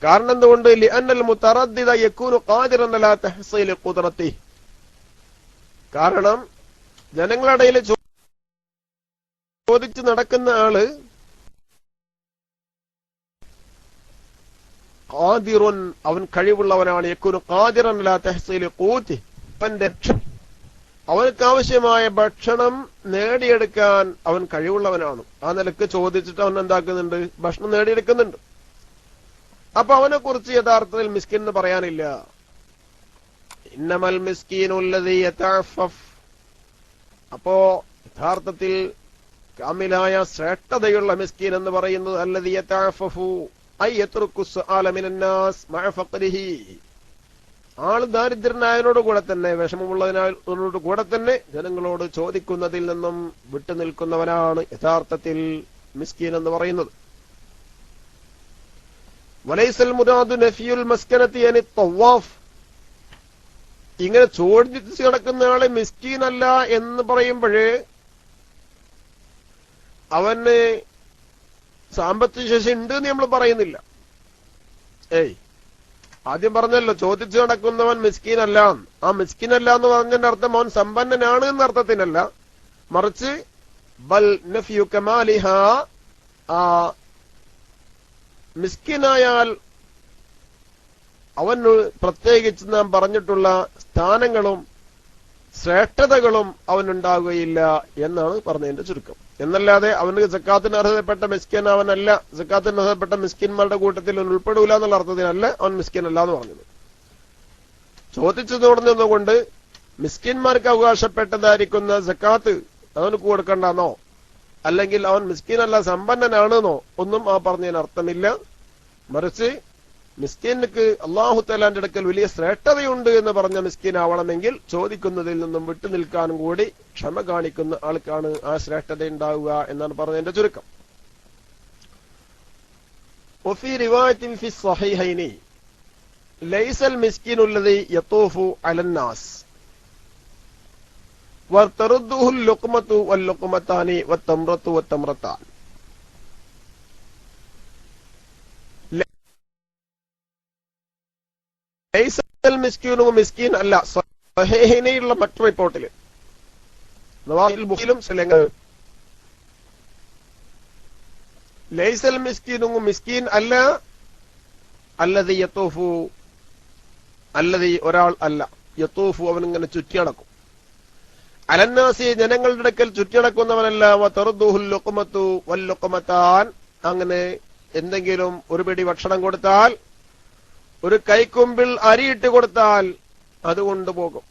കാരണം എന്തുകൊണ്ട്? ലിഅന്നൽ മുതറദ്ദിദ യകൂനു ഖാദിറൻ അലാ തഹ്സീലി ഖുദ്റതിഹി. കാരണം ജനങ്ങളുടെ ഇടയിൽ ചോദിച്ചു നടക്കുന്ന ആള് ഖാദിറുൻ, അവൻ കഴിവുള്ളവനാണ്. യകൂനു ഖാദിറൻ അലാ തഹ്സീലി ഖൂതിഹി, അവനക്ക് ആവശ്യമായ ഭക്ഷണം നേടിയെടുക്കാൻ അവൻ കഴിവുള്ളവനാണ്. ആ നിലക്ക് ചോദിച്ചിട്ട് അവൻ എന്താക്കുന്നുണ്ട്? ഭക്ഷണം നേടിയെടുക്കുന്നുണ്ട്. അപ്പൊ അവനെ കുറിച്ച് യഥാർത്ഥത്തിൽ മിസ്കിൻ എന്ന് പറയാനില്ല. ഇന്നമൽ മിസ്കീനുല്ലദീ യതഅഫഫ്. അപ്പോ യഥാർത്ഥത്തിൽ കാമിലായ ശ്രേഷ്ഠതയുള്ള മിസ്കീൻ എന്ന് പറയുന്നത് അല്ലദീ യതഅഫഫു അയ് യത്റുക്കു സുആല മിനന്നാസ് മഅ ഫഖ്രിഹി. ആള് ദാരിദ്ര്യനായതിനോട് കൂടെ തന്നെ, വിഷമമുള്ളതിനോട് കൂടെ തന്നെ ജനങ്ങളോട് ചോദിക്കുന്നതിൽ നിന്നും വിട്ടുനിൽക്കുന്നവനാണ് യഥാർത്ഥത്തിൽ മിസ്കീൻ എന്ന് പറയുന്നത്. വലൈസൽ മുറാദു നഫിയുൽ മസ്കനതി അനി തവാഫ്. ഇങ്ങനെ ചോദിച്ച് കിടക്കുന്ന ആളെ മിസ്കീൻ അല്ല എന്ന് പറയുമ്പോഴേ അവന് സാമ്പത്തിക ശേഷി ഉണ്ട് എന്ന് നമ്മൾ പറയുന്നില്ല. ആദ്യം പറഞ്ഞല്ലോ ചോദിച്ചു നടക്കുന്നവൻ മിസ്കീൻ അല്ല. ആ മിസ്കീൻ അല്ല എന്ന് പറഞ്ഞതിന്റെ അർത്ഥം അവൻ സമ്പന്നനാണ് എന്ന അർത്ഥത്തിനല്ല, മറിച്ച് ബൽ നഫ്യു കമാലിഹ, മിസ്കിനായാൽ അവന് പ്രത്യേകിച്ച് നാം പറഞ്ഞിട്ടുള്ള സ്ഥാനങ്ങളും ശ്രേഷ്ഠതകളും അവനുണ്ടാകുകയില്ല എന്നാണ് പറഞ്ഞതിന്റെ ചുരുക്കം. എന്നല്ലാതെ അവന് സക്കാത്തിന് അർഹതപ്പെട്ട മിസ്കിൻ അവനല്ല, സക്കാത്തിന് അർഹതപ്പെട്ട മിസ്കിന്മാരുടെ കൂട്ടത്തിൽ അവൻ ഉൾപ്പെടൂല എന്നുള്ള അർത്ഥത്തിനല്ല അവൻ മിസ്കിൻ അല്ല എന്ന് പറഞ്ഞത്. ചോദിച്ചു തുടങ്ങുന്നതുകൊണ്ട് മിസ്കിന്മാർക്ക് അവകാശപ്പെട്ടതായിരിക്കുന്ന സക്കാത്ത് അവന് കൊടുക്കണ്ടെന്നോ അല്ലെങ്കിൽ അവൻ മിസ്കിനല്ല സമ്പന്നനാണെന്നോ ഒന്നും ആ പറഞ്ഞതിന് അർത്ഥമില്ല. മറിച്ച് മിസ്കിൻക്ക് അല്ലാഹു തആലാന്റെ അടുക്കൽ വലിയ ശ്രേഷ്ഠതയുണ്ട് എന്ന് പറഞ്ഞ മിസ്കിൻ ആവണമെങ്കിൽ ചോദിക്കുന്നതിൽ നിന്നും വിട്ടുനിൽക്കാനും കൂടി ക്ഷമ കാണിക്കുന്ന ആൾക്കാണ് ആ ശ്രേഷ്ഠത ഉണ്ടാവുക എന്നാണ് പറഞ്ഞതിന്റെ ചുരുക്കം. വഫീ റിവായത്തിൻ ഫി സ്വഹീഹൈനി ലൈസൽ മിസ്കിനുല്ലദീ യതൂഫു അലന്നാസ് വതറുദ്ദുഹുൽ ലുഖ്മതു വൽ ലുഖ്മതാനി വത്തംറതു വത്തംറതാൻ. ലൈസൽ മിസ്കീനു മിസ്കീൻ അല്ല. സ്വഹീഹിനുള്ള മറ്റു റിപ്പോർട്ടില് ലൈസൽ മിസ്കീനു മിസ്കീൻ അല്ല, അല്ലദീ യതൂഫു, അല്ലദീ ഒരാൾ അല്ല, യതൂഫു അവനിങ്ങനെ ചുറ്റിയടക്കും, അലന്നാസി ജനങ്ങളുടെ അടുക്കൽ ചുറ്റിയടക്കുന്നവനല്ല, വതറുദ്ദുഹുൽ ലുഖ്മതു വൽ ലുഖ്മതാൻ, അങ്ങനെ എന്തെങ്കിലും ഒരു പിടി ഭക്ഷണം കൊടുത്താൽ, ഒരു കൈക്കുമ്പിൾ അരിയിട്ട് കൊടുത്താൽ അത് കൊണ്ടുപോകും.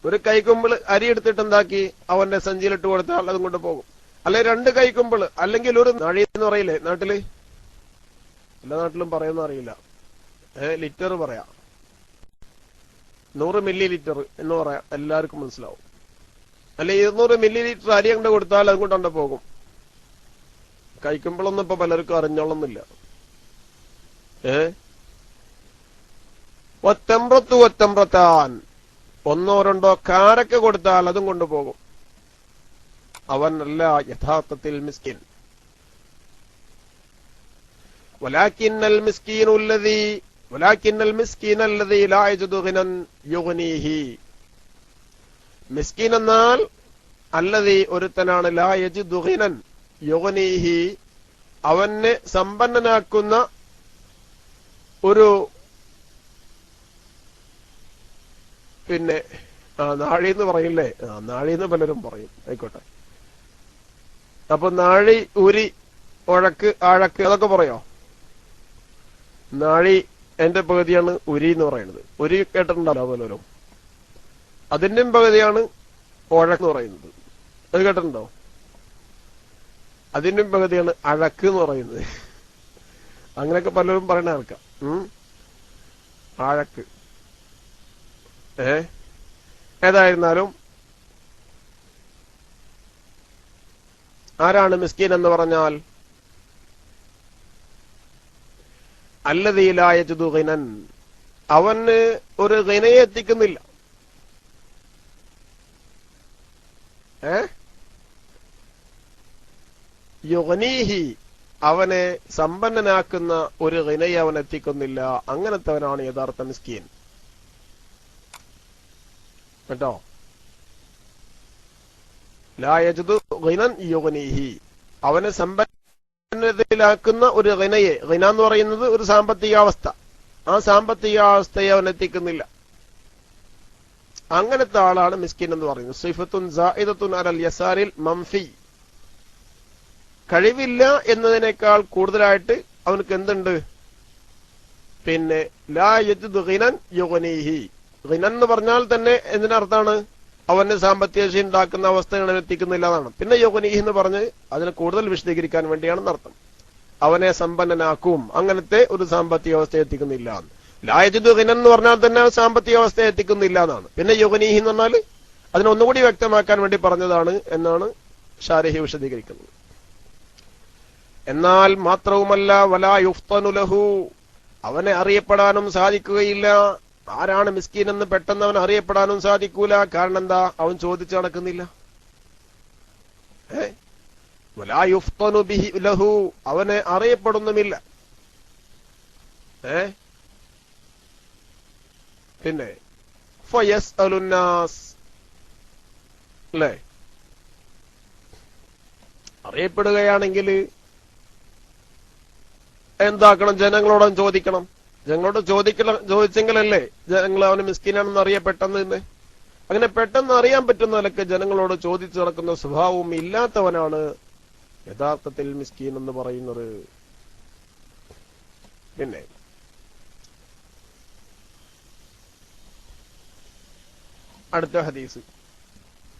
ഒരു കൈക്കുമ്പിൾ അരി എടുത്തിട്ട് എന്താക്കി അവന്റെ സഞ്ചിയിലിട്ട് കൊടുത്താൽ അതും കൊണ്ടുപോകും. അല്ലെ രണ്ട് കൈക്കുമ്പിൾ, അല്ലെങ്കിൽ ഒരു നാഴി എന്ന് പറയില്ലേ നാട്ടില്, എല്ലാ നാട്ടിലും പറയുന്ന അറിയില്ല, ലിറ്റർ പറയാം, 100 മില്ലി ലിറ്റർ എന്ന് പറയാം, എല്ലാവർക്കും മനസ്സിലാവും. അല്ലെ 200 മില്ലി ലിറ്റർ അരി കൊണ്ട് കൊടുത്താൽ അതും കൊണ്ടുകൊണ്ട് പോകും. കൈക്കുമ്പിളൊന്നും ഇപ്പൊ പലർക്കും അറിഞ്ഞോളന്നില്ല. വത്തംറത്തു വത്തംറത്താൻ, ഒന്നോ രണ്ടോ കാരക്ക കൊടുത്താൽ അതും കൊണ്ടുപോകും. അവനല്ല യഥാർത്ഥത്തിൽ മിസ്കിൻ. വലാകിന്നൽ മിസ്കീന അല്ലദീ ലാ യജിദു ഗിനൻ യുഗ്നീഹി. മിസ്കിൻ എന്നാൽ അല്ലദീ ഒരുത്തനാണ്, ലാ യജിദു ഗിനൻ യുഗ്നീഹി, അവനെ സമ്പന്നനാക്കുന്ന ഒരു പിന്നെ നാഴിന്ന് പറയില്ലേ, നാഴിന്ന് പലരും പറയും, ആയിക്കോട്ടെ. അപ്പൊ നാഴി, ഉരി, ഉഴക്ക്, ആഴക്ക് അതൊക്കെ പറയോ? നാഴി എന്റെ പകുതിയാണ് ഉരി എന്ന് പറയുന്നത്. ഉരി കേട്ടിട്ടുണ്ടല്ലോ പലരും. അതിന്റെയും പകുതിയാണ് ഉഴക്ക് പറയുന്നത്, അത് കേട്ടിട്ടുണ്ടോ? അതിന്റെയും പകുതിയാണ് അഴക്ക് എന്ന് പറയുന്നത്. അങ്ങനെയൊക്കെ പലരും പറയണ ആൾക്കാർ. ആഴക്ക്. ഏതായിരുന്നാലും ആരാണ് മിസ്കീൻ എന്ന് പറഞ്ഞാൽ അല്ലദീ ലാ യജിദു ഗിനൻ, അവന് ഒരു ഗിനയെ എത്തിക്കുന്നില്ല. യുഗ്നീഹി, അവനെ സമ്പന്നനാക്കുന്ന ഒരു ഗിനയെ അവൻ എത്തിക്കുന്നില്ല. അങ്ങനത്തവനാണ് യഥാർത്ഥ മിസ്കീൻ കേട്ടോ. ലാ യജിദു ഗിനൻ യുഗ്നീഹി, അവനെ സമ്പന്നതയിലാക്കുന്ന ഒരു ഗിനയെ, ഗിന എന്ന് പറയുന്നത് ഒരു സാമ്പത്തികാവസ്ഥ, ആ സാമ്പത്തികാവസ്ഥയെ അവൻ എത്തിക്കുന്നില്ല. അങ്ങനത്തെ ആളാണ് മിസ്കിൻ എന്ന് പറയുന്നത്. സിഫത്തുൻ സായിദത്തുൻ അലൽ യസാരിൽ മംഫി, കഴിവില്ല എന്നതിനേക്കാൾ കൂടുതലായിട്ട് അവനക്ക് എന്തുണ്ട്? പിന്നെ ലാ യജിദു ഗിനൻ യുഗ്നീഹി, ഗിനൻ എന്ന് പറഞ്ഞാൽ തന്നെ എന്തിനർത്ഥാണ്? അവന് സാമ്പത്തിക ശേഷി ഉണ്ടാക്കുന്ന അവസ്ഥകൾ എത്തിക്കുന്നില്ല എന്നാണ്. പിന്നെ യുഗ്നീഹി എന്ന് പറഞ്ഞ് അതിനെ കൂടുതൽ വിശദീകരിക്കാൻ വേണ്ടിയാണെന്ന് അർത്ഥം. അവനെ സമ്പന്നനാക്കും, അങ്ങനത്തെ ഒരു സാമ്പത്തിക അവസ്ഥ എത്തിക്കുന്നില്ല. ലാ യജിദു ഗിനൻ എന്ന് പറഞ്ഞാൽ തന്നെ സാമ്പത്തിക അവസ്ഥ എത്തിക്കുന്നില്ല എന്നാണ്. പിന്നെ യുഗ്നീഹി എന്ന് പറഞ്ഞാൽ അതിനൊന്നുകൂടി വ്യക്തമാക്കാൻ വേണ്ടി പറഞ്ഞതാണ് എന്നാണ് ഷാരിഹി വിശദീകരിക്കുന്നത്. എന്നാൽ മാത്രവുമല്ല വലാ യുഫ്തനു ലഹു, അവനെ അറിയപ്പെടാനും സാധിക്കുകയില്ല. ആരാണ് മിസ്കീൻ എന്ന് പെട്ടെന്ന് അവൻ അറിയപ്പെടാനും സാധിക്കൂല. കാരണം എന്താ? അവൻ ചോദിച്ചു നടക്കുന്നില്ല. വലാ യുഫ്തനു ബിഹി ലഹു, അവനെ അറിയപ്പെടുന്നുമില്ല. പിന്നെ ഫയസ്അലുന്നാസ്, അല്ലേ? അറിയപ്പെടുകയാണെങ്കിൽ എന്താക്കണം? ജനങ്ങളോട് ചോദിക്കണം. ജനങ്ങളോട് ചോദിച്ചെങ്കിലല്ലേ ജനങ്ങൾ അവന് മിസ്കീനാണെന്ന് അറിയപ്പെട്ടെന്ന് തന്നെ. അങ്ങനെ പെട്ടെന്ന് അറിയാൻ പറ്റുന്ന നിലക്ക് ജനങ്ങളോട് ചോദിച്ചു നടക്കുന്ന സ്വഭാവവും ഇല്ലാത്തവനാണ് യഥാർത്ഥത്തിൽ മിസ്കീൻ എന്ന് പറയുന്നത്. പിന്നെ അടുത്ത ഹദീസ്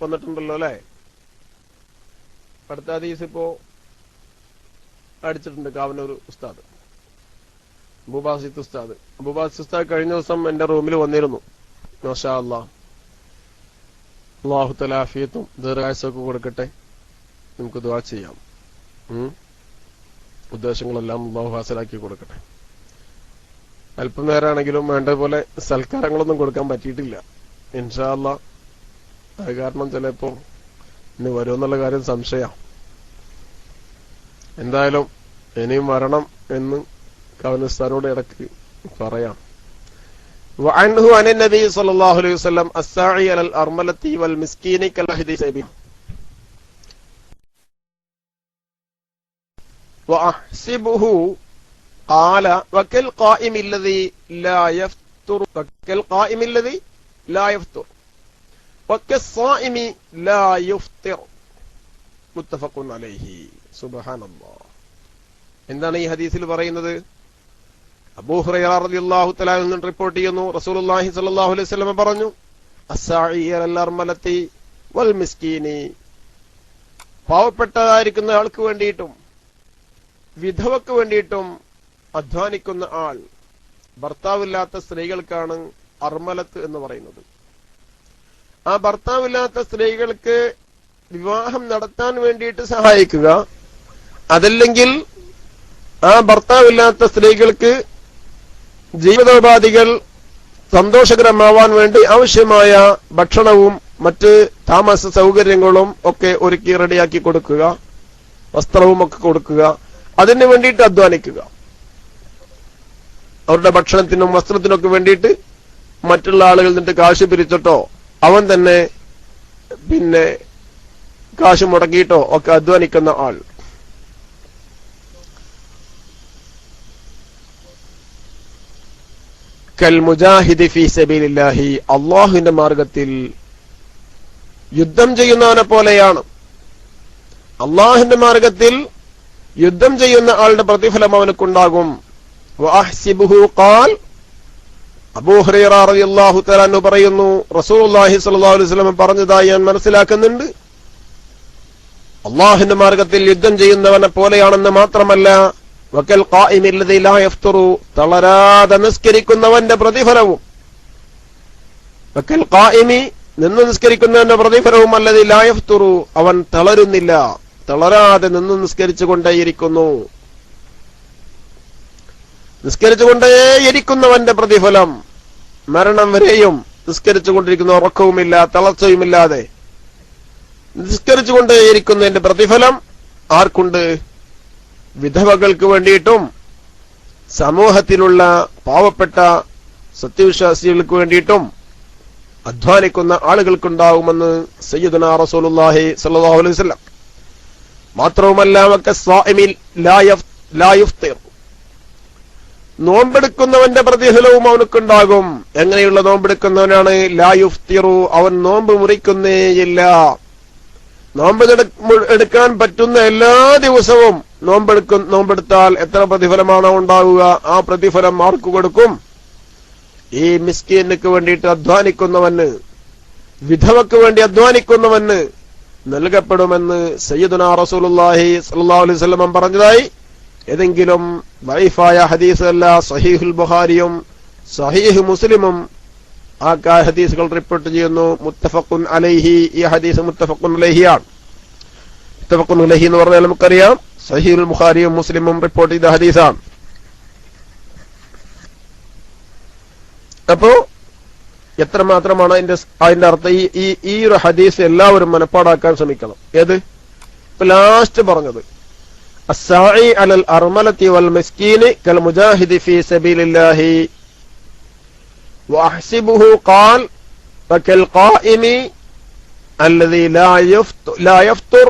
വന്നിട്ടുണ്ടല്ലോ അല്ലെ? അടുത്ത ഹദീസ് ഇപ്പോ അടിച്ചിട്ടുണ്ട് കാവനൂർ ഉസ്താദ്, അബൂബാസിത്ത് ഉസ്താദ്. അബൂബാസിത്ത് ഉസ്താദ് കഴിഞ്ഞ ദിവസം എന്റെ റൂമിൽ വന്നിരുന്നു. മാഷാ അല്ലാഹ്, അല്ലാഹു തആല ആഫിയത്തും ദീർഘായുസ്സൊക്കെ കൊടുക്കട്ടെ. നമുക്ക് ദുആ ചെയ്യാം. ഉദ്ദേശങ്ങളെല്ലാം അല്ലാഹു ഹാസിലാക്കി കൊടുക്കട്ടെ. അല്പം നേരമാണെങ്കിലും വേണ്ടതുപോലെ സൽക്കാരങ്ങളൊന്നും കൊടുക്കാൻ പറ്റിയിട്ടില്ല. ഇൻഷാ അല്ലാഹ് അത് കാരണം ചിലപ്പോ ഇന്ന് വരുമെന്നുള്ള കാര്യം സംശയം. എന്തായാലും ഇനിയും വരണം എന്ന് കവനുസ്താനോട് ഇടയ്ക്ക് പറയാം. وعنه عن النبي صلى الله عليه وسلم الساعي على الأرملة والمسكين كالحديث به وأحسبه قال وكالقائم الذي لا يفطر وكالقائم الذي لا يفطر وكالصائم لا يفطر متفق عليه. സുബ്ഹാൻ അല്ലാഹ്. എന്താണ് ഈ ഹദീസിൽ പറയുന്നത്? അബൂ ഹുറൈറ റളിയല്ലാഹു തആല അൻഹു റിപ്പോർട്ട് ചെയ്യുന്നു, റസൂലുള്ളാഹി സ്വല്ലല്ലാഹു അലൈഹി വസല്ലം പറഞ്ഞു, അസ്സാഇ അലൽ അർമലത്തി വൽ മിസ്കീനി, പാവപ്പെട്ടതായിരിക്കുന്ന ആൾക്ക് വേണ്ടിയിട്ടും വിധവക്ക് വേണ്ടിയിട്ടും അധ്വാനിക്കുന്ന ആൾ, ഭർത്താവില്ലാത്ത സ്ത്രീകൾക്കാണ് അർമലത്ത് എന്ന് പറയുന്നത്. ആ ഭർത്താവില്ലാത്ത സ്ത്രീകൾക്ക് വിവാഹം നടത്താൻ വേണ്ടിയിട്ട് സഹായിക്കുക, അതല്ലെങ്കിൽ ആ ഭർത്താവില്ലാത്ത സ്ത്രീകൾക്ക് ജീവിതോപാധികൾ സന്തോഷകരമാവാൻ വേണ്ടി ആവശ്യമായ ഭക്ഷണവും മറ്റ് താമസ സൗകര്യങ്ങളും ഒക്കെ ഒരുക്കി റെഡിയാക്കി കൊടുക്കുക, വസ്ത്രവും ഒക്കെ കൊടുക്കുക, അതിന് വേണ്ടിയിട്ട് അധ്വാനിക്കുക. അവരുടെ ഭക്ഷണത്തിനും വസ്ത്രത്തിനൊക്കെ വേണ്ടിയിട്ട് മറ്റുള്ള ആളുകളിൽ നിന്നിട്ട് കാശ് പിരിച്ചിട്ടോ അവൻ തന്നെ പിന്നെ കാശ് മുടക്കിയിട്ടോ ഒക്കെ അധ്വാനിക്കുന്ന ആൾ. കൽ മുജാഹിദി ഫീ സബീലില്ലാഹി, അല്ലാഹുവിന്റെ മാർഗത്തിൽ യുദ്ധം ചെയ്യുന്നവനെ പോലെയാണ്. അല്ലാഹുവിന്റെ മാർഗത്തിൽ യുദ്ധം ചെയ്യുന്ന ആളുടെ പ്രതിഫലം അവനക്കുണ്ടാകും. വഅഹ്സിബുഹു ഖാൽ, അബൂ ഹുറൈറ റളിയല്ലാഹു തആല അൻഹു പറയുന്നു, റസൂലുള്ളാഹി സ്വല്ലല്ലാഹു അലൈഹി വസല്ലം പറഞ്ഞതായി ഞാൻ മനസ്സിലാക്കുന്നുണ്ട്, അല്ലാഹുവിന്റെ മാർഗത്തിൽ യുദ്ധം ചെയ്യുന്നവനെ പോലെയാണെന്ന് മാത്രമല്ല, വക്കൽ ഖായിമി അല്ലദീ ലാ യഫ്തുറു, തളരാതെ നിസ്കരിക്കുന്നവന്റെ പ്രതിഫലവും, വക്കൽ ഖായിമി നിന്ന് നിസ്കരിക്കുന്നവന്റെ പ്രതിഫലവും അല്ലദീ ലാ യഫ്തുറു, അവൻ തളരുന്നില്ല, തളരാതെ നിന്ന് നിസ്കരിച്ചുകൊണ്ടേയിരിക്കുന്നു. നിസ്കരിച്ചുകൊണ്ടേയിരിക്കുന്നവന്റെ പ്രതിഫലം മരണം വരെയും നിസ്കരിച്ചുകൊണ്ടിരിക്കുന്ന, ഉറക്കവുമില്ല തളർച്ചയുമില്ലാതെ നിസ്കരിച്ചുകൊണ്ടേയിരിക്കുന്നതിന്റെ പ്രതിഫലം ആർക്കുണ്ട്? വിധവകൾക്ക് വേണ്ടിയിട്ടും സമൂഹത്തിലുള്ള പാവപ്പെട്ട സത്യവിശ്വാസികൾക്ക് വേണ്ടിയിട്ടും അധ്വാനിക്കുന്ന ആളുകൾക്കുണ്ടാകുമെന്ന് സയ്യിദുനാ റസൂലുള്ളാഹി സ്വല്ലല്ലാഹു അലൈഹി വസല്ലം. മാത്രവുമല്ല വകസ്വാഇമിൽ ലാ യുഫ്തിർ, നോമ്പെടുക്കുന്നവന്റെ പ്രതിഫലവും അവനുക്കുണ്ടാകും. എങ്ങനെയുള്ള നോമ്പെടുക്കുന്നവനാണ്? ലാ യുഫ്തിറു, അവൻ നോമ്പ് മുറിക്കുന്നേയില്ല. നോമ്പ് എടുക്കാൻ പറ്റുന്ന എല്ലാ ദിവസവും നോമ്പെടുത്താൽ എത്ര പ്രതിഫലമാണോ ഉണ്ടാവുക, ആ പ്രതിഫലം ആർക്ക് കൊടുക്കും? ഈ മിസ്കീനക്ക് വേണ്ടിയിട്ട് അധ്വാനിക്കുന്നവന്, വിധവക്ക് വേണ്ടി അധ്വാനിക്കുന്നവന് നൽകപ്പെടുമെന്ന് സയ്യിദുനാ റസൂലുള്ളാഹി സ്വല്ലല്ലാഹു അലൈഹി വസല്ലം പറഞ്ഞതായി ഏതെങ്കിലും ദഈഫായ ഹദീസ് അല്ല, സഹീഹുൽ ബുഖാരിയും സഹീഹ് മുസ്ലിമും ആ ഹദീസുകൾ റിപ്പോർട്ട് ചെയ്യുന്നു. മുത്തഫഖുൻ അലൈഹി, ഈ ഹദീസ് മുത്തഫഖുൻ അലൈഹിയാണ്. മുത്തഫഖുൻ അലൈഹി എന്ന് പറഞ്ഞാൽ നമുക്കറിയാം സഹീഹുൽ ബുഖാരിയും മുസ്ലിമും റിപ്പോർട്ട് ചെയ്ത ഹദീസാണ്. അപ്പോ എത്രമാത്രമാണ് അതിന്റെ അർത്ഥം? ഈ ഒരു ഹദീസ് എല്ലാവരും മനപ്പാടാക്കാൻ ശ്രമിക്കണം. ഏത്? ഇപ്പൊ ലാസ്റ്റ് പറഞ്ഞത് അസ്സാഇ അലൽ അർമലത്തി വൽ മിസ്കീനി കൽ മുജാഹിദി ഫീ സബീലില്ലാഹി വഅഹ്സിബുഹു ഖാൽ വകൽ ഖായിമി അല്ലദീ ലാ യഫ്തുർ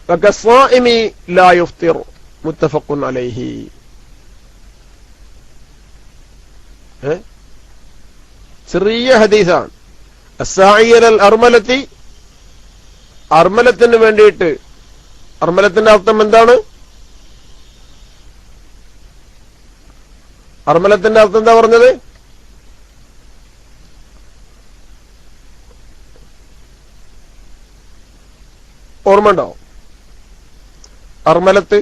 വകസ്സാഇമി ലാ യുഫ്തിർ. മുത്തഫഖുൻ അലൈഹി. ചെറിയ ഹദീസാണ്. അസ്സാഇ അലൽ അർമലത്തി, അർമലത്തിന് വേണ്ടിയിട്ട്. അർമലത്തിന്റെ അർത്ഥം എന്താണ്? അർമലത്തിന്റെ അർത്ഥം എന്താ പറഞ്ഞത്? ഓർമ്മയുണ്ടോ? അർമലത്ത്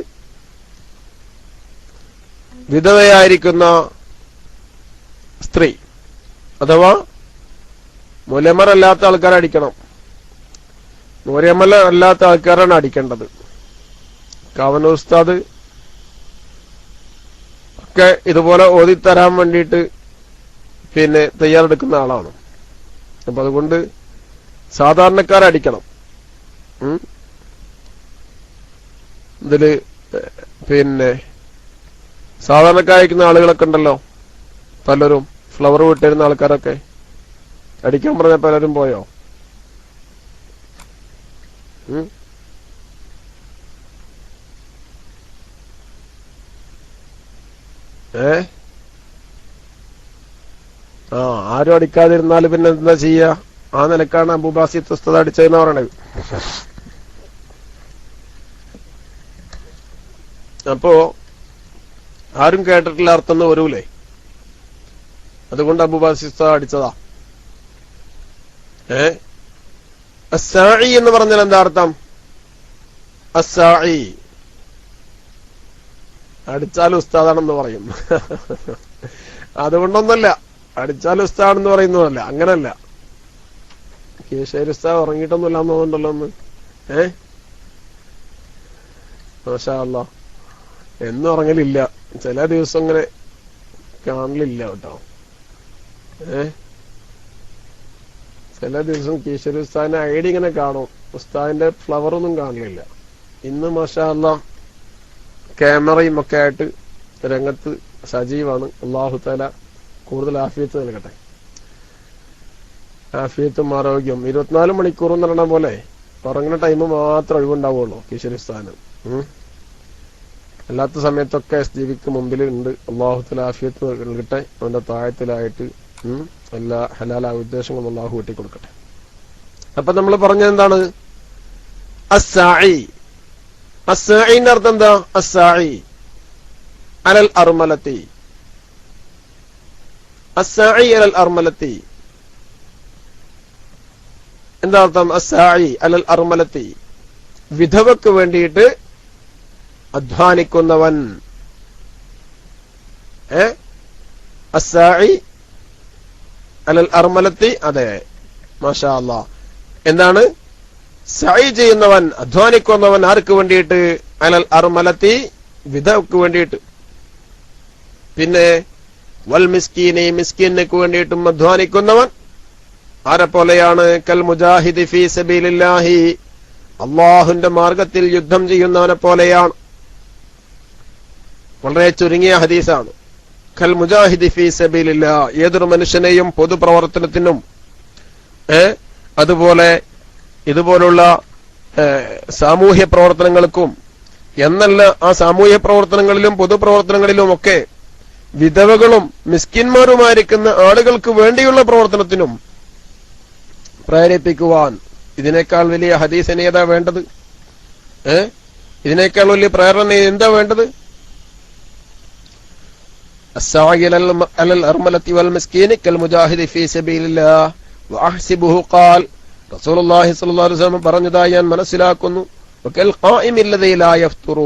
വിധവയായിരിക്കുന്ന സ്ത്രീ, അഥവാ മുലമർ അല്ലാത്ത ആൾക്കാരെ അടിക്കണം. മുലമല അല്ലാത്ത ആൾക്കാരാണ് അടിക്കേണ്ടത്. കാവനൂർ ഉസ്താദ് ഒക്കെ ഇതുപോലെ ഓതിത്തരാൻ വേണ്ടിയിട്ട് തയ്യാറെടുക്കുന്ന ആളാണ്. അപ്പൊ അതുകൊണ്ട് സാധാരണക്കാരെ അടിക്കണം. ഇതില് സാധാരണക്കാരയക്കുന്ന ആളുകളൊക്കെ ഉണ്ടല്ലോ, പലരും ഫ്ലവർ വിട്ടിരുന്ന ആൾക്കാരൊക്കെ അടിക്കാൻ പറഞ്ഞ പലരും പോയോ? ആരും അടിക്കാതിരുന്നാല് പിന്നെ എന്താ ചെയ്യാ? ആ നിലക്കാണ് അബൂബാസിത്ത് ഉസ്താദ് അടിച്ചതെന്ന് പറയണത്. അപ്പോ ആരും കേട്ടിട്ടില്ല അർത്ഥം വരൂലേ? അതുകൊണ്ട് അബൂബാസിത്ത് ഉസ്താദ് അടിച്ചതാ. അസ്സാഇ എന്ന് പറഞ്ഞാൽ എന്താ അർത്ഥം? അസ്സാഇ അടിച്ചാൽ ഉസ്താദാണെന്ന് പറയും. അതുകൊണ്ടൊന്നല്ല, അടിച്ചാൽ ഉസ്താദാണെന്ന് പറയുന്നതല്ല, അങ്ങനല്ല. കേശേരി ഉസ്താദ് ഉറങ്ങിയിട്ടൊന്നുമില്ല എന്നുണ്ടല്ലോ ഒന്ന്. മാഷാ അല്ലാഹ്, എന്നും ഉറങ്ങലില്ല, ചില ദിവസം ഇങ്ങനെ കാണലില്ല കേട്ടോ. ചില ദിവസം കേശരി ഉസ്താദിന്റെ ഐഡി ഇങ്ങനെ കാണും, ഉസ്താദിന്റെ ഫ്ലവർ ഒന്നും കാണില്ല. ഇന്ന് മാഷാ അല്ലാഹ് ക്യാമറയും ഒക്കെ ആയിട്ട് രംഗത്ത് സജീവാണ്. അല്ലാഹു തആല കൂടുതൽ ആഫിയത്ത് നൽകട്ടെ. ആഫിയത്തും ആരോഗ്യം 24 മണിക്കൂറും എന്ന് പറഞ്ഞ പോലെ ഉറങ്ങുന്ന ടൈം മാത്രം ഒഴിവുണ്ടാവുള്ളൂ കേശരി ഉസ്താദിന്. അല്ലാത്ത സമയത്തൊക്കെ SGVക്ക് മുമ്പിൽ ഉണ്ട്. അല്ലാഹു തആല ആഫിയത്ത് നൽകട്ടെ. അവന്റെ താഴത്തിലായിട്ട് എല്ലാ ഹലാലായ ഉദ്ദേശങ്ങളും അല്ലാഹു വെട്ടിക്കൊടുക്കട്ടെ. അപ്പൊ നമ്മൾ പറഞ്ഞത് എന്താണ്? അസ്സാഇ. അസ്സാഇന്റെ അർത്ഥം എന്താ? അസ്സാഇ അലൽ അർമലത്തി. അസ്സാഇ അലൽ അർമലത്തി എന്താ അർത്ഥം? അസ്സാഇ അലൽ അർമലത്തി, വിധവക്ക് വേണ്ടിയിട്ട് അധ്വാനിക്കുന്നവൻ. അസ്സാഇ അലൽ അർമലത്തി, അതെ, മാഷാ അല്ലാഹ്. എന്താണ്? സഈ ചെയ്യുന്നവൻ, അധ്വാനിക്കുന്നവൻ. ആർക്ക് വേണ്ടിയിട്ട്? അലൽ അർമലത്തി, വിധവക്ക് വേണ്ടിയിട്ട്. പിന്നെ വൽ മിസ്കീനി, മിസ്കീനക്ക് വേണ്ടിയിട്ടും അധ്വാനിക്കുന്നവൻ. ആരെ പോലെയാണ്? കൽ മുജാഹിദി ഫീ സബീലില്ലാഹി, അള്ളാഹുവിന്റെ മാർഗത്തിൽ യുദ്ധം ചെയ്യുന്നവനെ പോലെയാണ്. വളരെ ചുരുങ്ങിയ ഹദീസാണ്. കൽ മുജാഹിദി ഫീ സബീലില്ലാഹ്, ഏതൊരു മനുഷ്യനെയും പൊതുപ്രവർത്തനത്തിനും അതുപോലെ ഇതുപോലുള്ള സാമൂഹ്യ പ്രവർത്തനങ്ങൾക്കും എന്നല്ല, ആ സാമൂഹ്യ പ്രവർത്തനങ്ങളിലും പൊതുപ്രവർത്തനങ്ങളിലും ഒക്കെ വിധവകളും മിസ്കിന്മാരുമായിരിക്കുന്ന ആളുകൾക്ക് വേണ്ടിയുള്ള പ്രവർത്തനത്തിനും പ്രേരിപ്പിക്കുവാൻ ഇതിനേക്കാൾ വലിയ ഹദീസിന് ഏതാ വേണ്ടത്? ഇതിനേക്കാൾ വലിയ പ്രേരണ എന്താ വേണ്ടത്? الساعي على الأرملة والمسكين كالمجاهد في سبيل الله وأحسبه قال رسول الله صلى الله عليه وسلم പറഞ്ഞതായി ഞാൻ മനസ്സിലാക്കുന്നു. വകൽ ഖായിമി الذي لا يفطر,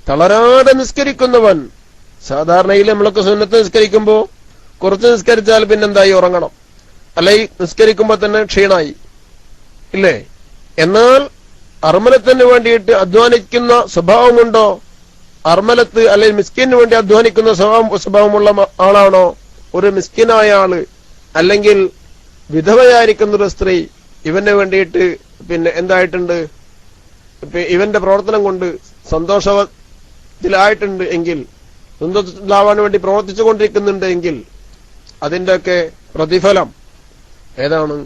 തളരാതെ നിസ്കരിക്കുന്നവൻ. സാധാരണയിൽ നമ്മളൊക്കെ സുന്നത്ത് നിസ്കരിക്കുമ്പോ കുറച്ച് നിസ്കരിച്ചാൽ പിന്നെന്തായി, ഉറങ്ങണം, അല്ലെങ്കിൽ നിസ്കരിക്കുമ്പോ തന്നെ ക്ഷീണായി ഇല്ലേ? എന്നാൽ അർമലത്തിന് വേണ്ടിയിട്ട് അധ്വാനിക്കുന്ന സ്വഭാവമുണ്ടോ? അർമലത്ത് അല്ലെങ്കിൽ മിസ്കിന് വേണ്ടി അധ്വാനിക്കുന്ന സ്വഭാവമുള്ള ആളാണോ ഒരു മിസ്കിനായ ആള്, അല്ലെങ്കിൽ വിധവയായിരിക്കുന്ന ഒരു സ്ത്രീ? ഇവന് വേണ്ടിയിട്ട് പിന്നെ എന്തായിട്ടുണ്ട്, ഇവന്റെ പ്രവർത്തനം കൊണ്ട് സന്തോഷത്തിലായിട്ടുണ്ട് എങ്കിൽ, സന്തോഷത്തിലാവാൻ വേണ്ടി പ്രവർത്തിച്ചു കൊണ്ടിരിക്കുന്നുണ്ട് എങ്കിൽ അതിന്റെയൊക്കെ പ്രതിഫലം ഏതാണ്?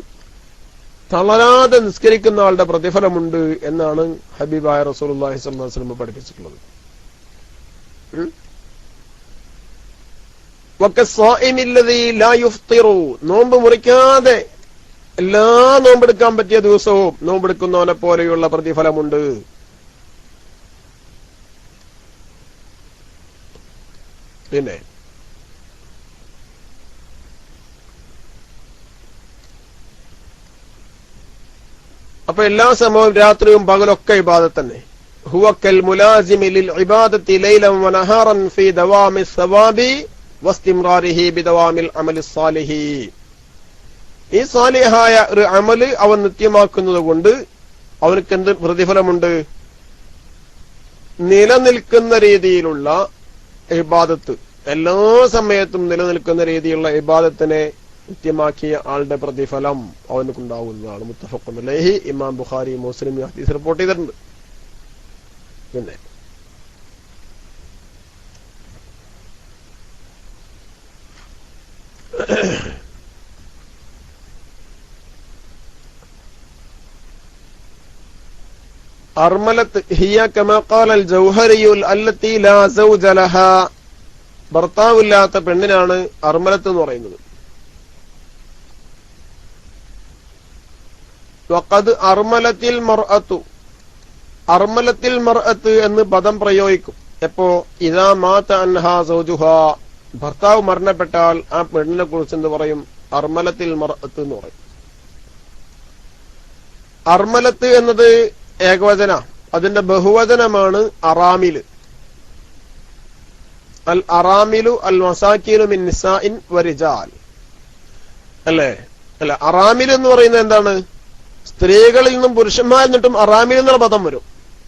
തളരാതെ നിസ്കരിക്കുന്ന ആളുടെ പ്രതിഫലമുണ്ട് എന്നാണ് ഹബീബായ റസൂലുള്ളാഹി സ്വല്ലല്ലാഹു അലൈഹി വസല്ലം പഠിപ്പിച്ചിട്ടുള്ളത്. നോമ്പ് മുറിക്കാതെ എല്ലാ നോമ്പെടുക്കാൻ പറ്റിയ ദിവസവും നോമ്പെടുക്കുന്നവനെ പോലെയുള്ള പ്രതിഫലമുണ്ട്. പിന്നെ അപ്പൊ എല്ലാ സമയവും രാത്രിയും പകലൊക്കെ ഇബാദത്ത് തന്നെ. هو كالملازم للعبادة ليلا ونهارا في دوام الثواب واستمراره بدوام العمل الصالح. ഈ സാലിഹായ ഒരു അമല് അവൻ നിത്യമാക്കുന്നത് കൊണ്ട് അവനക്ക് എന്ത് പ്രതിഫലമുണ്ട്? നിലനിൽക്കുന്ന രീതിയിലുള്ള ഇബാദത്ത്, എല്ലാ സമയത്തും നിലനിൽക്കുന്ന രീതിയിലുള്ള ഇബാദത്തിനെ നിത്യമാക്കിയ ആളുടെ പ്രതിഫലം അവനക്കുണ്ടാവുന്നതാണ്. മുത്തഫഖുൻ അലൈഹി, ഇമാം ബുഖാരി മുസ്ലിം ഹദീസ് റിപ്പോർട്ട് ചെയ്തിട്ടുണ്ട്. പിന്നെ അർമലത്ത് ഹിയ കമാ ഖാല അൽ ജൗഹരിയു അല്ലത്തി ലാ സൗജ ലഹാ, ഭർത്താവില്ലാത്ത പെണ്ണിനാണ് അർമലത്ത് എന്ന് പറയുന്നത്. വഖദ് അർമലത്തിൽ മർഅതു, അർമലത്തിൽ മർഅത്ത് എന്ന് പദം പ്രയോഗിക്കും എപ്പോ? ഇദാ മാത അൻഹാ സൗജുഹാ, ഭർത്താവ് മരണപ്പെട്ടാൽ ആ പെണ്ണിനെ കുറിച്ച് എന്ത് പറയും? അർമലത്തിൽ മർഅത്ത് എന്ന് പറയും. അർമലത്ത് എന്നത് ഏകവചന, അതിന്റെ ബഹുവചനമാണ് അറാമില്. അൽ അറാമിലു അൽ മസാക്കീനു മിൻ നിസാഇൻ വരിജാൽ, അല്ലേ? അല്ല, അറാമിൽ എന്ന് പറയുന്നത് എന്താണ്? സ്ത്രീകളിൽ നിന്നും പുരുഷന്മാരിൽ നിന്നിട്ടും അറാമിൽ എന്നുള്ള പദം വരും.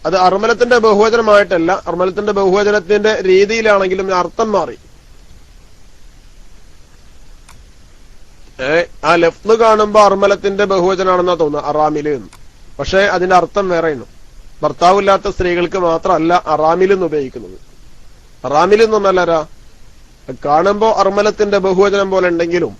അത് അർമലത്തിന്റെ ബഹുവചനമായിട്ടല്ല, അർമലത്തിന്റെ ബഹുവചനത്തിന്റെ രീതിയിലാണെങ്കിലും അർത്ഥം മാറി. ആ ലഫ്ള് കാണുമ്പോ അർമലത്തിന്റെ ബഹുവചനാണെന്നാ തോന്നുന്നത്, അറാമില് എന്ന്. പക്ഷെ അതിന്റെ അർത്ഥം വേറെയാണ്. ഭർത്താവില്ലാത്ത സ്ത്രീകൾക്ക് മാത്രമല്ല അറാമിൽ എന്ന് ഉപയോഗിക്കുന്നത്. അറാമിൽ എന്ന് പറഞ്ഞാലാരാ? കാണുമ്പോ അർമലത്തിന്റെ ബഹുവചനം പോലെ ഉണ്ടെങ്കിലും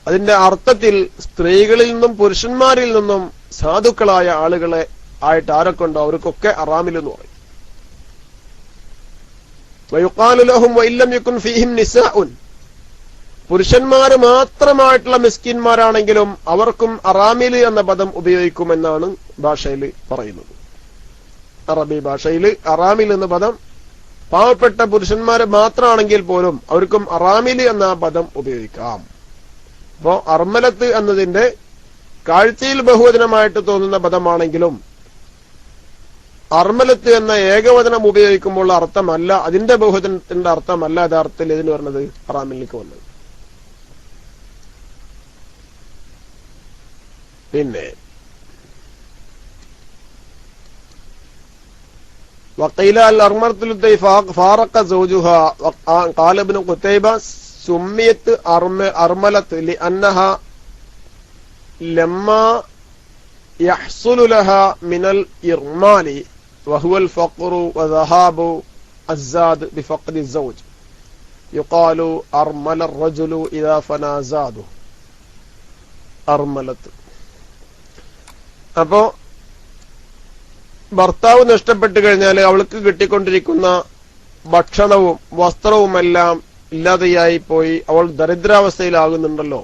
അതിന്റെ അർത്ഥത്തിൽ സ്ത്രീകളിൽ നിന്നും പുരുഷന്മാരിൽ നിന്നും സാധുക്കളായ ആളുകളെ ആയിട്ട് ആരൊക്കെ ഉണ്ടോ അവർക്കൊക്കെ അറാമിൽ എന്ന് പറയും. വയുഖാലു ലഹും വഇല്ലം യകുൻ ഫീഹിം നിസാഉൻ, പുരുഷന്മാര് മാത്രമായിട്ടുള്ള മിസ്കിന്മാരാണെങ്കിലും അവർക്കും അറാമില് എന്ന പദം ഉപയോഗിക്കുമെന്നാണ് ഭാഷയിൽ പറയുന്നത്. അറബി ഭാഷയിൽ അറാമിൽ എന്ന പദം പാവപ്പെട്ട പുരുഷന്മാര് മാത്രമാണെങ്കിൽ പോലും അവർക്കും അറാമില് എന്ന പദം ഉപയോഗിക്കാം. അപ്പോ അർമലത്ത് എന്നതിന്റെ കാഴ്ചയിൽ ബഹുവചനമായിട്ട് തോന്നുന്ന പദമാണെങ്കിലും അർമലത്ത് എന്ന ഏകവചനം ഉപയോഗിക്കുമ്പോൾ അർത്ഥമല്ല, അതിന്റെ ബഹുവചനത്തിന്റെ അർത്ഥമല്ല യഥാർത്ഥത്തിൽ ഇതിന് പറഞ്ഞത് അറാമിലേക്ക് വന്നത്. പിന്നെ വഖീല അൽ അർമലത്തുൽ ഫാറഖ സൗജുഹാ ഖാല ഇബ്നു ഖുതൈബ സുമ്മിയത് അർമലത്ത് ലിഅന്നഹ ലമ്മാ يحصل لها من الإرمال وهو الفقر وذهاب الزاد بفقد الزوج يقال أرمل الرجل إذا فنى زاده أرملت. അപ്പോ ഭർത്താവ് നഷ്ടപ്പെട്ടു കഴിഞ്ഞാൽ അവൾക്ക് കിട്ടിക്കൊണ്ടിരിക്കുന്ന ഭക്ഷണവും വസ്ത്രവുമെല്ലാം ഇല്ലാതെയായി പോയി, അവൾ ദരിദ്രാവസ്ഥയിലാകുന്നുണ്ടല്ലോ.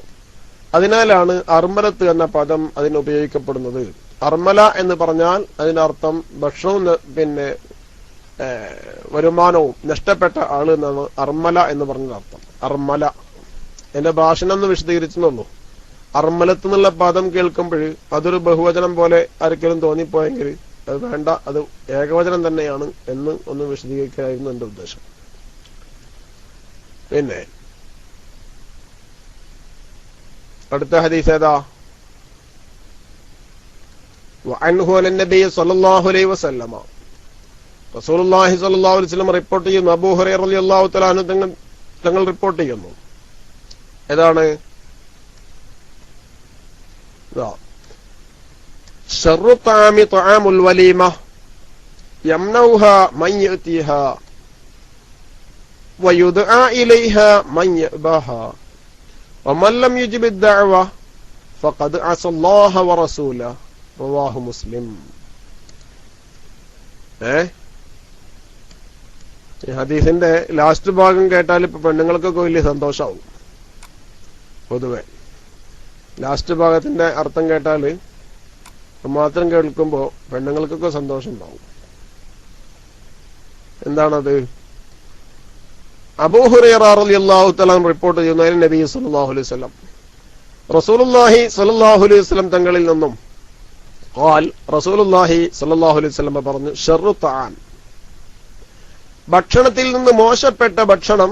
അതിനാലാണ് അർമലത്ത് എന്ന പദം അതിന് ഉപയോഗിക്കപ്പെടുന്നത്. അർമല എന്ന് പറഞ്ഞാൽ അതിനർത്ഥം ഭക്ഷണവും പിന്നെ വരുമാനവും നഷ്ടപ്പെട്ട ആള് എന്നാണ് അർമല എന്ന് പറഞ്ഞ അർത്ഥം. അർമല എന്റെ ഭാഷണം ഒന്ന് വിശദീകരിച്ചെന്നുള്ളൂ. അർമലത്ത് എന്നുള്ള പദം കേൾക്കുമ്പോൾ അതൊരു ബഹുവചനം പോലെ ആർക്കെങ്കിലും തോന്നിപ്പോയെങ്കിൽ അത് വേണ്ട, അത് ഏകവചനം തന്നെയാണ് എന്ന് ഒന്ന് വിശദീകരിക്കാനായിരുന്നു എന്റെ ഉദ്ദേശം. പിന്നെ അടുത്ത ഹദീസ് ഏതാ? വഅൻഹു അൻ-നബി സ്വല്ലല്ലാഹു അലൈഹി വസല്ലമ, റസൂലുള്ളാഹി സ്വല്ലല്ലാഹു അലൈഹി വസല്ലം റിപ്പോർട്ട് ചെയ്യുന്നു. അബൂ ഹുറൈറ റളിയല്ലാഹു തആല അൻഹു തങ്ങൾ റിപ്പോർട്ട് ചെയ്യുന്നു. ഏതാണ്? ശർറു തആമി തആമുൽ വലീമ യംനഉഹാ മൻ യഅതിഹാ വയുദ്ആ ഇലൈഹാ മൻ യഅബാഹാ വമൻ ലം യുജിബ് അദ്ദഅവ ഫഖദ് അസല്ലാഹ വറസൂലഹു റവാഹു മുസ്ലിം. ഈ ഹദീസിന്റെ ലാസ്റ്റ് ഭാഗം കേട്ടാൽ ഇപ്പൊ പെണ്ണുങ്ങൾക്കൊക്കെ വലിയ സന്തോഷമാവും. പൊതുവെ ലാസ്റ്റ് ഭാഗത്തിന്റെ അർത്ഥം കേട്ടാൽ മാത്രം കേൾക്കുമ്പോ പെണ്ണുങ്ങൾക്കൊക്കെ സന്തോഷം ഉണ്ടാവും. എന്താണത്? അബൂ ഹുറൈറ റളിയല്ലാഹു തആല റിപ്പോർട്ട് ചെയ്യുന്നു, നബി സല്ലല്ലാഹു അലൈഹി വസല്ലം, റസൂലുള്ളാഹി സ്വല്ലല്ലാഹു അലൈഹി വസല്ലം തങ്ങളിൽ നിന്നും ഖാൽ, റസൂലുള്ളാഹി സ്വല്ലല്ലാഹു അലൈഹി വസല്ലം പറഞ്ഞു, ശർറു തആം, ഭക്ഷണത്തിൽ നിന്ന് മോശപ്പെട്ട ഭക്ഷണം,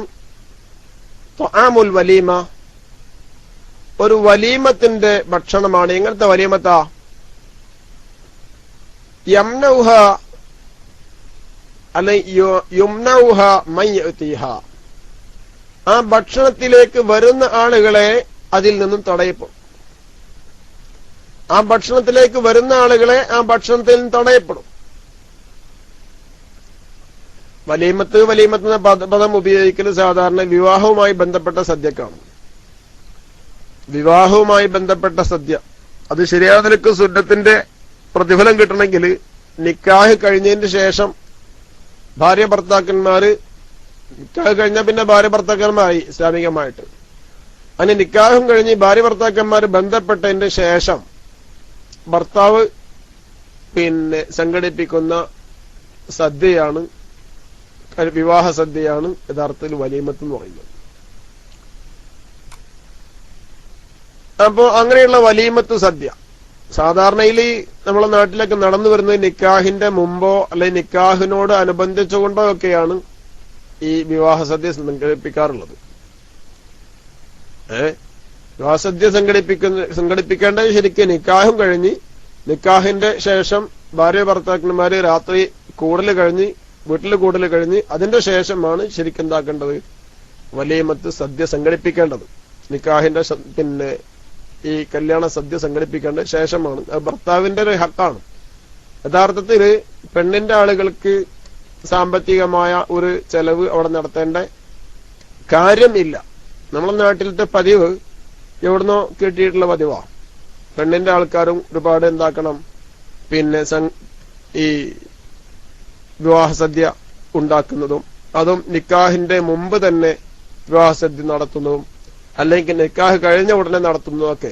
തആമുൽ വലീമ, ഒരു വലീമത്തിന്റെ ഭക്ഷണമാണ്. എങ്ങനത്തെ വലീമത്താ? യംനഉഹ അല്ലെ യുംനഉഹ മൻ യഅതിഹ, ആ ഭക്ഷണത്തിലേക്ക് വരുന്ന ആളുകളെ അതിൽ നിന്നും തടയപ്പെടും. ആ ഭക്ഷണത്തിലേക്ക് വരുന്ന ആളുകളെ ആ ഭക്ഷണത്തിൽ നിന്ന് തടയപ്പെടും. വലീമത്ത് എന്ന പദം ഉപയോഗിക്കൽ സാധാരണ വിവാഹവുമായി ബന്ധപ്പെട്ട സദ്യക്കാണ്. വിവാഹവുമായി ബന്ധപ്പെട്ട സദ്യ അത് ശരിയായ നിലക്ക് സുന്നത്തിന്റെ പ്രതിഫലം കിട്ടണമെങ്കിൽ നിക്കാഹ് കഴിഞ്ഞതിന് ശേഷം ഭാര്യ ഭർത്താക്കന്മാര്, നിക്കാഹ് കഴിഞ്ഞാൽ പിന്നെ ഭാര്യ ഭർത്താക്കന്മാരായി ഇസ്ലാമികമായിട്ട്, അതിന് നിക്കാഹും കഴിഞ്ഞ് ഭാര്യ ഭർത്താക്കന്മാര് ബന്ധപ്പെട്ടതിന് ശേഷം ഭർത്താവ് പിന്നെ സംഘടിപ്പിക്കുന്ന സദ്യയാണ്, വിവാഹ സദ്യയാണ് യഥാർത്ഥത്തിൽ വലീമത്ത് എന്ന് പറയുന്നത്. അപ്പോ അങ്ങനെയുള്ള വലീമത്ത് സദ്യ സാധാരണയിൽ നമ്മളെ നാട്ടിലൊക്കെ നടന്നു വരുന്നത് നിക്കാഹിന്റെ മുമ്പോ അല്ലെങ്കിൽ നിക്കാഹിനോട് അനുബന്ധിച്ചുകൊണ്ടോ ഒക്കെയാണ് ഈ വിവാഹ സദ്യ സംഘടിപ്പിക്കാറുള്ളത്. വിവാഹ സദ്യ സംഘടിപ്പിക്കേണ്ടത് ശരിക്കും നിക്കാഹും കഴിഞ്ഞ്, നിക്കാഹിന്റെ ശേഷം ഭാര്യ ഭർത്താക്കന്മാര് രാത്രി കൂടൽ കഴിഞ്ഞ്, വീട്ടിൽ കൂടൽ കഴിഞ്ഞ് അതിന്റെ ശേഷമാണ് ശരിക്കും എന്താക്കേണ്ടത്? വലീമത്ത് സദ്യ സംഘടിപ്പിക്കേണ്ടത്. നിക്കാഹിന്റെ പിന്നെ ഈ കല്യാണ സദ്യ സംഘടിപ്പിക്കേണ്ട ശേഷമാണ്. അത് ഭർത്താവിന്റെ ഒരു ഹക്കാണ്. യഥാർത്ഥത്തിൽ പെണ്ണിന്റെ ആളുകൾക്ക് സാമ്പത്തികമായ ഒരു ചെലവ് അവിടെ നടത്തേണ്ട കാര്യം ഇല്ല. നമ്മളെ നാട്ടിലത്തെ പതിവ് എവിടുന്നോ കിട്ടിയിട്ടുള്ള പതിവാ. പെണ്ണിന്റെ ആൾക്കാരും ഒരുപാട് എന്താക്കണം, പിന്നെ ഈ വിവാഹ സദ്യ ഉണ്ടാക്കുന്നതും അതും നിക്കാഹിന്റെ മുമ്പ് തന്നെ വിവാഹ സദ്യ നടത്തുന്നതും അല്ലെങ്കിൽ നിക്കാഹ് കഴിഞ്ഞ ഉടനെ നടത്തുന്നതൊക്കെ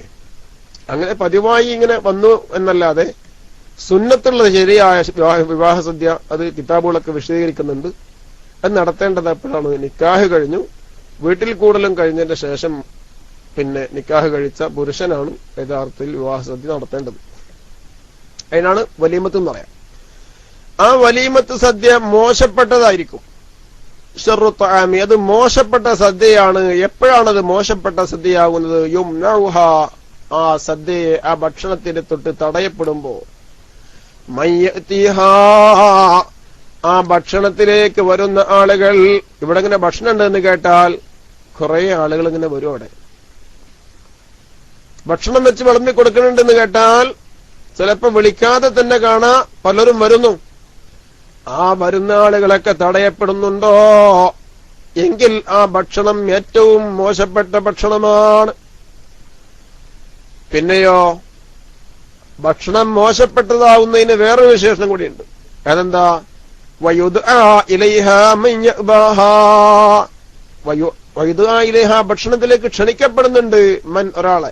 അങ്ങനെ പതിവായി ഇങ്ങനെ വന്നു എന്നല്ലാതെ സുന്നത്തുള്ള ശരിയായ വിവാഹ സദ്യ അത് കിതാബുകളൊക്കെ വിശദീകരിക്കുന്നുണ്ട്. അത് നടത്തേണ്ടത് എപ്പോഴാണ്? നിക്കാഹ് കഴിഞ്ഞു, വീട്ടിൽ കൂടലും കഴിഞ്ഞതിന്റെ ശേഷം പിന്നെ നിക്കാഹ് കഴിച്ച പുരുഷനാണ് യഥാർത്ഥത്തിൽ വിവാഹ സദ്യ നടത്തേണ്ടത്. അതിനാണ് വലീമത്ത് എന്ന് പറയാം. ആ വലീമത്ത് സദ്യ മോശപ്പെട്ടതായിരിക്കും. ശർറു തആമി, അത് മോശപ്പെട്ട സദ്യയാണ്. എപ്പോഴാണത് മോശപ്പെട്ട സദ്യയാകുന്നത്? യുംനഉഹ, ആ സദ്യയെ, ആ ഭക്ഷണത്തിന് തൊട്ട് തടയപ്പെടുമ്പോ, മൻ യഅതിഹാ, ആ ഭക്ഷണത്തിലേക്ക് വരുന്ന ആളുകൾ. ഇവിടെ ഇങ്ങനെ ഭക്ഷണം ഉണ്ടെന്ന് കേട്ടാൽ കുറെ ആളുകൾ ഇങ്ങനെ വരും. അവിടെ ഭക്ഷണം വെച്ച് വിളമ്പി കൊടുക്കുന്നുണ്ടെന്ന് കേട്ടാൽ ചിലപ്പോ വിളിക്കാതെ തന്നെ കാണാ പലരും വരുന്നു. ആ വരുന്ന ആളുകളൊക്കെ തടയപ്പെടുന്നുണ്ടോ എങ്കിൽ ആ ഭക്ഷണം ഏറ്റവും മോശപ്പെട്ട ഭക്ഷണമാണ്. പിന്നെയോ ഭക്ഷണം മോശപ്പെട്ടതാവുന്നതിന് വേറൊരു വിശേഷണം കൂടിയുണ്ട്. അതെന്താ? ഭക്ഷണത്തിലേക്ക് ക്ഷണിക്കപ്പെടുന്നുണ്ട് മൻ ഒരാളെ,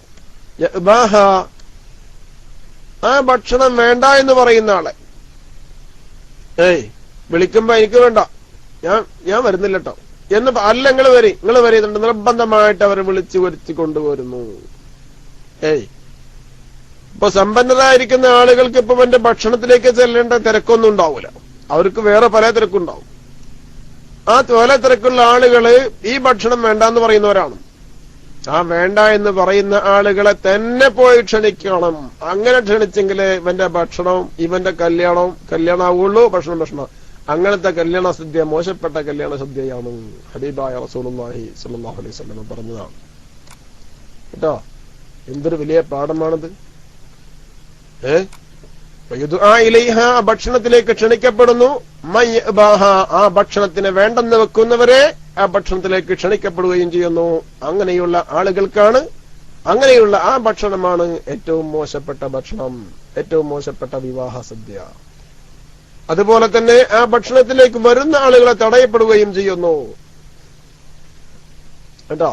ആ ഭക്ഷണം വേണ്ട എന്ന് പറയുന്ന ആളെ. വിളിക്കുമ്പോ എനിക്ക് വേണ്ട, ഞാൻ വരുന്നില്ല കേട്ടോ എന്ന് അല്ല, നിങ്ങൾ വരുന്നുണ്ട് നിർബന്ധമായിട്ട് അവരെ വിളിച്ചു വരുത്തി കൊണ്ടുവരുന്നു. ഇപ്പൊ സമ്പന്നരായിരിക്കുന്ന ആളുകൾക്ക് ഇപ്പൊ എന്റെ ഭക്ഷണത്തിലേക്ക് ചെല്ലേണ്ട തിരക്കൊന്നും ഉണ്ടാവൂല, അവർക്ക് വേറെ പല തിരക്കുണ്ടാവും. ആ പല തിരക്കുള്ള ആളുകള് ഈ ഭക്ഷണം വേണ്ടെന്ന് പറയുന്നവരാണ്. ആ വേണ്ട എന്ന് പറയുന്ന ആളുകളെ തന്നെ പോയി ക്ഷണിക്കണം. അങ്ങനെ ക്ഷണിച്ചെങ്കിലേ ഇവന്റെ ഭക്ഷണവും ഇവന്റെ കല്യാണമാവുള്ളൂ. ഭക്ഷണം അങ്ങനത്തെ കല്യാണ സദ്യ മോശപ്പെട്ട കല്യാണ സദ്യയാണ് ഹബീബായ റസൂലുള്ളാഹി സ്വല്ലല്ലാഹു അലൈഹി വസല്ലം പറഞ്ഞതാണ് കേട്ടോ. എന്തൊരു വലിയ പാഠമാണത്. ഭക്ഷണത്തിലേക്ക് ക്ഷണിക്കപ്പെടുന്നു. ആ ഭക്ഷണത്തിനെ വേണ്ടെന്ന് വെക്കുന്നവരെ ആ ഭക്ഷണത്തിലേക്ക് ക്ഷണിക്കപ്പെടുകയും ചെയ്യുന്നു. അങ്ങനെയുള്ള ആളുകൾക്കാണ്, അങ്ങനെയുള്ള ആ ഭക്ഷണമാണ് ഏറ്റവും മോശപ്പെട്ട ഭക്ഷണം, ഏറ്റവും മോശപ്പെട്ട വിവാഹ സദ്യ. അതുപോലെ തന്നെ ആ ഭക്ഷണത്തിലേക്ക് വരുന്ന ആളുകളെ തടയപ്പെടുകയും ചെയ്യുന്നു കേട്ടോ.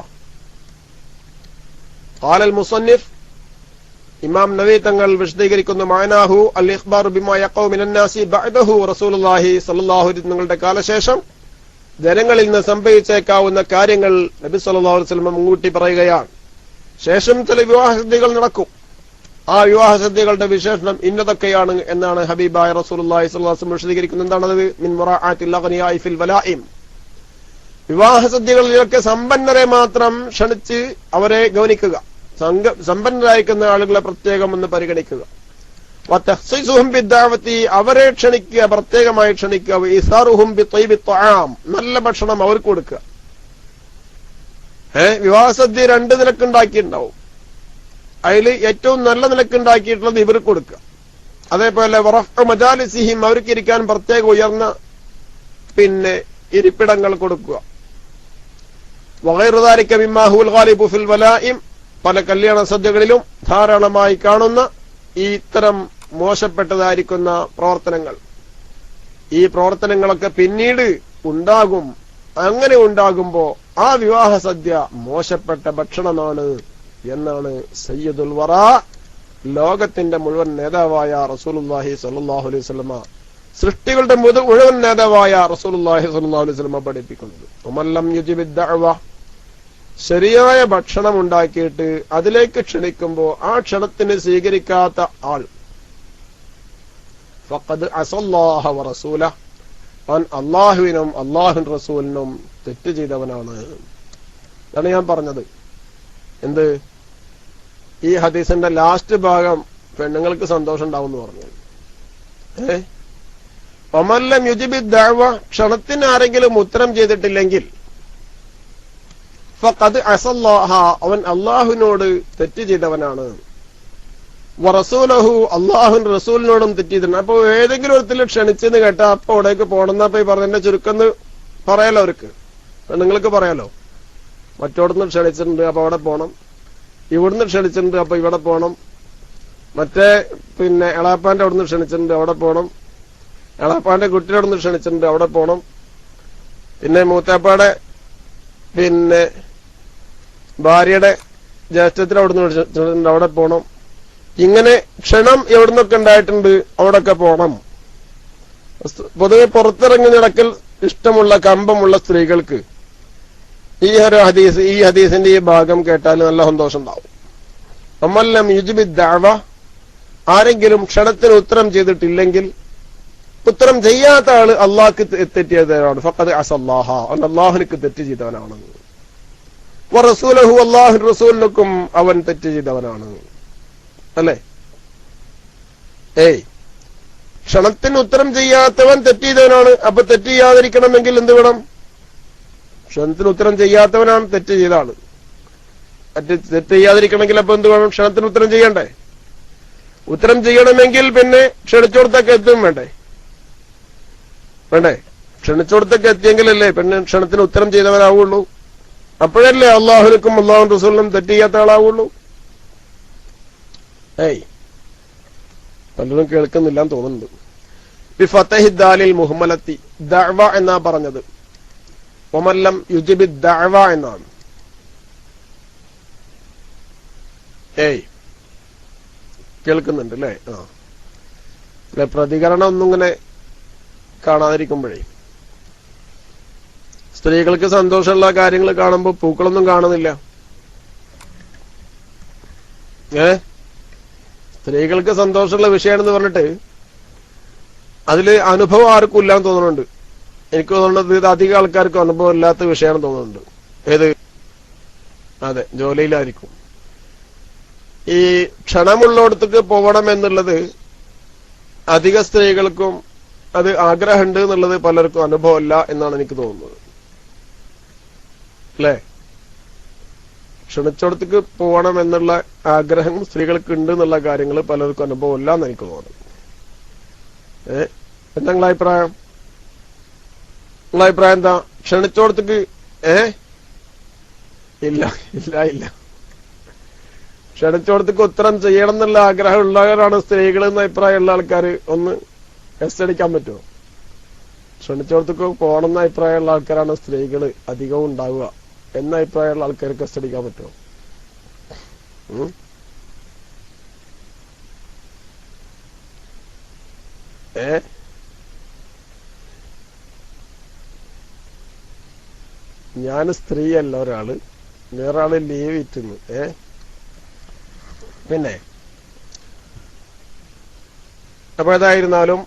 ഖാലൽ മുസന്നിഫ്, ഇമാം നവവി തങ്ങൾ വിശദീകരിക്കുന്നു, മഅനാഹു അൽ ഇഖ്ബാറു ബിമാ യഖഉ മിനന്നാസി ബഅദഹു റസൂലുള്ളാഹി സ്വല്ലല്ലാഹു അലൈഹി തങ്ങളുടെ കാലശേഷം ജനങ്ങളിൽ നിന്ന് സംഭവിച്ചേക്കാവുന്ന കാര്യങ്ങൾ നബി സല്ലല്ലാഹു അലൈഹി വസല്ലം മുൻകൂട്ടി പറയുകയാണ്. ശേഷം ചില വിവാഹസദ്യകൾ നടക്കും. ആ വിവാഹസദ്യകളുടെ വിശേഷണം ഇന്നതൊക്കെയാണ് എന്നാണ് ഹബീബായ റസൂലുള്ളാഹി സ്വല്ലല്ലാഹു അലൈഹി വസല്ലം വിശദീകരിക്കുന്നത്. എന്താണത്? മിൻ മുറാഅത്തിൽ അഗ്നിയാഇ ഫിൽ വലാഇം, വിവാഹസദ്യകളിലൊക്കെ സമ്പന്നരെ മാത്രം ക്ഷണിച്ച് അവരെ ഗൗനിക്കുക, സമ്പന്നരായിരിക്കുന്ന ആളുകളെ പ്രത്യേകം ഒന്ന് പരിഗണിക്കുക. വതഖ്സീസുഹും ബിദ്ദഅവതി, അവരെ ക്ഷണിക്കുക, പ്രത്യേകമായി ക്ഷണിക്കുക. വഇസാറുഹും ബിത്വയ്ബി ത്വആം, നല്ല ഭക്ഷണം അവർക്ക് കൊടുക്കുക. വിവാഹസദ്യ രണ്ട് നിലക്കുണ്ടാക്കിയിട്ടുണ്ടാവും. അതിൽ ഏറ്റവും നല്ല നിലക്കുണ്ടാക്കിയിട്ടുള്ളത് ഇവർക്ക് കൊടുക്കുക. അതേപോലെ വറഫ്ഉ മജാലിസിഹിം, അവർക്ക് ഇരിക്കാൻ പ്രത്യേക ഉയർന്ന ഇരിപ്പിടങ്ങൾ കൊടുക്കുക. വഗൈറു ദാലിക മിമ്മാ ഹുവൽ ഗാലിബു ഫിൽ വലാഇം, പല കല്യാണ സദ്യകളിലും ധാരാളമായി കാണുന്ന ഈ ഇത്തരം മോശപ്പെട്ടതായിരിക്കുന്ന പ്രവർത്തനങ്ങൾ, ഈ പ്രവർത്തനങ്ങളൊക്കെ പിന്നീട് ഉണ്ടാകും. അങ്ങനെ ഉണ്ടാകുമ്പോ ആ വിവാഹ സദ്യ മോശപ്പെട്ട ഭക്ഷണമാണ് എന്നാണ് സയ്യിദുൽ വറ, ലോകത്തിന്റെ മുഴുവൻ നേതാവായ റസൂലുള്ളാഹി സ്വല്ലല്ലാഹു അലൈഹി വസല്ലമ, സൃഷ്ടികളുടെ മുഴുവൻ നേതാവായ റസൂലുള്ളാഹി സ്വല്ലല്ലാഹു അലൈഹി വസല്ലമ പഠിപ്പിക്കുന്നത്. ഉമല്ലം യുജിബിദ് ദഅവ, ശരിയായ ഭക്ഷണം ഉണ്ടാക്കിയിട്ട് അതിലേക്ക് ക്ഷണിക്കുമ്പോ ആ ക്ഷണത്തിന് സ്വീകരിക്കാത്ത ആൾ ഫഖദ് അസല്ലാഹ വറസൂല, അവൻ അള്ളാഹുവിനും അള്ളാഹു റസൂലിനും തെറ്റ് ചെയ്തവനാണ്. അതാണ് ഞാൻ പറഞ്ഞത്. എന്ത്? ഈ ഹദീസിന്റെ ലാസ്റ്റ് ഭാഗം പെണ്ണുങ്ങൾക്ക് സന്തോഷം ഉണ്ടാവും എന്ന് പറഞ്ഞു. ഒമല്ലം യുജിബിദ് ദഅവ, ക്ഷണത്തിന് ആരെങ്കിലും ഉത്തരം ചെയ്തിട്ടില്ലെങ്കിൽ ഫഖദ് അസല്ലാഹ, അവൻ അള്ളാഹുവിനോട് തെറ്റ് ചെയ്തവനാണ്. വറസൂലഹു, അള്ളാഹുവിന്റെ റസൂലിനോടും തെറ്റ് ചെയ്തിട്ടുണ്ട്. അപ്പൊ ഏതെങ്കിലും ഒരിക്കലും ക്ഷണിച്ചെന്ന് കേട്ടാ അപ്പൊ അവിടേക്ക് പോണെന്നപ്പോ ഈ പറഞ്ഞ ചുരുക്കം പറയാലോ, അവർക്ക് നിങ്ങൾക്ക് പറയാലോ. മറ്റോടന്ന് ക്ഷണിച്ചിട്ടുണ്ട് അപ്പൊ അവിടെ പോണം, ഇവിടുന്ന് ക്ഷണിച്ചിട്ടുണ്ട് അപ്പൊ ഇവിടെ പോണം, മറ്റേ എളാപ്പാന്റെ അവിടുന്ന് ക്ഷണിച്ചിട്ടുണ്ട് അവിടെ പോണം, എളാപ്പാന്റെ കുട്ടിയുടെ അവിടുന്ന് ക്ഷണിച്ചിട്ടുണ്ട് അവിടെ പോണം, പിന്നെ മൂത്താപ്പാടെ ഭാര്യയുടെ ജ്യേഷ്ഠത്തിന് അവിടുന്ന് ക്ഷണിച്ചിട്ടുണ്ട് അവിടെ പോണം. ഇങ്ങനെ ക്ഷണം എവിടുന്നൊക്കെ ഉണ്ടായിട്ടുണ്ട് അവിടൊക്കെ പോണം. പൊതുവെ പുറത്തിറങ്ങി നടക്കൽ ഇഷ്ടമുള്ള കമ്പമുള്ള സ്ത്രീകൾക്ക് ഈ ഹദീസിന്റെ ഈ ഭാഗം കേട്ടാൽ നല്ല സന്തോഷം ഉണ്ടാവും. അമല്ലം യുജിബിദ് ദഅവ, ആരെങ്കിലും ക്ഷണത്തിന് ഉത്തരം ചെയ്തിട്ടില്ലെങ്കിൽ, ഉത്തരം ചെയ്യാത്ത ആള് അള്ളാഹ്ക്ക് തെറ്റിയതാണ്. ഫഖദ് അസല്ലാഹ, അള്ളാഹുനിക്ക് തെറ്റ് ചെയ്തവനാണ്. വറസൂലഹു, അള്ളാഹു റസൂലിനും അവൻ തെറ്റ് ചെയ്തവനാണ്. അല്ലേ? ക്ഷണത്തിന് ഉത്തരം ചെയ്യാത്തവൻ തെറ്റ് ചെയ്തവനാണ്. അപ്പൊ തെറ്റ് ചെയ്യാതിരിക്കണമെങ്കിൽ എന്ത് വേണം? ക്ഷണത്തിന് ഉത്തരം ചെയ്യാത്തവനാണ് തെറ്റ് ചെയ്താണ്. തെറ്റ് ചെയ്യാതിരിക്കണമെങ്കിൽ അപ്പൊ എന്ത് വേണം? ക്ഷണത്തിന് ഉത്തരം ചെയ്യണ്ടേ? ഉത്തരം ചെയ്യണമെങ്കിൽ പിന്നെ ക്ഷണിച്ചോടത്തൊക്കെ എത്തും വേണ്ടേ? ക്ഷണിച്ചോടത്തൊക്കെ എത്തിയെങ്കിലല്ലേ പിന്നെ ക്ഷണത്തിന് ഉത്തരം ചെയ്തവരാവുള്ളൂ. അപ്പോഴല്ലേ അള്ളാഹുവിനും അള്ളാഹു റസൂലിനും തെറ്റ് ചെയ്യാത്ത ആളാവുള്ളൂ. പലരും കേൾക്കുന്നില്ലാന്ന് തോന്നുന്നുണ്ട്. ബിഫതഹിദ്ദാലിൽ മുഹമ്മലത്തി ദഅവ എന്നാ പറഞ്ഞത്. വമല്ലം യുജിബി ദഅവ എന്നാണ്. കേൾക്കുന്നുണ്ട് അല്ലേ? അല്ലെ, പ്രതികരണം ഒന്നും ഇങ്ങനെ കാണാതിരിക്കുമ്പോഴേ സ്ത്രീകൾക്ക് സന്തോഷമുള്ള കാര്യങ്ങൾ കാണുമ്പോൾ പൂക്കളൊന്നും കാണുന്നില്ല. സ്ത്രീകൾക്ക് സന്തോഷമുള്ള വിഷയമാണെന്ന് പറഞ്ഞിട്ട് അതില് അനുഭവം ആർക്കും ഇല്ലാന്ന് തോന്നുന്നുണ്ട്. എനിക്ക് തോന്നുന്നത് ഇത് അധികം ആൾക്കാർക്കും അനുഭവം ഇല്ലാത്ത വിഷയമാണെന്ന് തോന്നുന്നുണ്ട്. ഏത്? അതെ, ജോലിയിലായിരിക്കും. ഈ ക്ഷണമുള്ളിടത്തേക്ക് പോകണം എന്നുള്ളത് അധിക സ്ത്രീകൾക്കും അത് ആഗ്രഹമുണ്ട് എന്നുള്ളത് പലർക്കും അനുഭവമില്ല എന്നാണ് എനിക്ക് തോന്നുന്നത്. അല്ലേ? ക്ഷണിച്ചിടത്തേക്ക് പോകണം എന്നുള്ള ആഗ്രഹം സ്ത്രീകൾക്ക് ഉണ്ട് എന്നുള്ള കാര്യങ്ങൾ പലർക്കും അനുഭവമില്ല എന്ന് എനിക്ക് തോന്നുന്നു. എന്താ നിങ്ങളെ അഭിപ്രായം? നിങ്ങളെ അഭിപ്രായം എന്താ? ക്ഷണിച്ചോടത്തേക്ക് ഇല്ല ഇല്ല ഇല്ല ക്ഷണിച്ചോടത്തേക്ക് ഉത്തരം ചെയ്യണം എന്നുള്ള ആഗ്രഹം ഉള്ളവരാണ് സ്ത്രീകൾ എന്ന അഭിപ്രായമുള്ള ആൾക്കാർ ഒന്ന് എസ് അടിക്കാൻ പറ്റുമോ? ക്ഷണിച്ചോടത്തേക്ക് പോകണം എന്ന അഭിപ്രായമുള്ള ആൾക്കാരാണ് സ്ത്രീകൾ അധികവും ഉണ്ടാവുക എന്ന അഭിപ്രായമുള്ള ആൾക്കാർക്ക് എസ് അടിക്കാൻ പറ്റുമോ? ഞാൻ സ്ത്രീയല്ല, ഒരാള് വേറൊരാള് ലീവ് ഇറ്റുന്നു. പിന്നെ അപ്പൊ ഏതായിരുന്നാലും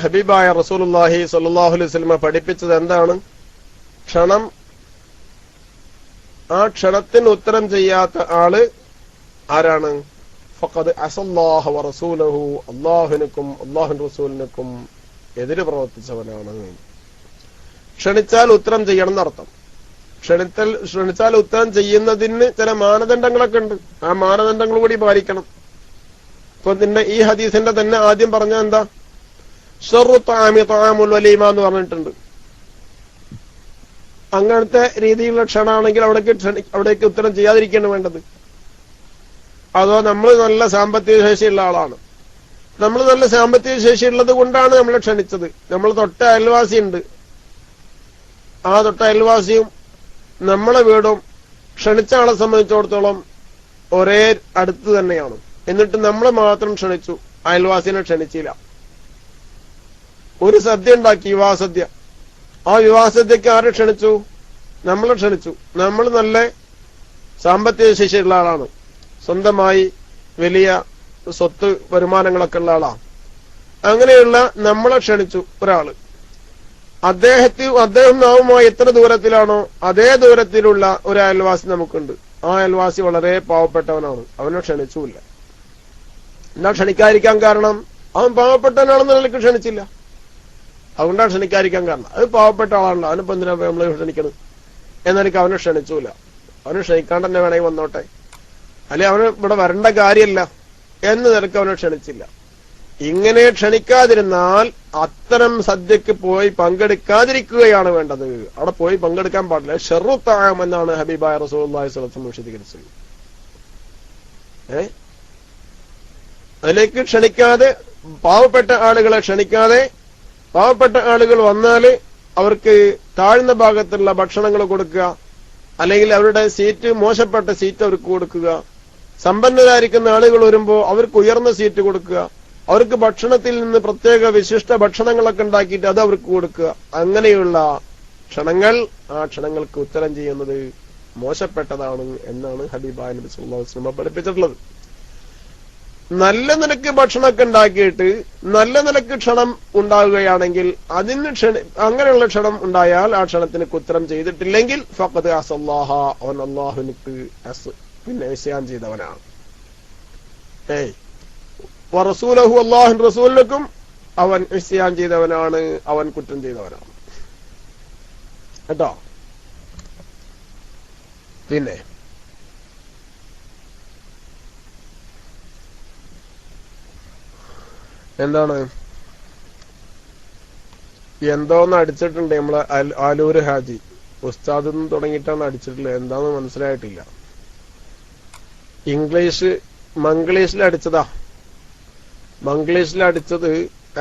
ഹബീബായ റസൂലുള്ളാഹി സ്വല്ലല്ലാഹു അലൈഹി വസല്ലം പഠിപ്പിച്ചത് എന്താണ്? ക്ഷണം, ആ ക്ഷണത്തിന് ഉത്തരം ചെയ്യാത്ത ആള് ആരാണ്? ഫഖദ് അസല്ലാഹു വറസൂലഹു, അല്ലാഹുവിനും അല്ലാഹുവിന്റെ റസൂലിനും എതിര് പ്രവർത്തിച്ചവനാണ്. ക്ഷണിച്ചാൽ ഉത്തരം ചെയ്യണം എന്നർത്ഥം. ക്ഷണിച്ചാൽ ഉത്തരം ചെയ്യുന്നതിന് ചില മാനദണ്ഡങ്ങളൊക്കെ ഉണ്ട്. ആ മാനദണ്ഡങ്ങൾ കൂടി പാലിക്കണം. ഇപ്പൊ ഈ ഹദീസിന്റെ തന്നെ ആദ്യം പറഞ്ഞ എന്താ? ശർറു തആമി തആമുൽ വലീമ എന്ന് പറഞ്ഞിട്ടുണ്ട്. അങ്ങനത്തെ രീതിയിലുള്ള ക്ഷണമാണെങ്കിൽ അവിടേക്ക് ഉത്തരം ചെയ്യാതിരിക്കുകയാണ് വേണ്ടത്. അതോ നമ്മൾ നല്ല സാമ്പത്തിക ശേഷിയുള്ള ആളാണ്, നമ്മൾ നല്ല സാമ്പത്തിക ശേഷി ഉള്ളത് കൊണ്ടാണ് നമ്മളെ ക്ഷണിച്ചത്. നമ്മൾ തൊട്ട അയൽവാസിയുണ്ട്, ആ തൊട്ട അയൽവാസിയും നമ്മളെ വീടും ക്ഷണിച്ച ആളെ സംബന്ധിച്ചിടത്തോളം ഒരേ അടുത്ത് തന്നെയാണ്. എന്നിട്ട് നമ്മളെ മാത്രം ക്ഷണിച്ചു, അയൽവാസിനെ ക്ഷണിച്ചില്ല. ഒരു സദ്യ ഉണ്ടാക്കി, വിവാഹസദ്യ. ആ വിവാഹസദ്യക്ക് ആരെ ക്ഷണിച്ചു? നമ്മളെ ക്ഷണിച്ചു. നമ്മൾ നല്ല സാമ്പത്തിക ശേഷിയുള്ള ആളാണ്, സ്വന്തമായി വലിയ സ്വത്ത് വരുമാനങ്ങളൊക്കെ ഉള്ള ആളാണ്. അങ്ങനെയുള്ള നമ്മളെ ക്ഷണിച്ചു ഒരാള്. അദ്ദേഹം നാവുമായി എത്ര ദൂരത്തിലാണോ അതേ ദൂരത്തിലുള്ള ഒരു അയൽവാസി നമുക്കുണ്ട്. ആ അയൽവാസി വളരെ പാവപ്പെട്ടവനാണ്, അവനെ ക്ഷണിച്ചുമില്ല. എന്താ ക്ഷണിക്കാതിരിക്കാൻ കാരണം? അവൻ പാവപ്പെട്ടവനാണെന്ന് നിലക്ക് ക്ഷണിച്ചില്ല, അതുകൊണ്ടാണ് ക്ഷണിക്കാതിരിക്കാൻ കാരണം. അത് പാവപ്പെട്ട ആളാണല്ലോ, അവനിപ്പോ എന്തിനാ നമ്മളെ ക്ഷണിക്കണത് എന്നെനിക്ക് അവനെ ക്ഷണിച്ചൂല. അവനെ ക്ഷണിക്കാണ്ട് തന്നെ വേണമെങ്കിൽ വന്നോട്ടെ, അല്ലെ അവന് ഇവിടെ വരേണ്ട കാര്യമല്ല എന്ന് നിലക്ക് അവനെ ക്ഷണിച്ചില്ല. ഇങ്ങനെ ക്ഷണിക്കാതിരുന്നാൽ അത്തരം സദ്യക്ക് പോയി പങ്കെടുക്കാതിരിക്കുകയാണ് വേണ്ടത്. അവിടെ പോയി പങ്കെടുക്കാൻ പാടില്ല. ശർറു തആം എന്നാണ് ഹബീബായ റസൂലുള്ളാഹി സ്വല്ലല്ലാഹു അലൈഹി വസല്ലം വിശദീകരിച്ചത്. അതിലേക്ക് ക്ഷണിക്കാതെ, പാവപ്പെട്ട ആളുകളെ ക്ഷണിക്കാതെ, പാവപ്പെട്ട ആളുകൾ വന്നാല് അവർക്ക് താഴ്ന്ന ഭാഗത്തുള്ള ഭക്ഷണങ്ങൾ കൊടുക്കുക, അല്ലെങ്കിൽ അവരുടെ സീറ്റ്, മോശപ്പെട്ട സീറ്റ് അവർക്ക് കൊടുക്കുക. സമ്പന്നരായിരിക്കുന്ന ആളുകൾ വരുമ്പോ അവർക്ക് ഉയർന്ന സീറ്റ് കൊടുക്കുക. അവർക്ക് ഭക്ഷണത്തിൽ നിന്ന് പ്രത്യേക വിശിഷ്ട ഭക്ഷണങ്ങളൊക്കെ ഉണ്ടാക്കിയിട്ട് അത് അവർക്ക് കൊടുക്കുക. അങ്ങനെയുള്ള ക്ഷണങ്ങൾ, ആ ക്ഷണങ്ങൾക്ക് ഉത്തരം ചെയ്യുന്നത് മോശപ്പെട്ടതാണ് എന്നാണ് ഹബീബായ നബി സല്ലല്ലാഹു അലൈഹി വസല്ലം പഠിപ്പിച്ചിട്ടുള്ളത്. നല്ല നിലക്ക് ഭക്ഷണമൊക്കെ ഉണ്ടാക്കിയിട്ട് നല്ല നിലക്ക് ക്ഷണം ഉണ്ടാവുകയാണെങ്കിൽ അങ്ങനെയുള്ള ക്ഷണം ഉണ്ടായാൽ ആ ക്ഷണത്തിന് ഉത്തരം ചെയ്തിട്ടില്ലെങ്കിൽ ഫഖദ് അസല്ലാഹ, അവൻ അല്ലാഹുവിനക്ക് പിന്നെ വിഷയം ചെയ്തവനാണ്. വറസൂലഹു, അല്ലാഹുവിന്റെ റസൂലിനും അവൻ ഇസ്യാൻ ചെയ്തവനാണ്, അവൻ കുറ്റം ചെയ്തവനാണ് കേട്ടോ. പിന്നെ എന്താണ് എന്തോന്ന് അടിച്ചിട്ടുണ്ട് നമ്മളെ ആലൂര് ഹാജി ഉസ്താദ് നിന്ന് തുടങ്ങിയിട്ടാണ് അടിച്ചിട്ടുള്ളത്. എന്താന്ന് മനസ്സിലായിട്ടില്ല. മംഗ്ലീഷിൽ അടിച്ചതാ. മംഗ്ലീഷിൽ അടിച്ചത്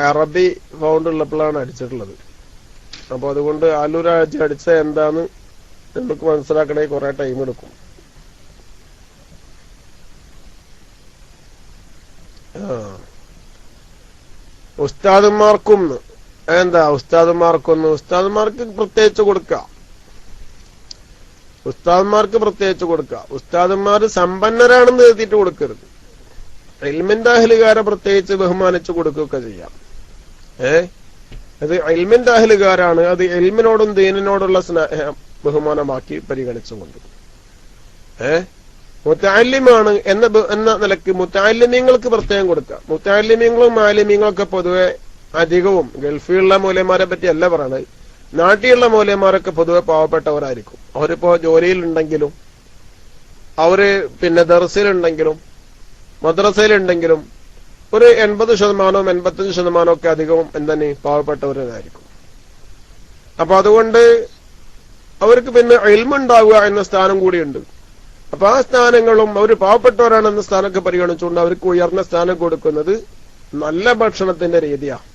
അറബി ഫൗണ്ട് ഉള്ളപ്പോഴാണ് അടിച്ചിട്ടുള്ളത്. അപ്പൊ അതുകൊണ്ട് ആലൂര് ഹാജി അടിച്ച എന്താന്ന് നമുക്ക് മനസ്സിലാക്കണേ കുറെ ടൈം എടുക്കും. ഉസ്താദന്മാർക്കും എന്താ ഉസ്താദന്മാർക്ക് പ്രത്യേകിച്ച് കൊടുക്കാം. ഉസ്താദന്മാര് സമ്പന്നരാണെന്ന് എഴുതിയിട്ട് കൊടുക്കരുത്. ഇൽമിന്റെ അഹ്ലുകാരെ പ്രത്യേകിച്ച് ബഹുമാനിച്ചു കൊടുക്കുകയൊക്കെ ചെയ്യാം. അത് ഇൽമിന്റെ അഹ്ലുകാരാണ്. അത് ഇൽമിനോടും ദീനിനോടുള്ള സ്നേഹം ബഹുമാനമാക്കി പരിഗണിച്ചുകൊണ്ട് മുത്തഅല്ലിമാണ് എന്ന നിലക്ക് മുത്തഅല്ലിമീങ്ങൾക്ക് പ്രത്യേകം കൊടുക്കാം. മുത്തഅല്ലിമീങ്ങളും മാലിമീങ്ങളൊക്കെ പൊതുവെ അധികവും ഗൾഫിലുള്ള മൂലന്മാരെ പറ്റി അല്ല പറയണത്, നാട്ടിലുള്ള മൂലന്മാരൊക്കെ പൊതുവെ പാവപ്പെട്ടവരായിരിക്കും. അവരിപ്പോ ജോലിയിലുണ്ടെങ്കിലും അവര് ദർസിലുണ്ടെങ്കിലും മദ്രസയിലുണ്ടെങ്കിലും ഒരു 80% 85% ഒക്കെ അധികവും എന്താണ് പാവപ്പെട്ടവരായിരിക്കും. അപ്പൊ അതുകൊണ്ട് അവർക്ക് ഇൽമുണ്ടാവുക എന്ന സ്ഥാനം കൂടിയുണ്ട്. അപ്പൊ ആ സ്ഥാനങ്ങളും അവർ പാവപ്പെട്ടവരാണെന്ന സ്ഥാനമൊക്കെ പരിഗണിച്ചുകൊണ്ട് അവർക്ക് ഉയർന്ന സ്ഥാനം കൊടുക്കുന്നത് നല്ല ഭക്ഷണത്തിന്റെ രീതിയാണ്.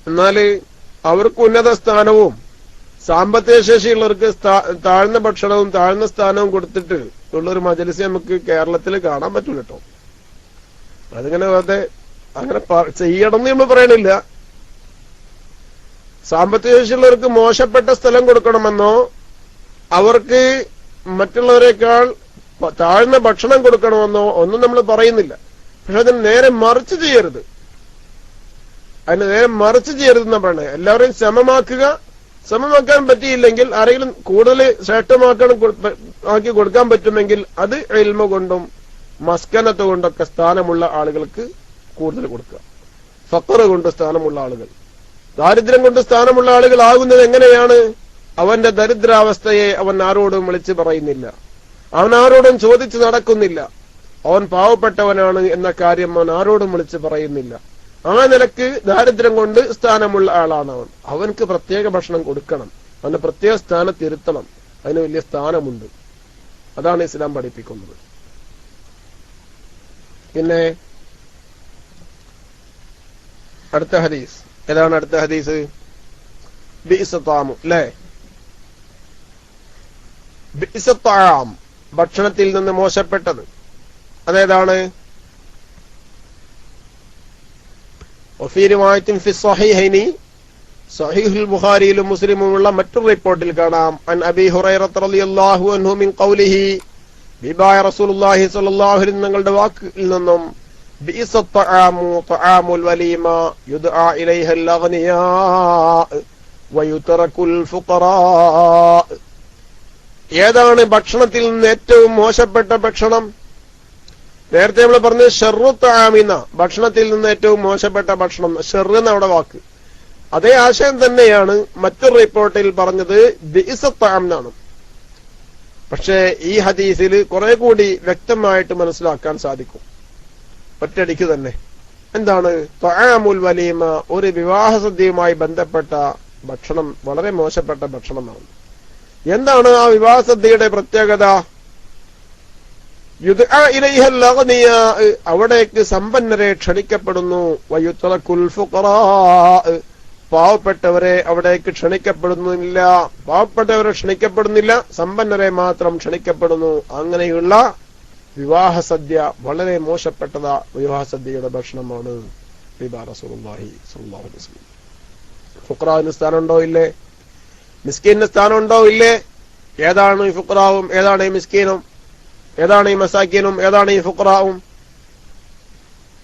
എന്നാല് അവർക്ക് ഉന്നത സ്ഥാനവും സാമ്പത്തിക ശേഷിയുള്ളവർക്ക് താഴ്ന്ന ഭക്ഷണവും താഴ്ന്ന സ്ഥാനവും കൊടുത്തിട്ട് ഉള്ളൊരു മജ്‌ലിസ് നമുക്ക് കേരളത്തിൽ കാണാൻ പറ്റൂല കേട്ടോ. അതിങ്ങനെ വെറുതെ അങ്ങനെ ചെയ്യണമെന്ന് നമ്മൾ പറയണില്ല. സാമ്പത്തിക ശേഷിയുള്ളവർക്ക് മോശപ്പെട്ട സ്ഥലം കൊടുക്കണമെന്നോ അവർക്ക് മറ്റുള്ളവരെക്കാൾ താഴ്ന്ന ഭക്ഷണം കൊടുക്കണമെന്നോ ഒന്നും നമ്മൾ പറയുന്നില്ല. പക്ഷെ അതിന് നേരെ മറിച്ച് ചെയ്യരുത്. എന്നാ പറയണേ. എല്ലാവരെയും സമമാക്കാൻ പറ്റിയില്ലെങ്കിൽ ആരെങ്കിലും കൂടുതൽ ശ്രേഷ്ഠമാക്കി കൊടുക്കാൻ പറ്റുമെങ്കിൽ അത് ഇൽമ കൊണ്ടും മസ്കനത്ത് കൊണ്ടൊക്കെ സ്ഥാനമുള്ള ആളുകൾക്ക് കൂടുതൽ കൊടുക്കുക. ഫഖർ കൊണ്ട് സ്ഥാനമുള്ള ആളുകൾ, ദാരിദ്ര്യം കൊണ്ട് സ്ഥാനമുള്ള ആളുകൾ ആകുന്നത് എങ്ങനെയാണ്? അവന്റെ ദരിദ്രാവസ്ഥയെ അവൻ ആരോടും വിളിച്ചു പറയുന്നില്ല, അവൻ ആരോടും ചോദിച്ചു നടക്കുന്നില്ല, അവൻ പാവപ്പെട്ടവനാണ് എന്ന കാര്യം അവൻ ആരോടും വിളിച്ചു പറയുന്നില്ല. ആ നിലക്ക് ദാരിദ്ര്യം കൊണ്ട് സ്ഥാനമുള്ള ആളാണ് അവൻ. അവൻക്ക് പ്രത്യേക ഭക്ഷണം കൊടുക്കണം, അവന്റെ പ്രത്യേക സ്ഥാനത്തിരുത്തണം. അതിന് വലിയ സ്ഥാനമുണ്ട്. അതാണ് ഇസ്ലാം പഠിപ്പിക്കുന്നത്. പിന്നെ അടുത്ത ഹദീസ് ഏതാണ്? അടുത്ത ഹദീസ് ബിഇസത്താമു അല്ലേ? ബിഇസത്താം ഭക്ഷണത്തിൽ നിന്ന് മോശപ്പെട്ടത് അതേതാണ്? വഫീ റിവായത്തിൻ ഫി സ്വഹീഹൈനി സഹീഹുൽ ബുഖാരിയിലും മുസ്ലിമുമുള്ള മറ്റൊരു റിപ്പോർട്ടിൽ കാണാം അൻ അബീ ഹുറൈറത റളിയല്ലാഹു അൻഹു മിൻ ഖൗലിഹി ബിബായ റസൂലുള്ളാഹി സ്വല്ലല്ലാഹു അലൈഹി നിങ്ങളുടെ വാക്കിൽ നിന്നും ബിഇസത്താമു തആമുൽ വലീമ യുദ്ആ ഇലൈഹൽ അഗ്നിയാ വയുതറകുൽ ഫുഖറാ. ഏതാണ് ഭക്ഷണത്തിൽ നിന്ന് ഏറ്റവും മോശപ്പെട്ട ഭക്ഷണം? നേരത്തെ നമ്മൾ പറഞ്ഞത് ഷർറു തആമിന, ഭക്ഷണത്തിൽ നിന്ന് ഏറ്റവും മോശപ്പെട്ട ഭക്ഷണം. ഷർറ് എന്നവിടെ വാക്ക് അതേ ആശയം തന്നെയാണ് മറ്റൊരു റിപ്പോർട്ടിൽ പറഞ്ഞത് ബിഇസത്താം എന്നാണ്. പക്ഷേ ഈ ഹദീസിൽ കുറെ കൂടി വ്യക്തമായിട്ട് മനസ്സിലാക്കാൻ സാധിക്കും ഒറ്റയടിക്ക് തന്നെ. എന്താണ് തആമുൽ വലീമ? ഒരു വിവാഹ സദ്യയുമായി ബന്ധപ്പെട്ട ഭക്ഷണം വളരെ മോശപ്പെട്ട ഭക്ഷണമാണ്. എന്താണ് ആ വിവാഹ സദ്യയുടെ പ്രത്യേകത? യുദ്ആ ഇലൈഹൽ അഗ്നിയാ, അവിടേക്ക് സമ്പന്നരെ ക്ഷണിക്കപ്പെടുന്നു. വയുതറകുൽ ഫുഖറാ, പാവപ്പെട്ടവരെ അവിടേക്ക് ക്ഷണിക്കപ്പെടുന്നില്ല. പാവപ്പെട്ടവരെ ക്ഷണിക്കപ്പെടുന്നില്ല, സമ്പന്നരെ മാത്രം ക്ഷണിക്കപ്പെടുന്നു. അങ്ങനെയുള്ള വിവാഹ സദ്യ വളരെ മോശപ്പെട്ടതാ വിവാഹ സദ്യയുടെ ഭക്ഷണമാണ്. റസൂലുള്ളാഹി സ്വല്ലല്ലാഹു അലൈഹി വസല്ലം ഫുഖറാവിന് സ്ഥാനമുണ്ടോ ഇല്ലേ? മിസ്കീനിന് സ്ഥാനമുണ്ടോ ഇല്ലേ? ഏതാണ് ഈ ഫുഖറാവും? ഏതാണ് ഈ മിസ്കീനും? ഏതാണ് ഈ മസാക്കീനും? ഏതാണ് ഈ ഫുഖറാവും?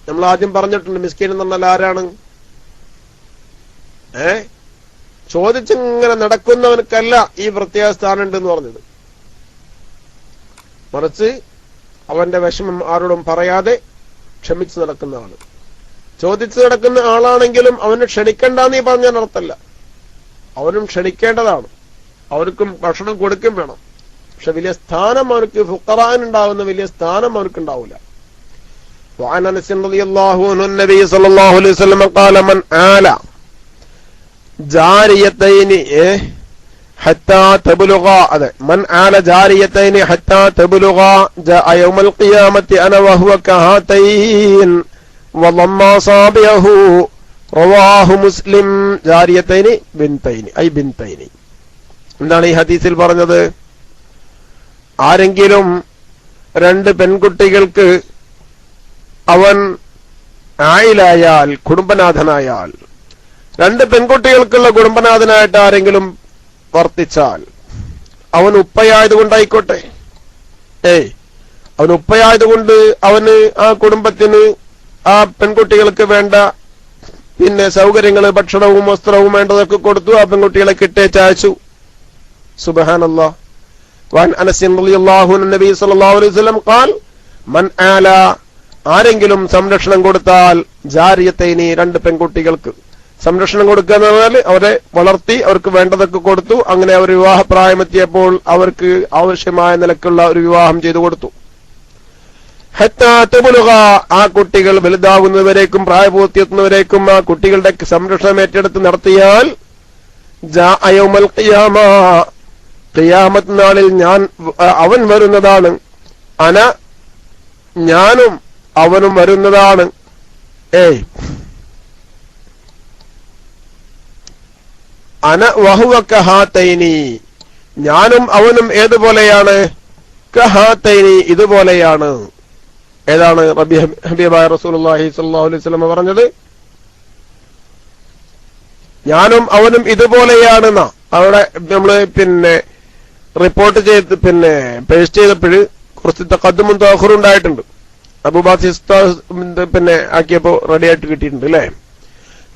നമ്മൾ ആദ്യം പറഞ്ഞിട്ടുണ്ട് മിസ്കീൻ എന്ന് പറഞ്ഞാൽ ആരാണ്? ചോദിച്ചിങ്ങനെ നടക്കുന്നവനക്കല്ല ഈ പ്രത്യേക സ്ഥാനം ഉണ്ടെന്ന് പറഞ്ഞത്. മറിച്ച് അവന്റെ വിഷമം ആരോടും പറയാതെ ക്ഷമിച്ചു നടക്കുന്ന ആള്. ചോദിച്ചു നടക്കുന്ന ആളാണെങ്കിലും അവന് ക്ഷണിക്കണ്ടെന്ന് ഈ പറഞ്ഞാൽ അർത്ഥമല്ല. അവനും ക്ഷണിക്കേണ്ടതാണ്, അവർക്കും ഭക്ഷണം കൊടുക്കും വേണം. പക്ഷെ വലിയ സ്ഥാനം അവർക്ക് ഫുഖറാനുണ്ടാവുന്ന വലിയ സ്ഥാനം അവർക്ക് ഉണ്ടാവില്ല. وعن أنس رضي الله عنه النبي صلى الله عليه وسلم قال من آل جاريتين حتى تبلغا من آل جاريتين حتى تبلغا جاء يوم القيامة أنا وهو كهاتين وضم أصابعه رواه مسلم جاريتين بنتين أي بنتين. എന്താണ് ഈ ഹദീസിൽ പറഞ്ഞത്? ആരെങ്കിലും രണ്ട് പെൺകുട്ടികൾക്ക് അവൻ ആയിലായാൽ, കുടുംബനാഥനായാൽ, രണ്ട് പെൺകുട്ടികൾക്കുള്ള കുടുംബനാഥനായിട്ട് ആരെങ്കിലും വർത്തിച്ചാൽ, അവൻ ഉപ്പയായതുകൊണ്ടായിക്കോട്ടെ, അവൻ ഉപ്പയായതുകൊണ്ട് അവന് ആ കുടുംബത്തിന് ആ പെൺകുട്ടികൾക്ക് വേണ്ട പിന്നെ സൗകര്യങ്ങള്, ഭക്ഷണവും വസ്ത്രവും വേണ്ടതൊക്കെ കൊടുത്തു, ആ പെൺകുട്ടികളെ കിട്ടേച്ചയച്ചു. സുബ്ഹാനല്ലാഹ്. വഅൻ അനസ് റളിയല്ലാഹു അൻഹു നബി സല്ലല്ലാഹു അലൈഹി വസല്ലം ഖാൽ മൻ ആല ആരെങ്കിലും സംരക്ഷണം കൊടുത്താൽ ജാരിയത്തൈനി രണ്ട് പെൺകുട്ടികൾക്ക് സംരക്ഷണം കൊടുക്കുക എന്ന് പറഞ്ഞാൽ അവരെ വളർത്തി അവർക്ക് വേണ്ടതൊക്കെ കൊടുത്തു. അങ്ങനെ അവർ വിവാഹപ്രായമെത്തിയപ്പോൾ അവർക്ക് ആവശ്യമായ നിലക്കുള്ള ഒരു വിവാഹം ചെയ്തു കൊടുത്തു. ഹത്താ തബ്ലുഗ ആ കുട്ടികൾ വലുതാകുന്നവരേക്കും പ്രായപൂർത്തിയെത്തുന്നവരേക്കും ആ കുട്ടികളുടെ സംരക്ഷണം ഏറ്റെടുത്ത് നടത്തിയാൽ ജാഅ യൗമൽ ഖിയാമ ഖിയാമത്ത് നാളിൽ അവൻ വരുന്നതാണ്, ഞാനും അവനും വരുന്നതാണ്. അന വഹുവ കഹാതൈനി ഞാനും അവനും ഏതുപോലെയാണ്? കഹാതൈനി ഇതുപോലെയാണ്. ഏതാണ് ഹബീബായ റസൂലുള്ളാഹി സ്വല്ലല്ലാഹു അലൈഹി വസല്ലം പറഞ്ഞത്? ഞാനും അവനും ഇതുപോലെയാണെന്നാ. അവിടെ നമ്മള് പിന്നെ റിപ്പോർട്ട് ചെയ്ത് പേസ്റ്റ് ചെയ്തപ്പോഴ് കുറച്ച് തഖദ്ദുമും തഅഖുറും ഉണ്ടായിട്ടുണ്ട്. അബൂബക്കർ പിന്നെ ആക്കിയപ്പോ റെഡി ആയിട്ട് കിട്ടിയിട്ടുണ്ട് അല്ലേ?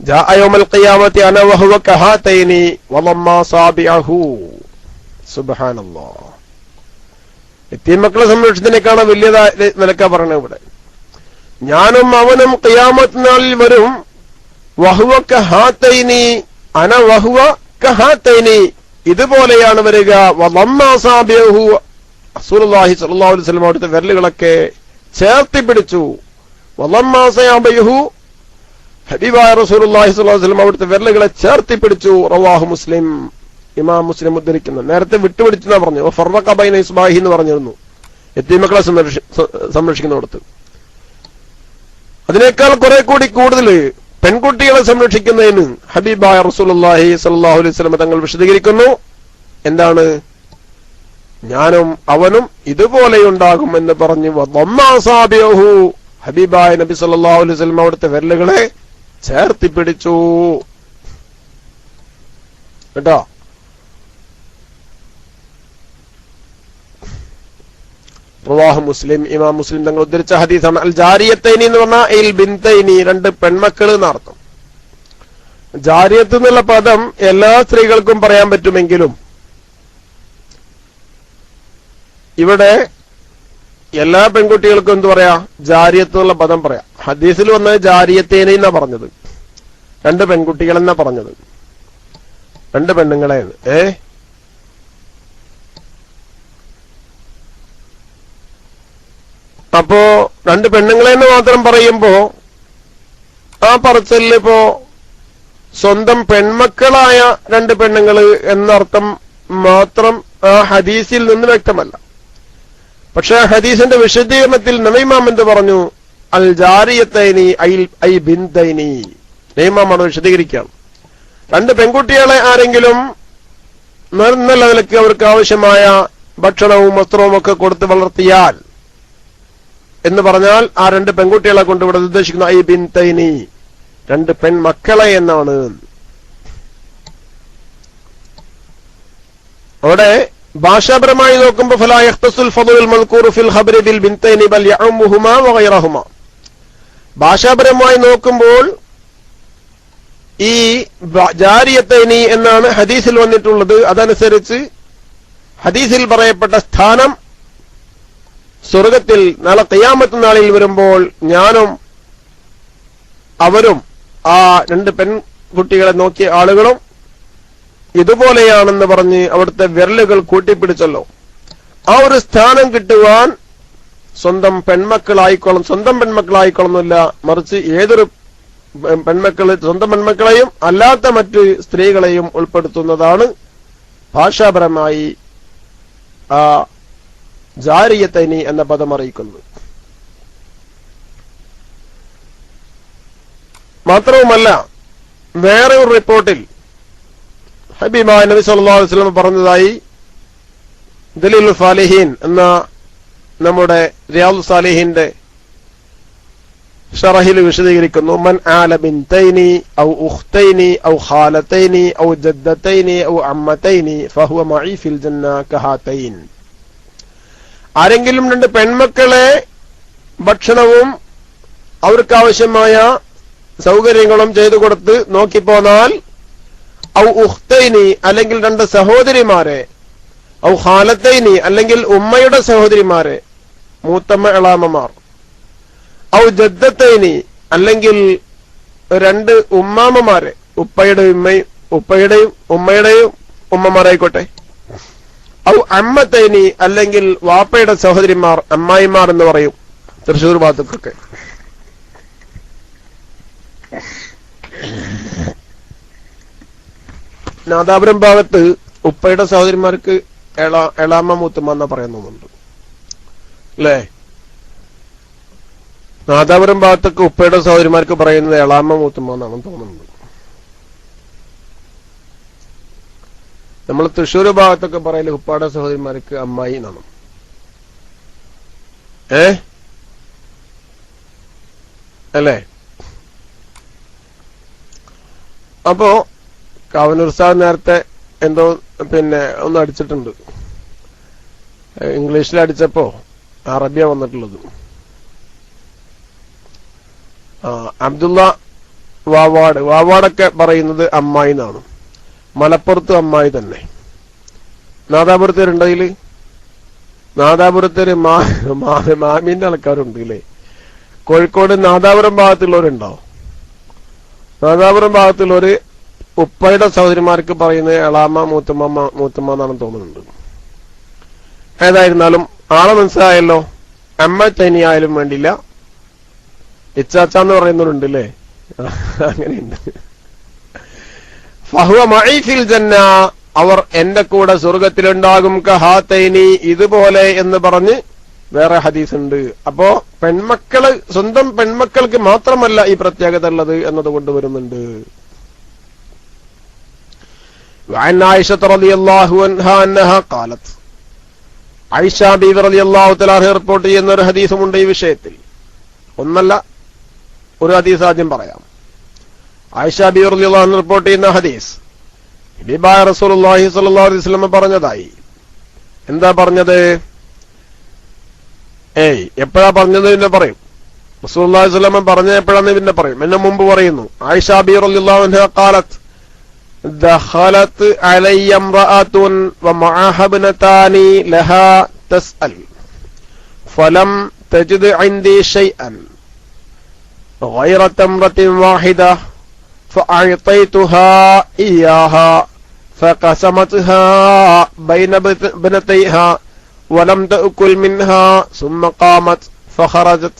ജാഅ യൗമൽ ഖിയാമത്തി അന വഹുവ കഹാതൈനി വളമ്മ സാബിഅഹു. സുബ്ഹാനല്ലാഹ്. യതീമക്കളെ സംരക്ഷണത്തിനേക്കാണ് വലിയതായ നിലക്കാ പറയണത് ഇവിടെ. ഞാനും അവനും ഖിയാമത്ത് നാളിൽ വരും. വഹുവ കഹാതൈനി അന വഹുവ കഹാതൈനി ഇതുപോലെയാണ് വരിക. വളമ്മ സാബിഅഹു റസൂലുള്ളാഹി സ്വല്ലല്ലാഹു അലൈഹി വസല്ലം അവിടുത്തെ വിരലുകളൊക്കെ ചേർത്തി പിടിച്ചു. വളമ്മ സാബിഅഹു ഹബീബായ റസൂലുള്ളാഹി സ്വല്ലല്ലാഹു അലൈഹി വസല്ലം അവിടുത്തെ വിരലുകളെ ചേർത്തി പിടിച്ചു. റവാഹു മുസ്ലിം. ഇമാം മുസ്ലിം ഉദ്ധരിക്കുന്നു. നേരത്തെ വിട്ടുപിടിച്ചെന്നാ പറഞ്ഞു. ഫർറഖ ബൈന ഇസ്ബാഹി എന്ന് പറഞ്ഞിരുന്നു യതീമക്കളെ സംരക്ഷിക്കുന്നിടത്ത്. അതിനേക്കാൾ കുറെ കൂടി കൂടുതൽ പെൺകുട്ടികളെ സംരക്ഷിക്കുന്നതിന് ഹബീബായ റസൂലുള്ളാഹി സ്വല്ലല്ലാഹു അലൈഹി വസല്ലം തങ്ങൾ വിശദീകരിക്കുന്നു. എന്താണ്? ഞാനും അവനും ഇതുപോലെയുണ്ടാകും എന്ന് പറഞ്ഞു. വദമ്മാസാബിഹു ഹബീബായ നബി സല്ലല്ലാഹു അലൈഹി വസല്ലം അവിടുത്തെ വിരലുകളെ ചേർത്തി പിടിച്ചു. കേട്ടോ? റവാഹു മുസ്ലിം. ഇമാം മുസ്ലിം തങ്ങൾ ഉദ്ധരിച്ച ഹദീസാണ്. അൽ ജാരിയത്തൈനി എന്ന് പറഞ്ഞാൽ ഇൽ ബിൻതൈനി രണ്ട് പെൺമക്കൾ എന്നർത്ഥം. ജാരിയത്ത് എന്നുള്ള പദം എല്ലാ സ്ത്രീകൾക്കും പറയാൻ പറ്റുമെങ്കിലും ഇവിടെ എല്ലാ പെൺകുട്ടികൾക്കും എന്ത് പറയാ? ജാരിയത്ത് എന്നുള്ള പദം പറയാം. ഹദീസിൽ വന്നത് ജാരിയത്തേനി എന്നാ പറഞ്ഞത്. രണ്ട് പെൺകുട്ടികൾ എന്നാ പറഞ്ഞത്. രണ്ട് പെണ്ണുങ്ങളെ. അപ്പോ രണ്ട് പെണ്ണുങ്ങളെ എന്ന് മാത്രം പറയുമ്പോ ആ പറച്ചിലിൽ ഇപ്പോ സ്വന്തം പെൺമക്കളായ രണ്ട് പെണ്ണുങ്ങള് എന്നർത്ഥം മാത്രം ആ ഹദീസിൽ നിന്ന് വ്യക്തമല്ല. പക്ഷെ ഹദീസിന്റെ വിശദീകരണത്തിൽ നബിമാം എന്ത് പറഞ്ഞു? അൽ ജാരിയത്തൈനി ഐ ബിൻതൈനി. നബിമാമാണ് വിശദീകരിക്കാം. രണ്ട് പെൺകുട്ടികളെ ആരെങ്കിലും നല്ല നിലയ്ക്ക് അവർക്ക് ആവശ്യമായ ഭക്ഷണവും വസ്ത്രവും ഒക്കെ കൊടുത്ത് വളർത്തിയാൽ എന്ന് പറഞ്ഞാൽ ആ രണ്ട് പെൺകുട്ടികളെ കൊണ്ട് ഇവിടെ ഉദ്ദേശിക്കുന്ന ഐ ബിൻതൈനി രണ്ട് പെൺമക്കളെ എന്നാണ്. അവിടെ ഭാഷാപരമായി നോക്കുമ്പോൾ ഫലാ യഖ്തസുൽ ഫളൂൽ മൽകൂറു ഫിൽ ഖബരി ബിൽ ബിൻതൈനി ബൽ യഉമുഹുമാ വഗൈറഹുമാ. ഭാഷാപരമായി നോക്കുമ്പോൾ ഈ ജാരിയത്തൈനി എന്നാണ് ഹദീസിൽ വന്നിട്ടുള്ളത്. അതനുസരിച്ച് ഹദീസിൽ പറയപ്പെട്ട സ്ഥാനം സ്വർഗത്തിൽ നാളെ ഖിയാമത്ത് നാളിൽ വരുമ്പോൾ ഞാനും അവരും ആ രണ്ട് പെൺകുട്ടികളെ നോക്കിയ ആളുകളും ഇതുപോലെയാണെന്ന് പറഞ്ഞ് അവിടുത്തെ വിരലുകൾ കൂട്ടിപ്പിടിച്ചല്ലോ. ആ ഒരു സ്ഥാനം കിട്ടുവാൻ സ്വന്തം പെൺമക്കളായിക്കൊള്ളുന്നില്ല, മറിച്ച് ഏതൊരു സ്വന്തം പെൺമക്കളെയും അല്ലാത്ത മറ്റ് സ്ത്രീകളെയും ഉൾപ്പെടുത്തുന്നതാണ് ഭാഷാപരമായി ആ ജാരിയത്തൈനി എന്ന പദം അറിയിക്കുന്നത്. മാത്രവുമല്ല, വേറെ ഒരു റിപ്പോർട്ടിൽ ഹബീബായ നബി സല്ലല്ലാഹു അലൈഹി വസല്ലം പറഞ്ഞതായി ദലീലുൽ സാലിഹീൻ എന്ന നമ്മുടെ റിയാദുസ് സാലിഹീന്റെ ഷറഹിൽ വിശദീകരിക്കുന്നു. മൻ ആല ബിൻതൈനി ഔ ഉഖ്തൈനി ഔ ഖാലതൈനി ഔ ജദ്ദതൈനി ഔ അമ്മതൈനി ഫഹുവ മഈ ഫിൽ ജന്ന കഹാതൈൻ. ആരെങ്കിലും രണ്ട് പെൺമക്കളെ ഭക്ഷണവും അവർക്കാവശ്യമായ സൗകര്യങ്ങളും ചെയ്തു കൊടുത്ത് നോക്കിപ്പോന്നാൽ, ഔ ഉഖ്തൈനി അല്ലെങ്കിൽ രണ്ട് സഹോദരിമാരെ, ഔ ഖാലതൈനി അല്ലെങ്കിൽ ഉമ്മയുടെ സഹോദരിമാരെ, മൂത്തമ്മ എളാമമാർ, ഔ ജദ്ദത്തൈനി അല്ലെങ്കിൽ രണ്ട് ഉമ്മാമ്മമാരെ, ഉപ്പയുടെയും ഉമ്മയുടെയും ഉമ്മമാരായിക്കോട്ടെ, ഔ അമ്മത്തൈനി അല്ലെങ്കിൽ വാപ്പയുടെ സഹോദരിമാർ, അമ്മായിമാർ എന്ന് പറയും തൃശ്ശൂർ ഭാഗത്തൊക്കെ. നാദാപുരം ഭാഗത്ത് ഉപ്പയുടെ സഹോദരിമാർക്ക് എളാമ്മ മൂത്തമ്മ എന്നാ പറയുന്നുണ്ട് അല്ലേ? നാദാപുരം ഭാഗത്തൊക്കെ ഉപ്പയുടെ സഹോദരിമാർക്ക് പറയുന്നത് എളാമ്മ മൂത്തമ്മ എന്നാണെന്ന് തോന്നുന്നുണ്ട്. നമ്മൾ തൃശ്ശൂർ ഭാഗത്തൊക്കെ പറയല് ഉപ്പാടെ സഹോദരിമാർക്ക് അമ്മായി എന്നാണ്. അല്ലേ? അപ്പോ കാവനൂർ സാർ നേരത്തെ എന്തോ ഒന്ന് അടിച്ചിട്ടുണ്ട്. ഇംഗ്ലീഷിൽ അടിച്ചപ്പോ അറബിയ വന്നിട്ടുള്ളത്. അബ്ദുള്ള വാവാടൊക്കെ പറയുന്നത് അമ്മായി എന്നാണ്. മലപ്പുറത്ത് അമ്മായി തന്നെ. നാദാപുരത്ത് രണ്ടതില് നാദാപുരത്തൊരു മാമീന്റെ ആൾക്കാരുണ്ട് ഇല്ലേ? കോഴിക്കോട് നാദാപുരം ഭാഗത്തുള്ളവരുണ്ടോ? നാദാപുരം ഭാഗത്തുള്ളവര് ഉപ്പയുടെ സഹോദരിമാർക്ക് പറയുന്നത് എളാമ്മ മൂത്തമ്മ എന്നാണെന്ന് തോന്നുന്നുണ്ട്. ഏതായിരുന്നാലും ആളെ മനസ്സിലായല്ലോ. അമ്മ ചൈനിയായാലും വേണ്ടില്ല, ഇച്ചാച്ചാന്ന് പറയുന്നവരുണ്ട് അല്ലേ? അങ്ങനെയുണ്ട്. ഫഹുവ മഈ ഫിൽ ജന്ന, അവർ എന്റെ കൂടെ സ്വർഗത്തിലുണ്ടാകും, കഹാതൈനി ഇതുപോലെ എന്ന് പറഞ്ഞ് വേറെ ഹദീസ് ഉണ്ട്. അപ്പോ സ്വന്തം പെൺമക്കൾക്ക് മാത്രമല്ല ഈ പ്രത്യേകത ഉള്ളത് എന്നത് കൊണ്ടുവരുന്നുണ്ട്. وعن عائشة رضي الله عنها أنها قالت, ആയിഷ ബീവി റളിയല്ലാഹു തആല അൻഹ റിപ്പോർട്ട് ചെയ്യുന്ന ഒരു ഹദീസുമുണ്ട് ഈ വിഷയത്തിൽ. ഒന്നല്ല, ഒരു ഹദീസ് ആദ്യം പറയാം. ആയിഷ ബീവി റളിയല്ലാഹു അൻഹ റിപ്പോർട്ട് ചെയ്യുന്ന ഹദീസ് ഹബീബായ റസൂലുള്ളാഹി സ്വല്ലല്ലാഹു അലൈഹി വസല്ലം പറഞ്ഞതായി. എന്താ പറഞ്ഞത്? എപ്പോഴാ പറഞ്ഞത് പിന്നെ പറയും. റസൂലുള്ളാഹി സ്വല്ലല്ലാഹു അലൈഹി വസല്ലം പറഞ്ഞ എപ്പോഴാന്ന് പിന്നെ പറയും. എന്നെ മുമ്പ് പറയുന്നു. ആയിഷ ബീവി റളിയല്ലാഹു അൻഹ ഖാലത്ത്, دخلت علي امرأة ومعها ابنتان لها تسأل فلم تجد عندي شيئا غير تمرة واحدة فأعطيتها إياها فقسمتها بين ابنتيها ولم تأكل منها ثم قامت فخرجت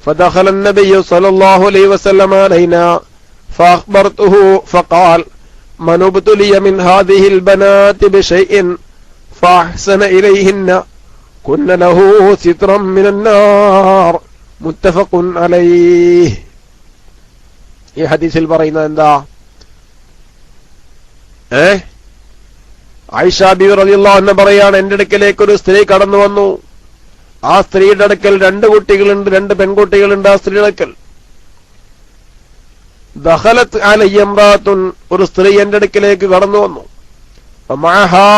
فدخل النبي صلى الله عليه وسلم علينا فأخبرته فقال من ابتلي من هذه البنات بشيء فأحسن إليهن كن له سترا من النار متفق عليه. ഈ ഹദീസിൽ പറയുന്നത് എന്താ? ആയിഷ ബീവി റളിയല്ലാഹു അൻഹ പറയാണ്, എന്റെ അടുക്കലേക്ക് ഒരു സ്ത്രീ കടന്നു വന്നു. ആ സ്ത്രീയുടെ അടുക്കൽ രണ്ട് കുട്ടികളുണ്ട്, രണ്ട് പെൺകുട്ടികളുണ്ട്. ആ സ്ത്രീയുടെ അടുക്കൽ ദഖലത്ത് അലയ്യ ഇംറാത്തുൻ, ഒരു സ്ത്രീ എന്റെ അടുക്കലേക്ക് കടന്നു വന്നു. മഅഹാ,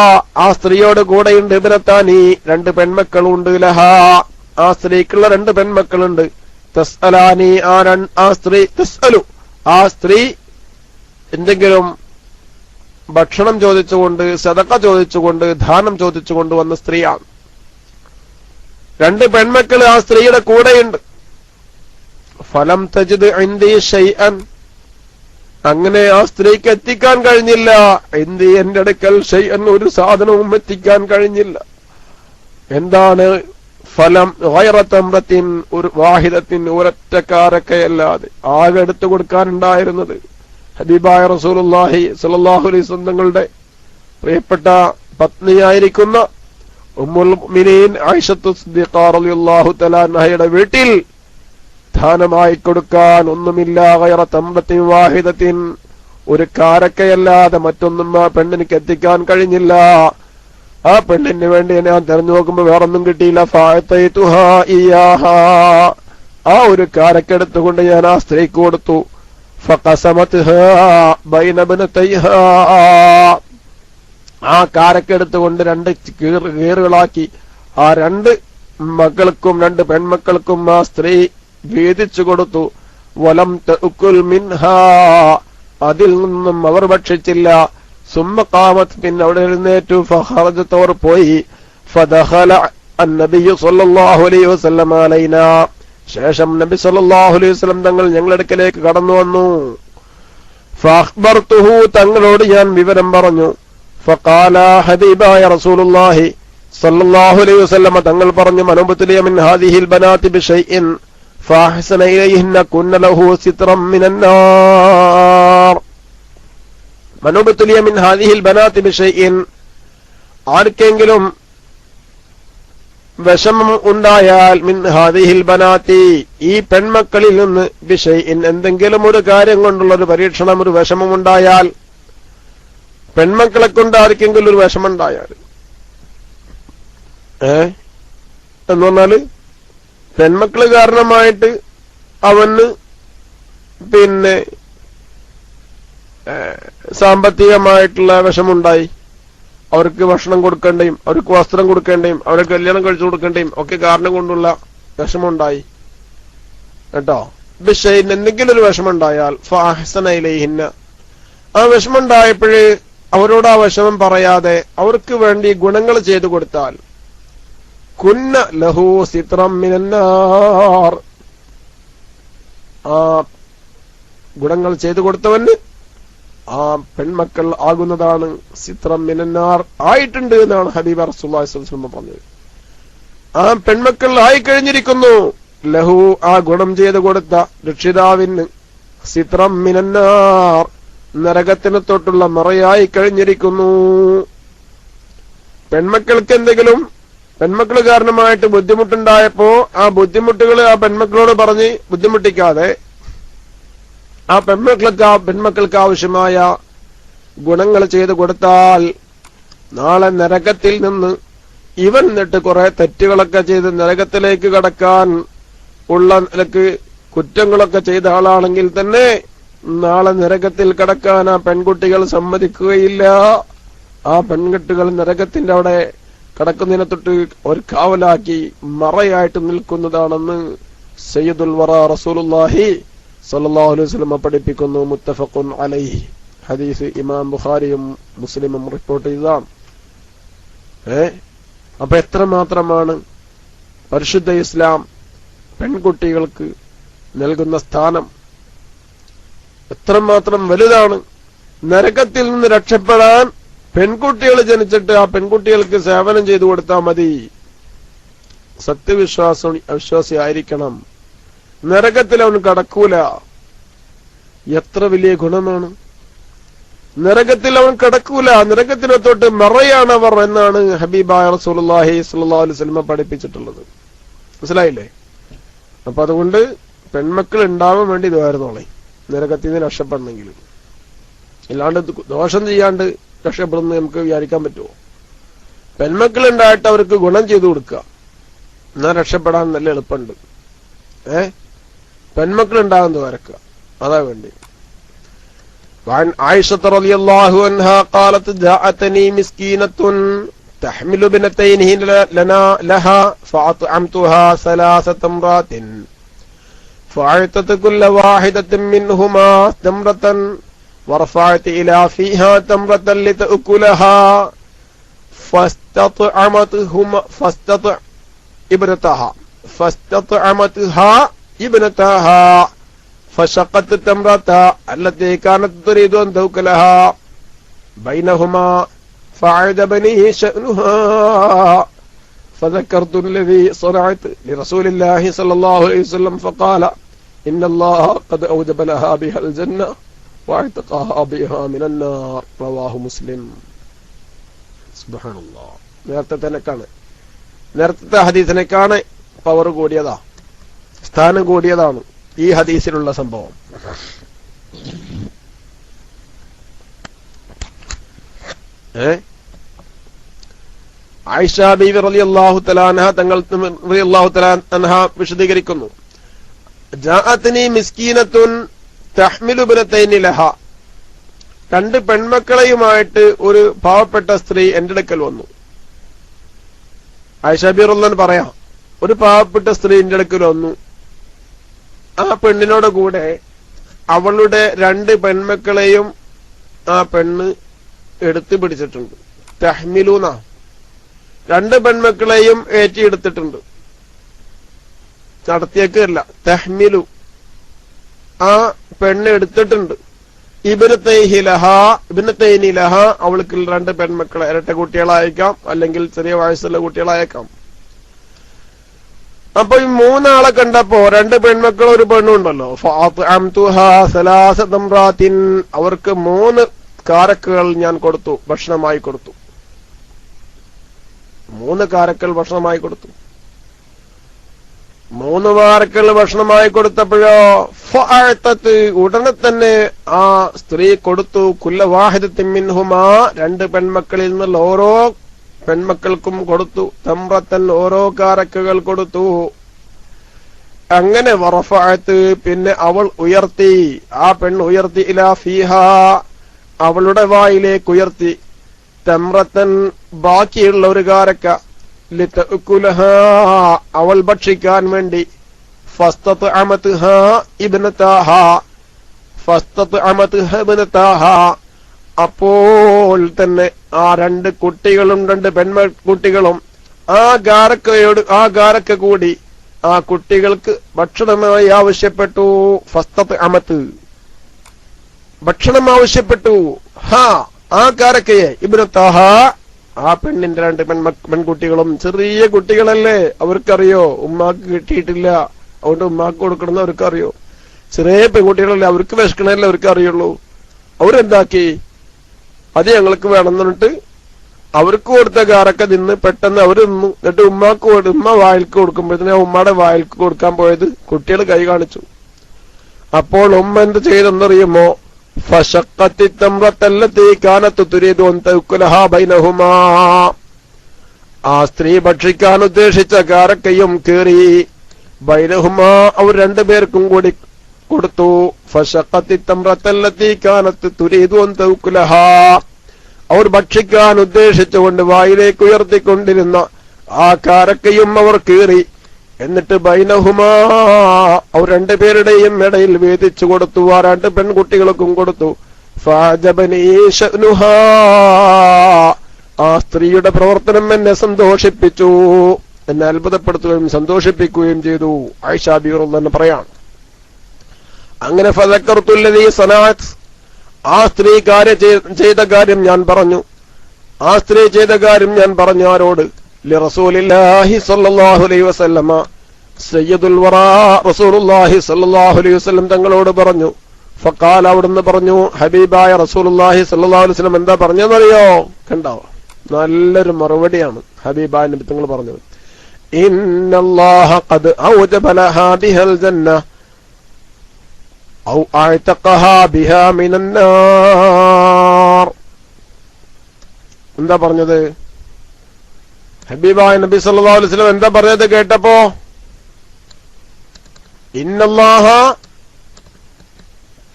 ആ സ്ത്രീയോട് കൂടെയുണ്ട് ഇബ്നത്താനി, രണ്ട് പെൺമക്കളുണ്ട്. ലഹാ, ആ സ്ത്രീക്കുള്ള രണ്ട് പെൺമക്കളുണ്ട്. തസ്അലാനി, ആ സ്ത്രീ തസ്അലു, ആ സ്ത്രീ എന്തെങ്കിലും ഭക്ഷണം ചോദിച്ചുകൊണ്ട്, സദഖ ചോദിച്ചുകൊണ്ട്, ദാനം ചോദിച്ചുകൊണ്ട് വന്ന സ്ത്രീയാണ്. രണ്ട് പെൺമക്കൾ ആ സ്ത്രീയുടെ കൂടെയുണ്ട്. ഫലം തജിദ് ഇൻദി ഷൈഅൻ, അങ്ങനെ ആ സ്ത്രീക്ക് എത്തിക്കാൻ കഴിഞ്ഞില്ല. എന്റെ അടുക്കൽ ഷൈഅൻ, ഒരു സാധനവും എത്തിക്കാൻ കഴിഞ്ഞില്ല. എന്താണ്? ഫലം ഗൈറ തംറത്തിൻ ഒരു വാഹിദത്തിൻ ഒരൊറ്റ കാരക്കയല്ലാതെ ആകെ എടുത്തു കൊടുക്കാനുണ്ടായിരുന്നത് ഹബീബായ റസൂലുള്ളാഹി സ്വല്ലല്ലാഹു അലൈഹി വസല്ലം തങ്ങളുടെ പ്രിയപ്പെട്ട പത്നിയായിരിക്കുന്ന ഉമ്മുൽ മുഅ്മിനീൻ ആയിഷത്തു സിദ്ദീഖ റളിയല്ലാഹു തആല അൻഹയുടെ വീട്ടിൽ ദാനമായി കൊടുക്കാൻ ഒന്നുമില്ല. ഗൈറ തംറത്തിൻ വാഹിദത്തിൻ ഒരു കാരക്കയല്ലാതെ മറ്റൊന്നും ആ പെണ്ണിനിക്ക് എത്തിക്കാൻ കഴിഞ്ഞില്ല. ആ പെണ്ണിന് വേണ്ടി ഞാൻ തെരഞ്ഞു നോക്കുമ്പോ വേറൊന്നും കിട്ടിയില്ല. ഫഅതൈതുഹാ ഇയാഹാ, ആ ഒരു കാരക്കെടുത്തുകൊണ്ട് ഞാൻ ആ സ്ത്രീക്ക് കൊടുത്തു. ഫഖസമത്ഹാ ബൈന ബനതൈഹാ, ആ കാരക്കെടുത്തുകൊണ്ട് രണ്ട് കീറുകളാക്കി ആ രണ്ട് മക്കൾക്കും രണ്ട് പെൺമക്കൾക്കും ആ സ്ത്രീ വീതിച്ചു കൊടുത്തു. വലം തഅകുൽ മിൻഹാ, അതിൽ നിന്നും അവർ ഭക്ഷിച്ചില്ല. സുമ്മ ഖാമത്ത്, പിന്നെ അവിടെ എഴുന്നേറ്റു. ഫഖറജത്, അവർ പോയി. ഫദഖല അന്നബിയ്യു സ്വല്ലല്ലാഹു അലൈഹി വസല്ലം അലൈനാ, ശേഷം നബി സ്വല്ലല്ലാഹു അലൈഹി വസല്ലം തങ്ങൾ ഞങ്ങളുടെ അടുക്കലേക്ക് കടന്നു വന്നു. ഫഅഖ്ബർതുഹു, തങ്ങളോട് ഞാൻ വിവരം പറഞ്ഞു. ഫഖാല, ഹബീബായ റസൂലുള്ളാഹി സ്വല്ലല്ലാഹു അലൈഹി വസല്ലം തങ്ങൾ പറഞ്ഞു, മനുബ്തുലിയ മിൻ ഹാദിഹിൽ ബനാതി ബിശൈഇൻ ഫഅഹ്സന ഇലൈഹിന്ന കുന്ന ലഹു സിത്രം മിനന്നാർ. മനുബ്തുലിയ മിൻ ഹാദിഹിൽ ബനാതി ബിശൈഇൻ, ആർക്കെങ്കിലും വിഷമം ഉണ്ടായാൽ, മിൻ ഹാദിഹിൽ ബനാതി, ഈ പെൺമക്കളിൽ നിന്ന്, ബിശൈഇൻ, എന്തെങ്കിലും ഒരു കാര്യം കൊണ്ടുള്ള ഒരു പരീക്ഷണം, ഒരു വിഷമം ഉണ്ടായാൽ, പെൺമക്കളെ കൊണ്ട് ആർക്കെങ്കിലും ഒരു വിഷമം ഉണ്ടായാൽ, എന്ന് പറഞ്ഞാല് പെൺമക്കള് കാരണമായിട്ട് അവന് പിന്നെ സാമ്പത്തികമായിട്ടുള്ള വിഷമുണ്ടായി, അവർക്ക് ഭക്ഷണം കൊടുക്കേണ്ടയും അവർക്ക് വസ്ത്രം കൊടുക്കേണ്ടയും അവർക്ക് കല്യാണം കഴിച്ചു കൊടുക്കേണ്ടയും ഒക്കെ കാരണം കൊണ്ടുള്ള വിഷമുണ്ടായി കേട്ടോ. ബിശൈൻ, എന്തെങ്കിലും ഒരു വിഷമുണ്ടായാൽ, ഫഅഹ്സന ഇലൈഹിന്ന, ആ വിഷമുണ്ടായപ്പോഴ് അവരോട് ആ വിഷമം പറയാതെ അവർക്ക് വേണ്ടി ഗുണങ്ങൾ ചെയ്തു കൊടുത്താൽ, കുന്ന ലഹു സിത്രം മിനന്നാർ, ആ ഗുണങ്ങൾ ചെയ്തു കൊടുത്തവന് ആ പെൺമക്കൾ ആകുന്നതാണ് സിത്രം മിനന്നാർ, ആയിട്ടുണ്ട് എന്നാണ് ഹബീബ റസൂലുള്ളാഹി സ്വല്ലല്ലാഹു അലൈഹി വസല്ലം പറഞ്ഞത്. ആ പെൺമക്കൾ ആയിക്കഴിഞ്ഞിരിക്കുന്നു. ലഹു, ആ ഗുണം ചെയ്തു കൊടുത്ത രക്ഷിതാവിന്, സിത്രം മിനന്നാർ, നരകത്തിന് തൊട്ടുള്ള മറയായി കഴിഞ്ഞിരിക്കുന്നു. പെൺമക്കൾക്ക് എന്തെങ്കിലും പെൺമക്കൾ കാരണമായിട്ട് ബുദ്ധിമുട്ടുണ്ടായപ്പോ ആ ബുദ്ധിമുട്ടുകൾ ആ പെൺമക്കളോട് പറഞ്ഞ് ബുദ്ധിമുട്ടിക്കാതെ ആ പെൺമക്കൾക്ക് ആവശ്യമായ ഗുണങ്ങൾ ചെയ്തു കൊടുത്താൽ, നാളെ നരകത്തിൽ നിന്ന് ഇവൻ എന്നിട്ട് കുറെ തെറ്റുകളൊക്കെ ചെയ്ത് നരകത്തിലേക്ക് കടക്കാൻ ഉള്ള നിലക്ക് കുറ്റങ്ങളൊക്കെ ചെയ്ത ആളാണെങ്കിൽ തന്നെ നാളെ നരകത്തിൽ കടക്കാൻ ആ പെൺകുട്ടികൾ സമ്മതിക്കുകയില്ല. ആ പെൺകുട്ടികൾ നരകത്തിന്റെ അവിടെ കടക്കുന്നതിനെ തൊട്ട് ഒരു കാവലാക്കി മറയായിട്ട് നിൽക്കുന്നതാണെന്ന് സയ്യിദുൽ വറ റസൂലുള്ളാഹി സ്വല്ലല്ലാഹു അലൈഹി വസല്ലം പഠിപ്പിക്കുന്നു. മുത്തഫഖുൻ അലൈഹി, ഹദീസ് ഇമാം ബുഖാരിയും മുസ്ലിമും റിപ്പോർട്ട് ചെയ്തതാണ്. അപ്പൊ എത്രമാത്രമാണ് പരിശുദ്ധ ഇസ്ലാം പെൺകുട്ടികൾക്ക് നൽകുന്ന സ്ഥാനം, എത്രമാത്രം വലുതാണ്. നരകത്തിൽ നിന്ന് രക്ഷപ്പെടാൻ പെൺകുട്ടികൾ ജനിച്ചിട്ട് ആ പെൺകുട്ടികൾക്ക് സേവനം ചെയ്തു കൊടുത്താൽ മതി. അവിശ്വാസിയായിരിക്കണം, നരകത്തിൽ അവൻ കടക്കൂല. എത്ര വലിയ ഗുണമാണ്. നരകത്തിൽ അവൻ കടക്കൂല, നരകത്തിനെ തൊട്ട് മറയാണവർ എന്നാണ് ഹബീബായ റസൂലുള്ളാഹി സ്വല്ലല്ലാഹു അലൈഹി വസല്ലം പഠിപ്പിച്ചിട്ടുള്ളത്. മനസ്സിലായില്ലേ? അപ്പൊ അതുകൊണ്ട് പെൺമക്കൾ ഉണ്ടാവാൻ വേണ്ടി ഇതായിരുന്നോളെ നരകത്തിൽ നിന്ന് രക്ഷപ്പെടണമെങ്കിൽ. അല്ലാണ്ട് ദോഷം ചെയ്യാണ്ട് രക്ഷപ്പെടുന്ന നമുക്ക് വിചാരിക്കാൻ പറ്റുമോ? പെൺമക്കൾ ഉണ്ടായിട്ട് അവർക്ക് ഗുണം ചെയ്തു കൊടുക്കുക, എന്നാ രക്ഷപ്പെടാൻ നല്ല എളുപ്പമുണ്ട്. പെൺമക്കൾ ഉണ്ടാകുന്നത് വരക്കുക, അതാ വേണ്ടി. وعن عائشة رضي الله عنها قالت جاءتني مسكينة تحمل بنتين لها فأطعمتها 3 تمرات فأعطت كل واحدة منهما تمرة ورفعت إلى فيها تمرة لتأكلها فاستطعمتها ابنتها فشقت التمرة التي كانت تريد أن تأكلها بينهما فعجبني شأنها فذكرت الذي صنعت لرسول الله صلى الله عليه وسلم فقال إن الله قد أوجب لها بها الجنة واعتقها بها من النار رواه مسلم. സുബ്ഹാനല്ലാഹ്. നേരത്തെ ഹദീസിനെക്കാണ് പവർ കൂടിയതാ, സ്ഥാനം കൂടിയതാണ് ഈ ഹദീസിലുള്ള സംഭവം. ആയിഷ ബീവി റളിയല്ലാഹു തആല അൻഹ തങ്ങൾ റളിയല്ലാഹു തആല അൻഹ വിശദീകരിക്കുന്നു, ജാഅത്നി മിസ്കീനത്തുൻ തഹ്മിലു ബനതൈനി ലഹ, രണ്ട് പെൺമക്കളെയുമായിട്ട് ഒരു പാവപ്പെട്ട സ്ത്രീ എന്റെ അടുക്കൽ വന്നു. ആയിഷ ബീവി റളിയല്ലാഹു പറയാം, ഒരു പാവപ്പെട്ട സ്ത്രീ എന്റെ അടുക്കൽ വന്നു. ആ പെണ്ണിനോട് കൂടെ അവളുടെ രണ്ട് പെൺമക്കളെയും ആ പെണ്ണ് എടുത്തു പിടിച്ചിട്ടുണ്ട്. തഹ്മിലൂന, രണ്ട് പെൺമക്കളെയും ഏറ്റിയെടുത്തിട്ടുണ്ട്, നടത്തിയേക്കല്ല. തഹ്മിലു, ആ പെണ്ണ് എടുത്തിട്ടുണ്ട്. ഇബ്നതൈനി ലഹ, അവൾക്ക് രണ്ട് പെൺമക്കളെ, ഇരട്ട കുട്ടികളായേക്കാം, അല്ലെങ്കിൽ ചെറിയ വയസ്സുള്ള കുട്ടികളായേക്കാം. അപ്പൊ ഈ മൂന്നാളെ കണ്ടപ്പോ രണ്ട് പെൺമക്കളും ഒരു പെണ്ണും ഉണ്ടല്ലോ. അവർക്ക് 3 കാരക്കുകൾ ഞാൻ കൊടുത്തു, ഭക്ഷണമായി കൊടുത്തു. 3 കാരക്കൽ ഭക്ഷണമായി കൊടുത്തു. 3 കാരക്കൽ ഭക്ഷണമായി കൊടുത്തപ്പോഴോ ഉടനെ തന്നെ ആ സ്ത്രീ കൊടുത്തു, കുല്ല വാഹിദത്തിൻ മിൻഹുമാ, രണ്ട് പെൺമക്കളിൽ നിന്നുള്ള ഓരോ പെൺമക്കൾക്കും കൊടുത്തു, തംറത്തൻ, ഓരോ കാരക്കുകൾ കൊടുത്തു. അങ്ങനെ വറഫഅത്ത്, പിന്നെ അവൾ ഉയർത്തി, ആ പെണ്ണ് ഉയർത്തി, ഇലാ ഫീഹാ, അവളുടെ വായിലേക്ക് ഉയർത്തി, തംറത്തൻ, ബാക്കിയുള്ള ഒരു കാരക്ക, ലിതഅകുലഹാ, അവൾ ഭക്ഷിക്കാൻ വേണ്ടി. ഫസ്തത്അമത്ഹാ ഇബ്നതാഹാ, അപ്പോൾ തന്നെ ആ രണ്ട് കുട്ടികളും, രണ്ട് പെൺകുട്ടികളും ആ ഗാരക്ക കൂടി ആ കുട്ടികൾക്ക് ഭക്ഷണമായി ആവശ്യപ്പെട്ടു. ഫസ്തത്അമത്, ഭക്ഷണം ആവശ്യപ്പെട്ടു. ആ ഗാരക്കയെ, ഇബ്നതാഹ, ആ പെണ്ണിന്റെ രണ്ട് പെൺകുട്ടികളും ചെറിയ കുട്ടികളല്ലേ, അവർക്കറിയോ ഉമ്മാക്ക് കിട്ടിയിട്ടില്ല, അതുകൊണ്ട് ഉമ്മാക്ക് കൊടുക്കണമെന്ന് അവർക്കറിയോ. ചെറിയ പെൺകുട്ടികളല്ലേ, അവർക്ക് വിശക്കണല്ലേ അവർക്ക് അറിയുള്ളൂ. അവരെന്താക്കി, അത് ഞങ്ങൾക്ക് വേണമെന്ന് പറഞ്ഞിട്ട് അവർക്ക് കൊടുത്ത കാരക്ക നിന്ന് പെട്ടെന്ന് അവർ നിന്നു. എന്നിട്ട് ഉമ്മ വായിൽക്ക് കൊടുക്കുമ്പോഴത്തേന് ഉമ്മയുടെ വായിൽക്ക് കൊടുക്കാൻ പോയത് കുട്ടികൾ കൈ കാണിച്ചു. അപ്പോൾ ഉമ്മ എന്ത് ചെയ്തെന്നറിയുമോ? ഫശഖത്തി തംറത്തല്ലതി കാനത് തുരീദു അൻ തഅകുലഹാ ബൈനഹുമാ, ആ സ്ത്രീ ഭക്ഷിക്കാൻ ഉദ്ദേശിച്ച കാരക്കയും കീറി. ബൈനഹുമാ, അവർ രണ്ടുപേർക്കും കൂടി കൊടുത്തു. ഫശഖത്തി തംറത്തല്ലതി കാനത് തുരീദു അൻ തഅകുലഹാ, അവർ ഭക്ഷിക്കാൻ ഉദ്ദേശിച്ചുകൊണ്ട് വായിലേക്ക് ഉയർത്തിക്കൊണ്ടിരുന്ന ആ കാരക്കയും അവർ കീറി. എന്നിട്ട് ബൈനഹുമാ, അവർ രണ്ടുപേരുടെയും ഇടയിൽ വേദിച്ചു കൊടുത്തു, ആ രണ്ട് പെൺകുട്ടികൾക്കും കൊടുത്തു. ഫഅജബനി ശഅ്നുഹാ, ആ സ്ത്രീയുടെ പ്രവർത്തനം എന്നെ സന്തോഷിപ്പിച്ചു, എന്നെ അത്ഭുതപ്പെടുത്തുകയും സന്തോഷിപ്പിക്കുകയും ചെയ്തു. ആയിഷ ബീവി റളിയല്ലാഹു പറയാണ്. അങ്ങനെ ഫദക്കർതുല്ലദീ സനഅത്, ആ സ്ത്രീ ചെയ്ത കാര്യം ഞാൻ പറഞ്ഞു. ആ സ്ത്രീ ചെയ്ത കാര്യം ഞാൻ പറഞ്ഞു ആരോട്? ലറസൂലില്ലാഹി സ്വല്ലല്ലാഹു അലൈഹി വസല്ലമ, സയ്യിദുൽ വറാ റസൂലുള്ളാഹി സ്വല്ലല്ലാഹു അലൈഹി വസല്ലം തങ്ങളോട് പറഞ്ഞു. ഫഖാല, അവിടുന്ന് പറഞ്ഞു, ഹബീബായ റസൂലുള്ളാഹി സ്വല്ലല്ലാഹു അലൈഹി വസല്ലം എന്താ പറഞ്ഞെന്നറിയോ? കണ്ടോ, നല്ലൊരു മറുപടിയാണ് ഹബീബായ നബി തങ്ങൾ പറഞ്ഞത്. ഇന്നല്ലാഹ ഖദ് ഔജബ ലഹാ ബിഹൽ ജന്ന ഔ അഅതഖഹാ ബിഹാ മിനന്നാർ. എന്താ പറഞ്ഞത്? ഹബീബായ നബി സല്ലല്ലാഹു അലൈഹി വസല്ലം എന്താ പറഞ്ഞത് കേട്ടപ്പോ? ഇന്നല്ലാഹ,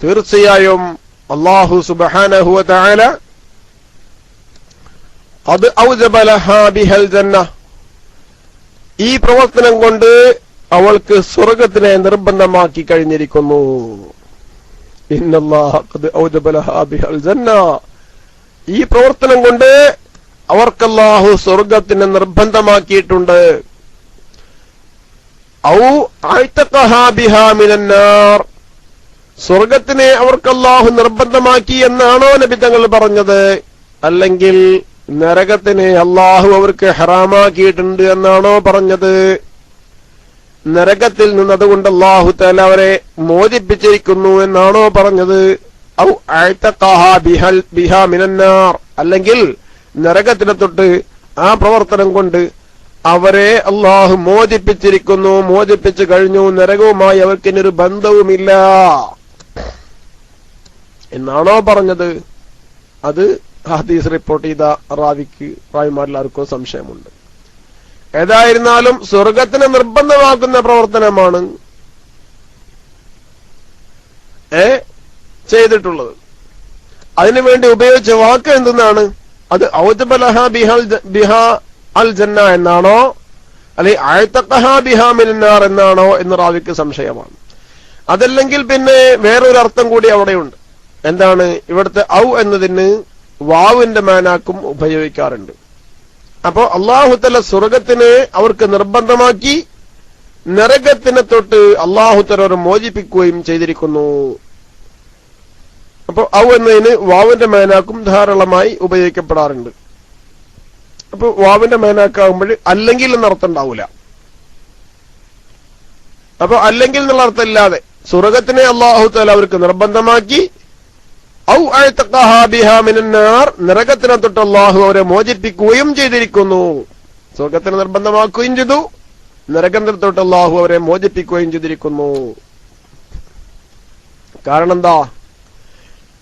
തീർച്ചയായും അല്ലാഹു സുബ്ഹാനഹു വ തആല, ഖദ് ഔജബ ലഹാ ബിഹൽ ജന്ന, ഈ പ്രവർത്തനം കൊണ്ട് അവൾക്ക് സ്വർഗ്ഗത്തിനെ നിർബന്ധമാക്കി കഴിഞ്ഞിരിക്കുന്നു. ഇന്നല്ലാഹ ഖദ് ഔജബ ലഹാ ബിഹൽ ജന്ന, ഈ പ്രവർത്തനം കൊണ്ട് അവർക്ക് അല്ലാഹു സ്വർഗ്ഗത്തിനെ നിർബന്ധമാക്കിയിട്ടുണ്ട്. ഔ അഅതഖഹാ ബിഹാ മിനന്നാർ, സ്വർഗ്ഗത്തിനെ അവർക്ക് അല്ലാഹു നിർബന്ധമാക്കി എന്നാണോ നബി തങ്ങൾ പറഞ്ഞത്? അല്ലെങ്കിൽ നരകത്തിനെ അള്ളാഹു അവർക്ക് ഹറാമാക്കിയിട്ടുണ്ട് എന്നാണോ പറഞ്ഞത്? നരകത്തിൽ നിന്ന് അതുകൊണ്ട് അള്ളാഹു തആല അവരെ മോചിപ്പിച്ചിരിക്കുന്നു എന്നാണോ പറഞ്ഞത്? ഔ അഅതഖഹാ ബിഹാ മിനന്നാർ, അല്ലെങ്കിൽ നരകത്തിനെ തൊട്ട് ആ പ്രവർത്തനം കൊണ്ട് അവരെ അള്ളാഹു മോചിപ്പിച്ചിരിക്കുന്നു, മോചിപ്പിച്ചു കഴിഞ്ഞു, നരകവുമായി അവർക്കിനൊരു ബന്ധവുമില്ല എന്നാണോ പറഞ്ഞത്? അത് ഹദീസ് റിപ്പോർട്ട് ചെയ്ത റാവിമാരിലാർക്കോ സംശയമുണ്ട്. ഏതായിരുന്നാലും സ്വർഗത്തിനെ നിർബന്ധമാക്കുന്ന പ്രവർത്തനമാണ് ചെയ്തിട്ടുള്ളത്. അതിനുവേണ്ടി ഉപയോഗിച്ച വാക്ക് എന്തെന്നാണ്? അത് ഔജബലഹാ ബിഹാ അൽ ജന്ന എന്നാണോ, അല്ലെങ്കിൽ അഅതഖഹാ ബിഹാ മിനന്നാർ എന്നാണോ എന്ന് റാവിക്ക് സംശയമാണ്. അതല്ലെങ്കിൽ പിന്നെ വേറൊരു അർത്ഥം കൂടി അവിടെയുണ്ട്. എന്താണ്? ഇവിടുത്തെ ഔ എന്നതിന് വാവിന്റെ മാനാക്കും ഉപയോഗിക്കാറുണ്ട്. അപ്പോ അല്ലാഹു തആല സ്വർഗത്തിനെ അവർക്ക് നിർബന്ധമാക്കി, നരകത്തിനെ തൊട്ട് അല്ലാഹു തആല അവരെ മോചിപ്പിക്കുകയും ചെയ്തിരിക്കുന്നു. അപ്പോ ഔ എന്നതിന് വാവിന്റെ മാനാക്കും ധാരാളമായി ഉപയോഗിക്കപ്പെടാറുണ്ട്. അപ്പൊ വാവിന്റെ മേനാക്കാകുമ്പോൾ അല്ലെങ്കിൽ എന്നർത്ഥം ഉണ്ടാവൂല. അപ്പൊ അല്ലെങ്കിൽ എന്നുള്ള അർത്ഥം ഇല്ലാതെ സ്വർഗത്തിനെ അല്ലാഹു തആല അവർക്ക് നിർബന്ധമാക്കി, ഔ അഅതഖഹാ ബിഹാ മിനന്നാർ, നരകത്തിനെ തൊട്ട് അല്ലാഹു അവരെ മോചിപ്പിക്കുകയും ചെയ്തിരിക്കുന്നു. സ്വർഗത്തിനെ നിർബന്ധമാക്കുകയും ചെയ്തു, നരകത്തിനെ തൊട്ട് അല്ലാഹു അവരെ മോചിപ്പിക്കുകയും ചെയ്തിരിക്കുന്നു. കാരണം എന്താ?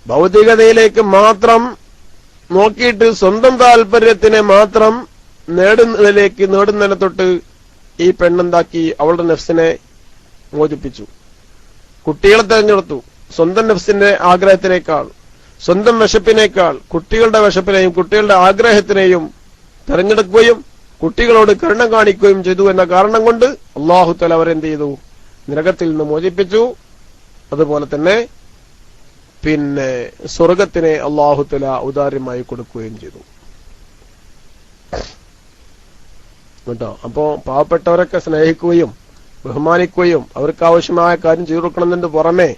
ഭൗതികതയിലേക്ക് മാത്രം നോക്കിയിട്ട് സ്വന്തം താല്പര്യത്തിനെ മാത്രം നേടുന്നതിനെ തൊട്ട് ഈ പെണ്ണെന്താക്കി? അവളുടെ നഫ്സിനെ മോചിപ്പിച്ചു. കുട്ടികളെ തെരഞ്ഞെടുത്തു. സ്വന്തം നഫ്സിന്റെ ആഗ്രഹത്തിനേക്കാൾ, സ്വന്തം വിശപ്പിനേക്കാൾ കുട്ടികളുടെ വിശപ്പിനെയും കുട്ടികളുടെ ആഗ്രഹത്തിനെയും തെരഞ്ഞെടുക്കുകയും കുട്ടികളോട് കരുണ കാണിക്കുകയും ചെയ്തു എന്ന കാരണം കൊണ്ട് അല്ലാഹു തആല അവരെന്ത് ചെയ്തു? നരകത്തിൽ നിന്ന് മോചിപ്പിച്ചു. അതുപോലെ തന്നെ പിന്നെ സ്വർഗത്തിനെ അല്ലാഹു തആല ഔദാര്യമായി കൊടുക്കുകയും ചെയ്തു കേട്ടോ. അപ്പോ പാവപ്പെട്ടവരൊക്കെ സ്നേഹിക്കുകയും ബഹുമാനിക്കുകയും അവർക്ക് ആവശ്യമായ കാര്യം ചെയ്തു കൊടുക്കണമെന്നതിന് പുറമെ,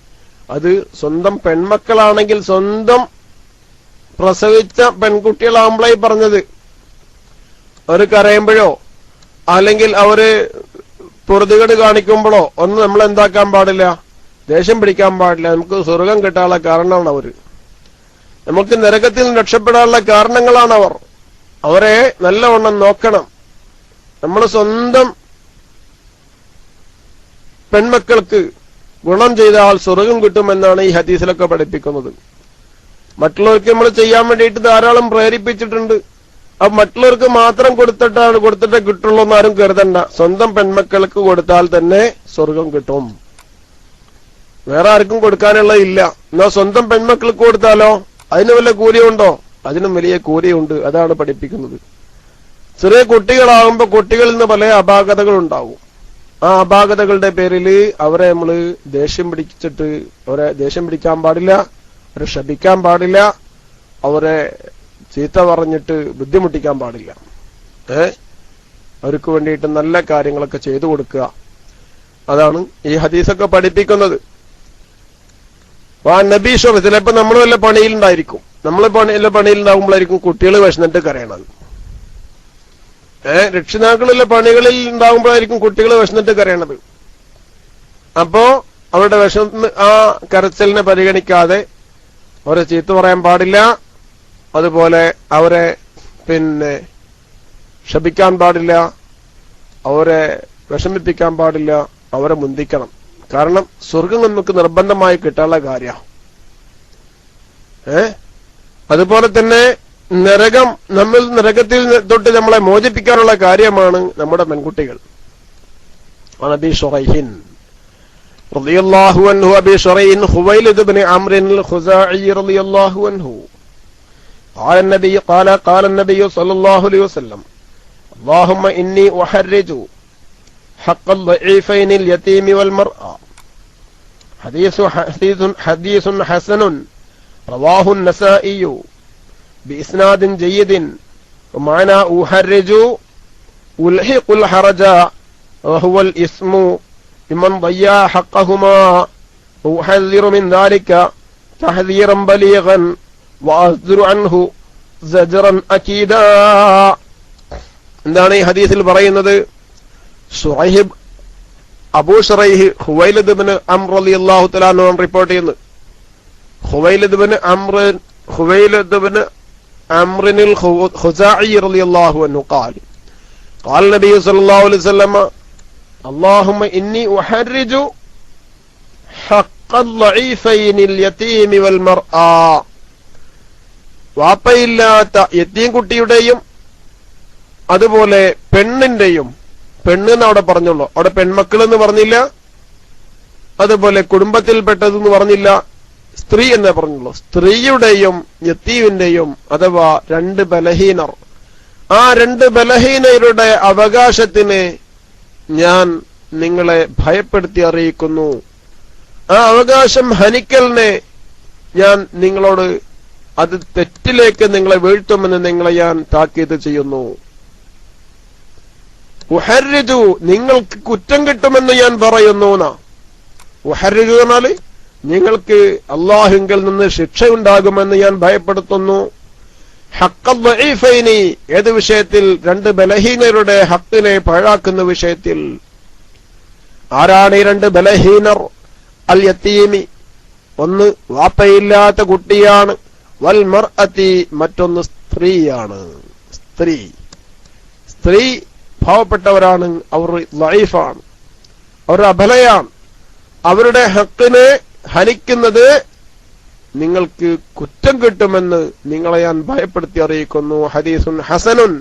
അത് സ്വന്തം പെൺമക്കളാണെങ്കിൽ സ്വന്തം പ്രസവിച്ച പെൺകുട്ടികളാകുമ്പോഴായി പറഞ്ഞത്, അവർ കരയുമ്പോഴോ അല്ലെങ്കിൽ അവര് പൊറുതുകേട് കാണിക്കുമ്പോഴോ ഒന്നും നമ്മൾ എന്താക്കാൻ പാടില്ല, ദേഷ്യം പിടിക്കാൻ പാടില്ല. നമുക്ക് സ്വർഗം കിട്ടാനുള്ള കാരണമാണ് അവര്, നമുക്ക് നരകത്തിൽ നിന്ന് രക്ഷപ്പെടാനുള്ള കാരണങ്ങളാണ് അവർ. അവരെ നല്ലവണ്ണം നോക്കണം. നമ്മൾ സ്വന്തം പെൺമക്കൾക്ക് ഗുണം ചെയ്താൽ സ്വർഗം കിട്ടുമെന്നാണ് ഈ ഹദീസിലൊക്കെ പഠിപ്പിക്കുന്നത്. മറ്റുള്ളവർക്ക് നമ്മൾ ചെയ്യാൻ വേണ്ടിയിട്ട് ധാരാളം പ്രേരിപ്പിച്ചിട്ടുണ്ട്. അപ്പൊ മറ്റുള്ളവർക്ക് മാത്രം കൊടുത്തിട്ടേ കിട്ടുള്ളൂ എന്നാരും കരുതണ്ട. സ്വന്തം പെൺമക്കൾക്ക് കൊടുത്താൽ തന്നെ സ്വർഗം കിട്ടും. വേറെ ആർക്കും കൊടുക്കാനുള്ള ഇല്ല. എന്നാ സ്വന്തം പെൺമക്കൾക്ക് കൊടുത്താലോ അതിന് വല്ല കൂലിയുണ്ടോ? അതിനും വലിയ കൂലിയുണ്ട്. അതാണ് പഠിപ്പിക്കുന്നത്. ചെറിയ കുട്ടികളാകുമ്പോ കുട്ടികളിൽ നിന്ന് പല അപാകതകൾ ഉണ്ടാവും. ആ അപാകതകളുടെ പേരിൽ അവരെ നമ്മള് ദേഷ്യം പിടിക്കാൻ പാടില്ല, അവരെ ശപിക്കാൻ പാടില്ല, അവരെ ചീത്ത പറഞ്ഞിട്ട് ബുദ്ധിമുട്ടിക്കാൻ പാടില്ല. അവർക്ക് വേണ്ടിയിട്ട് നല്ല കാര്യങ്ങളൊക്കെ ചെയ്തു കൊടുക്കുക. അതാണ് ഈ ഹദീസൊക്കെ പഠിപ്പിക്കുന്നത്. നബീശ്വർ ചിലപ്പോ നമ്മൾ വല്ല പണിയിലുണ്ടായിരിക്കും. നമ്മൾ പണിയിലുണ്ടാകുമ്പോഴായിരിക്കും കുട്ടികൾ വിശന്നിട്ട് കരയണത്. രക്ഷിതാക്കളുള്ള പണികളിൽ ഉണ്ടാകുമ്പോഴായിരിക്കും കുട്ടികൾ വിശന്നിട്ട് കരയണത്. അപ്പോ അവരുടെ ആ കരച്ചിലിനെ പരിഗണിക്കാതെ അവരെ ചീത്ത പറയാൻ പാടില്ല, അതുപോലെ അവരെ ശപിക്കാൻ പാടില്ല, അവരെ വിഷമിപ്പിക്കാൻ പാടില്ല, അവരെ മുന്തിക്കണം. കാരണം സ്വർഗം നമുക്ക് നിർബന്ധമായി കിട്ടാനുള്ള കാര്യമാണ്. അതുപോലെ തന്നെ നരകത്തിൽ തൊട്ട് നമ്മളെ മോചിപ്പിക്കാനുള്ള കാര്യമാണ് നമ്മുടെ പെൺകുട്ടികൾ. അബീ ശുറൈഹിൻ റളിയല്ലാഹു അൻഹു, അബീ ശുറൈഹിൻ ഖുവൈലിദ് ഇബ്നു അംർ അൽ-ഖുസാഇ റളിയല്ലാഹു അൻഹു قال النبي صلى الله عليه وسلم اللهم إني أحرج حق الضعيفين اليتيم والمرأة. حديث حسن رواه النسائي بإسناد جيد. ومعنى أحرج ألحق الحرج وهو الإثم لمن ضيع حقهما، وأحذر من ذلك تحذيرا بليغا وأصدر عنه സജ്റൻ അകീദാ. എന്താണ് ഈ ഹദീസിൽ പറയുന്നത്? ശുഐബ് അബൂ ശുറൈഹ് ഖുവൈലിദ് ഇബ്നു അംർ റളിയല്ലാഹു തആല അൻഹു റിപ്പോർട്ട് ചെയ്യുന്നു. ഖുവൈലിദ് ഇബ്നു അംറിനിൽ ഖുസാഇ റളിയല്ലാഹു അൻഹു ഖാൽ ഖാല നബി സല്ലല്ലാഹു അലൈഹി വസല്ലം അല്ലാഹുമ്മ ഇന്നി ഉഹർരിജു ഹഖ്ഖൽ ളഈഫൈനിൽ യതീമി വൽ മർആ. വാപ്പയില്ലാത്ത യതീം കുട്ടിയുടെയും അതുപോലെ പെണ്ണിന്റെയും, പെണ്ണ് എന്ന് അവിടെ പറഞ്ഞുള്ളൂ, അവിടെ പെൺമക്കൾ എന്ന് പറഞ്ഞില്ല, അതുപോലെ കുടുംബത്തിൽപ്പെട്ടതെന്ന് പറഞ്ഞില്ല, സ്ത്രീ എന്നേ പറഞ്ഞുള്ളൂ. സ്ത്രീയുടെയും യതീമിന്റെയും അഥവാ രണ്ട് ബലഹീനർ, ആ രണ്ട് ബലഹീനരുടെ അവകാശത്തിന് ഞാൻ നിങ്ങളെ ഭയപ്പെടുത്തി അറിയിക്കുന്നു. ആ അവകാശം ഹനിക്കലിനെ ഞാൻ നിങ്ങളോട്, അത് തെറ്റിലേക്ക് നിങ്ങളെ വീഴ്ത്തുമെന്ന് നിങ്ങളെ ഞാൻ താക്കീത് ചെയ്യുന്നു. ഉഹർരിജു, നിങ്ങൾക്ക് കുറ്റം കിട്ടുമെന്ന് ഞാൻ പറയുന്നു. ഉഹർരിജു എന്നാല് നിങ്ങൾക്ക് അല്ലാഹുവിങ്കൽ നിന്ന് ശിക്ഷയുണ്ടാകുമെന്ന് ഞാൻ ഭയപ്പെടുത്തുന്നു. ഹഖ്ഖൽ ളഈഫൈനി, ഏത് വിഷയത്തിൽ? രണ്ട് ബലഹീനരുടെ ഹക്കിനെ പാഴാക്കുന്ന വിഷയത്തിൽ. ആരാണ് ഈ രണ്ട് ബലഹീനർ? അൽ യതീമി, ഒന്ന് വാപ്പയില്ലാത്ത കുട്ടിയാണ്, വൽ മർഅതി, മറ്റൊന്ന് സ്ത്രീയാണ്. സ്ത്രീ പാവപ്പെട്ടവരാണ്, അവർ ലഈഫാണ്, അവർ അബലയാണ്. അവരുടെ ഹക്കിനെ ഹനിക്കുന്നത് നിങ്ങൾക്ക് കുറ്റം കിട്ടുമെന്ന് നിങ്ങളെ ഞാൻ ഭയപ്പെടുത്തി അറിയിക്കുന്നു. ഹദീസുൻ ഹസനുൻ,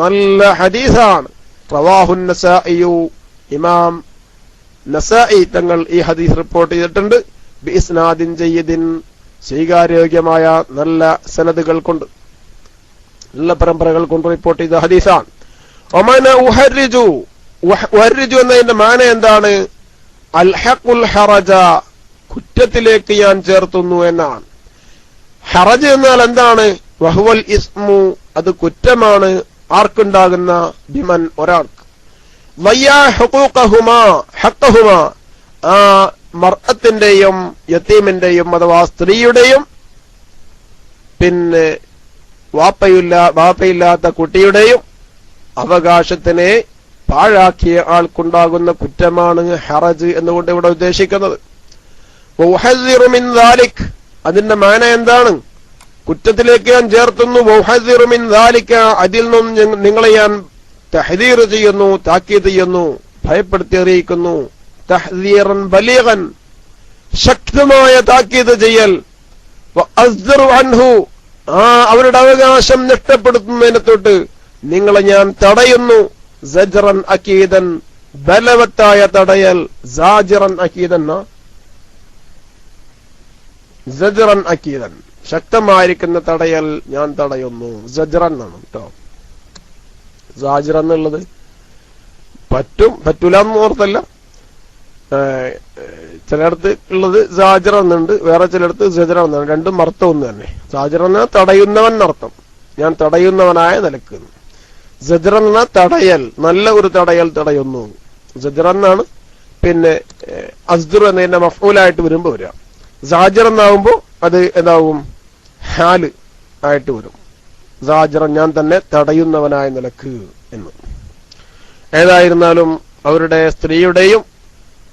നല്ല ഹദീസാണ്. റവാഹുൻ നസാഇയു, ഇമാം നസാഇ തങ്ങൾ ഈ ഹദീസ് റിപ്പോർട്ട് ചെയ്തിട്ടുണ്ട്. ബിഇസ്നാദിൻ ജയ്യിദിൻ, സ്വീകാര്യോഗ്യമായ നല്ല സനദുകൾ കൊണ്ട്, നല്ല പരമ്പരകൾ കൊണ്ട് റിപ്പോർട്ട് ചെയ്ത ഹദീസാണ്. ഒമന ഉഹർരിജു, ഉഹർരിജു എന്നതിന്റെ മാന എന്താണ്? അൽഹഖുൽ ഹറജ, കുറ്റത്തിലേക്ക് ഞാൻ ചേർത്തുന്നു എന്നാണ്. ഹറജ് എന്നാൽ എന്താണ്? വഹുവൽ ഇസ്മു, അത് കുറ്റമാണ്. ആർക്കുണ്ടാകുന്ന? ബിമൻ, ഒരാൾക്ക്. വയ്യാ ഹുഖൂഖഹുമാ, ഹഖ്ഖഹുമാ, ആ മർഅത്തിന്റെയും യതീമിന്റെയും അഥവാ സ്ത്രീയുടെയും പിന്നെ വാപ്പയില്ലാത്ത കുട്ടിയുടെയും അവകാശത്തിനെ പാഴാക്കിയ ആൾക്കുണ്ടാകുന്ന കുറ്റമാണ് ഹറജ് എന്നുകൊണ്ട് ഇവിടെ ഉദ്ദേശിക്കുന്നത്. വൗഹസിറു മിൻ ദാലിക്, അതിന്റെ മാന എന്താണ്? കുറ്റത്തിലേക്ക് ഞാൻ ചേർത്തുന്നു. വൗഹസിറു മിൻ ദാലിക, അതിൽ നിന്നും നിങ്ങളെ ഞാൻ തഹ്ദീർ ചെയ്യുന്നു, താക്കീത് ചെയ്യുന്നു, ഭയപ്പെടുത്തി അറിയിക്കുന്നു. തഹ്ദീറൻ ബലീഗൻ, ശക്തമായ താക്കീത് ചെയ്യൽ. വഅസ്ദറു അൻഹു, ആ അവരുടെ അവകാശം നഷ്ടപ്പെടുത്തുന്നതിനെ തൊട്ട് നിങ്ങളെ ഞാൻ തടയുന്നു. സജ്റൻ അകീദൻ, ബലവത്തായ തടയൽ. സാജിറൻ അകീദൻ, സജ്റൻ അകീദൻ, ശക്തമായിരിക്കുന്ന തടയൽ ഞാൻ തടയുന്നു. സജ്റൻ ആണ് കേട്ടോ. സാജിർ എന്നുള്ളത് പറ്റൂല എന്ന് ഓർത്തല്ല, ചിലയിടത്ത് ഉള്ളത് സാജിർ എന്നുണ്ട്, വേറെ ചിലയിടത്ത് സജ്റൻ എന്നാണ്. രണ്ടും അർത്ഥം ഒന്ന് തന്നെ. സാജിർ എന്ന തടയുന്നവൻ എന്നർത്ഥം, ഞാൻ തടയുന്നവനായ നിലക്ക്. സജ്റൻ എന്ന തടയൽ, നല്ല ഒരു തടയൽ തടയുന്നു. സജ്റൻ എന്നാണ് പിന്നെ അസ്ദുർ എന്നതിന്റെ മഫ്ഊലായിട്ട് വരുമ്പോ വരിക. സാജിർ എന്നാവുമ്പോ അത് എന്താവും? ഹാല് ആയിട്ട് വരും. സാജിറൻ, ഞാൻ തന്നെ തടയുന്നവനായ നിലക്ക് എന്ന്. ഏതായിരുന്നാലും അവരുടെ സ്ത്രീയുടെയും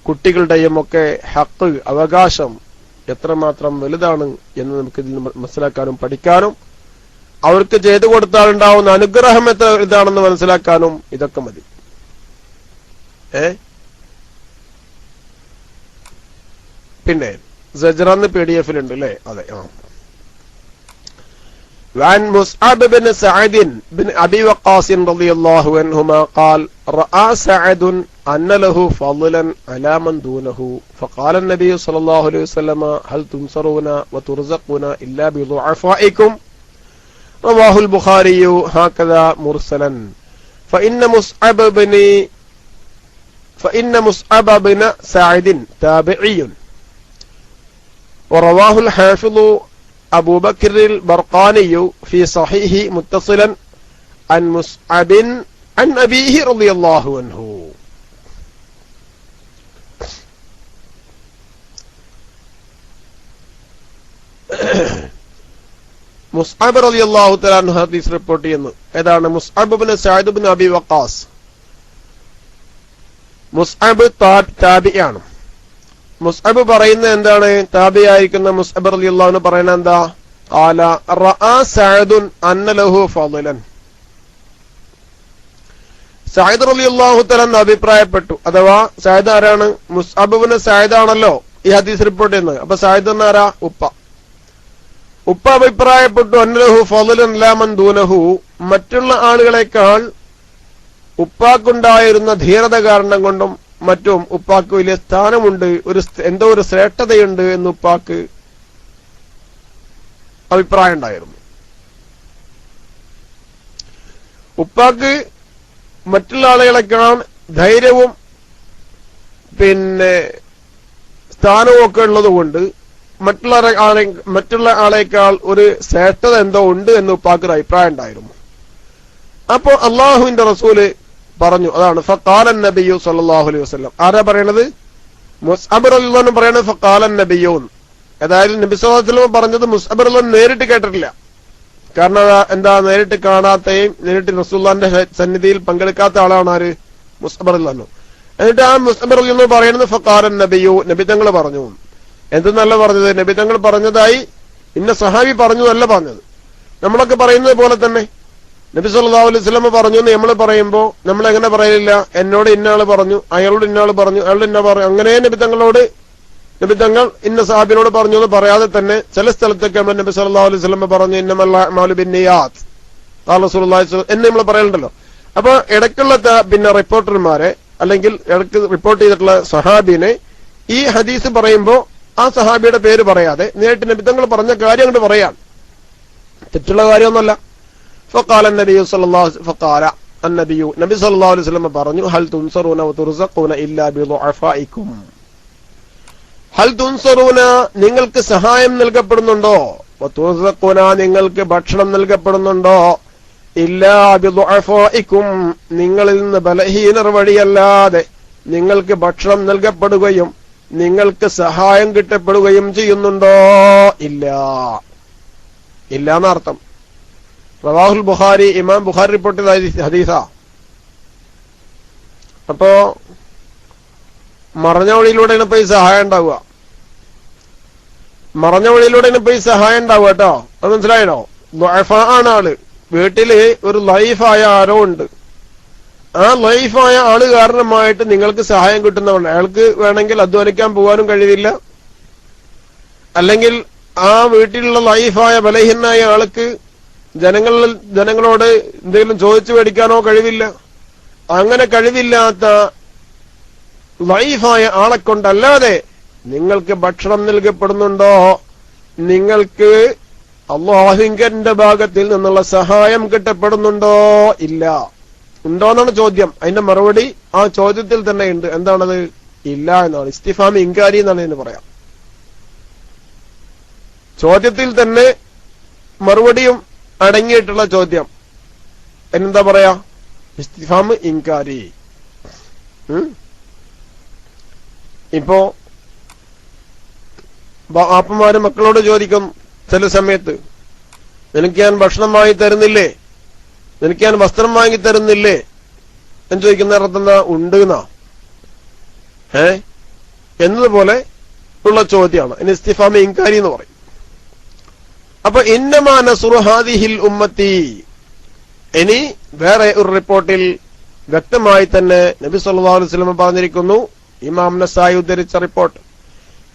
കുട്ടികളുടെയും ഒക്കെ ഹക്ക്, അവകാശം എത്രമാത്രം വലുതാണ് എന്ന് നമുക്ക് ഇതിൽ മനസ്സിലാക്കാനും പഠിക്കാനും അവർക്ക് ചെയ്തു കൊടുത്താൽ ഉണ്ടാവുന്ന അനുഗ്രഹം എത്ര ഇതാണെന്ന് മനസ്സിലാക്കാനും ഇതൊക്കെ മതി. പിന്നെ സജ്റന്ന് PDF ലുണ്ട് അല്ലേ? അതെ. وعن مصعب بن سعد بن أبي وقاص رضي الله عنهما قال رأى سعد أن له فضلا على من دونه فقال النبي صلى الله عليه وسلم هل تنصرون وترزقون إلا بضعفائكم رواه البخاري هكذا مرسلا فإن مصعب بن سعد تابعي ورواه الحافظ أبو بكر البرقاني في صحيح متصلا عن مصعب عن أبيه رضي الله عنه. മുസ്അബ് റളിയല്ലാഹു തആല അൻഹു ഹദീസ് റിപ്പോർട്ട് ചെയ്യുന്നു. ഏതാണ്? Musab ibn Saad ibn Abi Waqqas. Musab താബിയാണ്. മുസ്അബ് പറയുന്നത് എന്താണ്? താബിയായിരിക്കുന്ന മുസ്അബ് റളിയല്ലാഹു അൻഹു പറയുന്നത് എന്താ? ഖാല റഅ സഅദുൻ അന്ന ലഹു ഫളലൻ. സഅദ് റളിയല്ലാഹു തആല അഭിപ്രായപ്പെട്ടു. അഥവാ സഅദ് ആരാണ്? മുസ്അബ് ഇബ്നു സഅദ് ആണല്ലോ ഈ ഹദീസ് റിപ്പോർട്ട് ചെയ്യുന്നത്. അപ്പൊ സഅദ് എന്ന ആരാ? ഉപ്പ. ഉപ്പ അഭിപ്രായപ്പെട്ടു അന്നലഹു ഫളലൻ ലാ മൻ ദൂനഹു, മറ്റുള്ള ആളുകളെക്കാൾ ഉപ്പാക്കുണ്ടായിരുന്ന ധീരത കാരണം കൊണ്ടും മറ്റും ഉപ്പാക്ക് വലിയ സ്ഥാനമുണ്ട്, എന്തോ ഒരു ശ്രേഷ്ഠതയുണ്ട് എന്ന് ഉപ്പാക്ക് അഭിപ്രായം ഉണ്ടായിരുന്നു. ഉപ്പാക്ക് മറ്റുള്ള ആളുകളെക്കാൾ ധൈര്യവും സ്ഥാനവും ഒക്കെ ഉള്ളത് കൊണ്ട് മറ്റുള്ള ആളെക്കാൾ ഒരു ശ്രേഷ്ഠത എന്തോ ഉണ്ട് എന്ന് ഉപ്പാക്ക് അഭിപ്രായം ഉണ്ടായിരുന്നു. അപ്പോ അള്ളാഹുവിന്റെ റസൂല് പറഞ്ഞു, അതാണ് ഫഖാലൻ നബിയ്യു സല്ലല്ലാഹു അലൈഹി വസല്ലം. ആരാ പറയണത്? മുസ്അബ് റളിയല്ലാഹു അൻഹു പറയണത് ഫഖാലൻ നബിയ്യു. അതായത് നബി സല്ലല്ലാഹു അലൈഹി വസല്ലം പറഞ്ഞത് മുസ്അബ് റളിയല്ലാഹു അൻഹു നേരിട്ട് കേട്ടിട്ടില്ല. കാരണം എന്താ? നേരിട്ട് കാണാത്തയും നേരിട്ട് റസൂലുള്ളാഹിന്റെ സന്നിധിയിൽ പങ്കെടുക്കാത്ത ആളാണ് ആര്? മുസ്അബ് റളിയല്ലാഹു അൻഹു. എന്നിട്ട് ആ മുസ്അബ് റളിയല്ലാഹു അൻഹു പറയുന്നത് ഫഖാലൻ നബിയ്യു, നബി തങ്ങൾ പറഞ്ഞു. എന്തെന്നല്ല പറഞ്ഞത്? നബി തങ്ങൾ പറഞ്ഞതായി ഇന്ന സഹാബി പറഞ്ഞു അല്ല പറഞ്ഞത്. നമ്മളൊക്കെ പറയുന്നത് പോലെ തന്നെ നബി സല്ലല്ലാഹു അലൈഹി വസല്ലം പറഞ്ഞു എന്ന് നമ്മൾ പറയുമ്പോ നമ്മൾ എങ്ങനെ പറയില്ല? എന്നോട് ഇന്നയാള് പറഞ്ഞു, അയാളോട് ഇന്നയാള് പറഞ്ഞു, അയാളോട് ഇന്ന പറഞ്ഞു, അങ്ങനെ നബി തങ്ങൾ ഇന്ന സഹാബിനോട് പറഞ്ഞു എന്ന് പറയാതെ തന്നെ ചില സ്ഥലത്തൊക്കെ നബി സല്ലല്ലാഹു അലൈഹി വസല്ലം പറഞ്ഞു ഇന്നമൽ അഅ്മാലു ബിന്നിയാത്ത് ഖാല റസൂലുള്ളാഹി എന്ന് നമ്മൾ പറയലുണ്ടല്ലോ. അപ്പൊ ഇടയ്ക്കുള്ള റിപ്പോർട്ടർമാരെ അല്ലെങ്കിൽ ഇടയ്ക്ക് റിപ്പോർട്ട് ചെയ്തിട്ടുള്ള സഹാബിനെ ഈ ഹദീസ് പറയുമ്പോ ആ സഹാബിയുടെ പേര് പറയാതെ നേരിട്ട് നബി തങ്ങൾ പറഞ്ഞ കാര്യം അങ്ങോട്ട് പറയാൻ തെറ്റുള്ള കാര്യമൊന്നുമല്ല. ഫഖാല നബി സല്ലല്ലാഹു അലൈഹി വസല്ലം പറഞ്ഞു ഹൽ തുൻസറൂന വതുർസഖൂന ഇല്ലാ ബിദുഅഫായിക്കും. ഹൽ തുൻസറൂന, നിങ്ങൾക്ക് സഹായം നൽകപ്പെടുന്നുണ്ടോ? വതുർസഖൂന, നിങ്ങൾക്ക് ഭക്ഷണം നൽകപ്പെടുന്നുണ്ടോ? ഇല്ലാ ബിദുഅഫായിക്കും, നിങ്ങളിൽ നിന്ന് ബലഹീനർ വഴിയല്ലാതെ നിങ്ങൾക്ക് ഭക്ഷണം നൽകപ്പെടുകയും നിങ്ങൾക്ക് സഹായം കിട്ടപ്പെടുകയും ചെയ്യുന്നുണ്ടോ? ഇല്ല എന്നർത്ഥം. റവാഹുൽ ബുഖാരി, ഇമാം ബുഖാരി റിപ്പോർട്ട് ചെയ്ത ഹദീസാ. അപ്പോ മറഞ്ഞ വഴിയിലൂടെയാണ് ഇപ്പൊ ഈ സഹായം ഉണ്ടാവുക. മറഞ്ഞ വഴിയിലൂടെയാണ് ഇപ്പൊ ഈ സഹായം ഉണ്ടാവുക കേട്ടോ. അത് മനസ്സിലായല്ലോ? ദുഅഫാ ആണ് ആള്. വീട്ടില് ഒരു ലൈഫായ ആരോ ഉണ്ട്. ആ ലൈഫായ ആള് കാരണമായിട്ട് നിങ്ങൾക്ക് സഹായം കിട്ടുന്നവണ്. അയാൾക്ക് വേണമെങ്കിൽ അധ്വാനിക്കാൻ പോകാനും കഴിയില്ല, അല്ലെങ്കിൽ ആ വീട്ടിലുള്ള ലൈഫായ ബലഹീനായ ആൾക്ക് ജനങ്ങളോട് എന്തെങ്കിലും ചോദിച്ചു മേടിക്കാനോ കഴിവില്ല. അങ്ങനെ കഴിവില്ലാത്ത ലൈഫായ ആളെ കൊണ്ടല്ലാതെ നിങ്ങൾക്ക് ഭക്ഷണം നൽകപ്പെടുന്നുണ്ടോ? നിങ്ങൾക്ക് അല്ലാഹുവിന്റെ ഭാഗത്തിൽ നിന്നുള്ള സഹായം കിട്ടപ്പെടുന്നുണ്ടോ? ഇല്ല. ഉണ്ടോന്നാണ് ചോദ്യം. അതിന്റെ മറുപടി ആ ചോദ്യത്തിൽ തന്നെ ഉണ്ട്. എന്താണത്? ഇല്ല എന്നാണ്. ഇസ്തിഫാം ഇൻകാരി എന്നാണ് ഇതിന് പറയാം. ചോദ്യത്തിൽ തന്നെ മറുപടിയും അടങ്ങിയിട്ടുള്ള ചോദ്യം എന്താ പറയാ? ഇസ്തിഫാം ഇൻകാരി. ഇപ്പോ ബാപ്പമാര് മക്കളോട് ചോദിക്കും ചില സമയത്ത്, നിനക്ക് ഞാൻ ഭക്ഷണം വാങ്ങി തരുന്നില്ലേ, നിനക്ക് ഞാൻ വസ്ത്രം വാങ്ങി തരുന്നില്ലേ എന്ന് ചോദിക്കുന്ന അർത്ഥം ഉണ്ട് എന്നാ എന്നതുപോലെ ഉള്ള ചോദ്യമാണ്. ഇനി ഇസ്തിഫാം ഇൻകാരി എന്ന് പറയും. അപ്പൊ ഇന്നമാ നസ്റു ഹാദിഹിൽ ഉമ്മത്തി, ഇനി വേറെ ഒരു റിപ്പോർട്ടിൽ വ്യക്തമായി തന്നെ നബി സല്ലല്ലാഹു അലൈഹി വസല്ലം പറഞ്ഞിരിക്കുന്നു. ഇമാം നസായി ഉദ്ധരിച്ച റിപ്പോർട്ട്,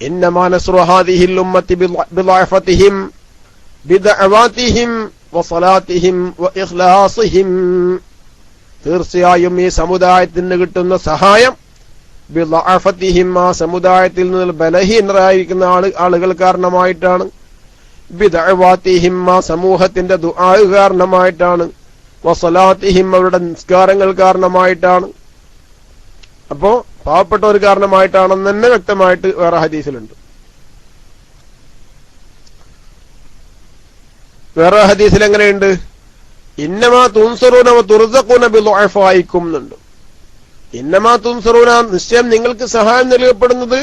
ഇന്നമാ നസ്റു ഹാദിഹിൽ ഉമ്മത്തി ബിളഅഫതിഹിം ബിദഅവാതിഹിം വസലാത്തിഹിം വഇഖ്ലാസിഹിം, തീർച്ചയായും ഈ സമുദായത്തിന് കിട്ടുന്ന സഹായം ബിളഅഫതിഹിം, ആ സമുദായത്തിൽ നിന്ന് ബലഹീനരായിരിക്കുന്ന ആളുകൾ കാരണമായിട്ടാണ്, ബിദഅവാതിഹിം, ആ സമൂഹത്തിന്റെ ദുആ കാരണമായിട്ടാണ്, വസലാത്തിഹിം, അവരുടെ നിസ്കാരങ്ങൾ കാരണമായിട്ടാണ്. അപ്പോ പാവപ്പെട്ട ഒരു കാരണമായിട്ടാണെന്ന് തന്നെ വ്യക്തമായിട്ട് വേറെ ഹദീസിലുണ്ട്. വേറെ ഹദീസിൽ എങ്ങനെയുണ്ട്? ഇന്നമാ തുൻസറൂന വതുർസഖൂന ബിദുഅഫായിക്കും എന്നുണ്ട്. ഇന്നമാ തുൻസറൂന, നിശ്ചയം നിങ്ങൾക്ക് സഹായം നൽകപ്പെടുന്നത്,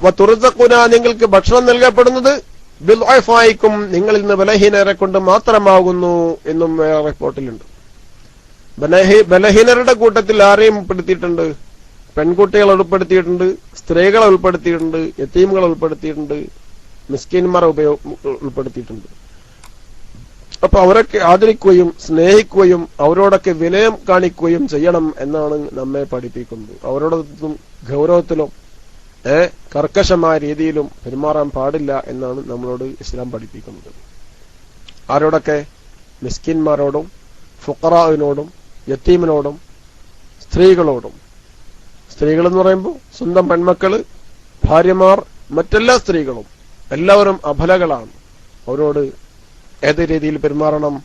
വതുർസഖൂന, നിങ്ങൾക്ക് ഭക്ഷണം നൽകപ്പെടുന്നത് ബിദ്അഫായിക്കും നിങ്ങളിൽ നിന്ന് ബലഹീനരെ കൊണ്ട് മാത്രമാകുന്നു എന്നും റിപ്പോർട്ടിലുണ്ട്. ബലഹീനരുടെ കൂട്ടത്തിൽ ആരെയും ഉൾപ്പെടുത്തിയിട്ടുണ്ട്? പെൺകുട്ടികളെ ഉൾപ്പെടുത്തിയിട്ടുണ്ട്, സ്ത്രീകളെ ഉൾപ്പെടുത്തിയിട്ടുണ്ട്, യതീമുകളെ ഉൾപ്പെടുത്തിയിട്ടുണ്ട്, മിസ്കിന്മാരെ ഉൾപ്പെടുത്തിയിട്ടുണ്ട്. അപ്പൊ അവരൊക്കെ ആദരിക്കുകയും സ്നേഹിക്കുകയും അവരോടൊക്കെ വിനയം കാണിക്കുകയും ചെയ്യണം എന്നാണ് നമ്മെ പഠിപ്പിക്കുന്നത്. അവരോടൊന്നും ഗൗരവത്തിലും കർക്കശമായ രീതിയിലും പെരുമാറാൻ പാടില്ല എന്നാണ് നമ്മളോട് ഇസ്ലാം പഠിപ്പിക്കുന്നത്. ആരോടൊക്കെ? മിസ്കിന്മാരോടും ഫുഖറാവിനോടും യതീമിനോടും സ്ത്രീകളോടും. സ്ത്രീകൾ എന്ന് പറയുമ്പോൾ സ്വന്തം പെൺമക്കള്, ഭാര്യമാർ, മറ്റെല്ലാ സ്ത്രീകളും എല്ലാവരും അബലകളാണ്. അവരോട് ഏത് രീതിയിൽ പെരുമാറണം?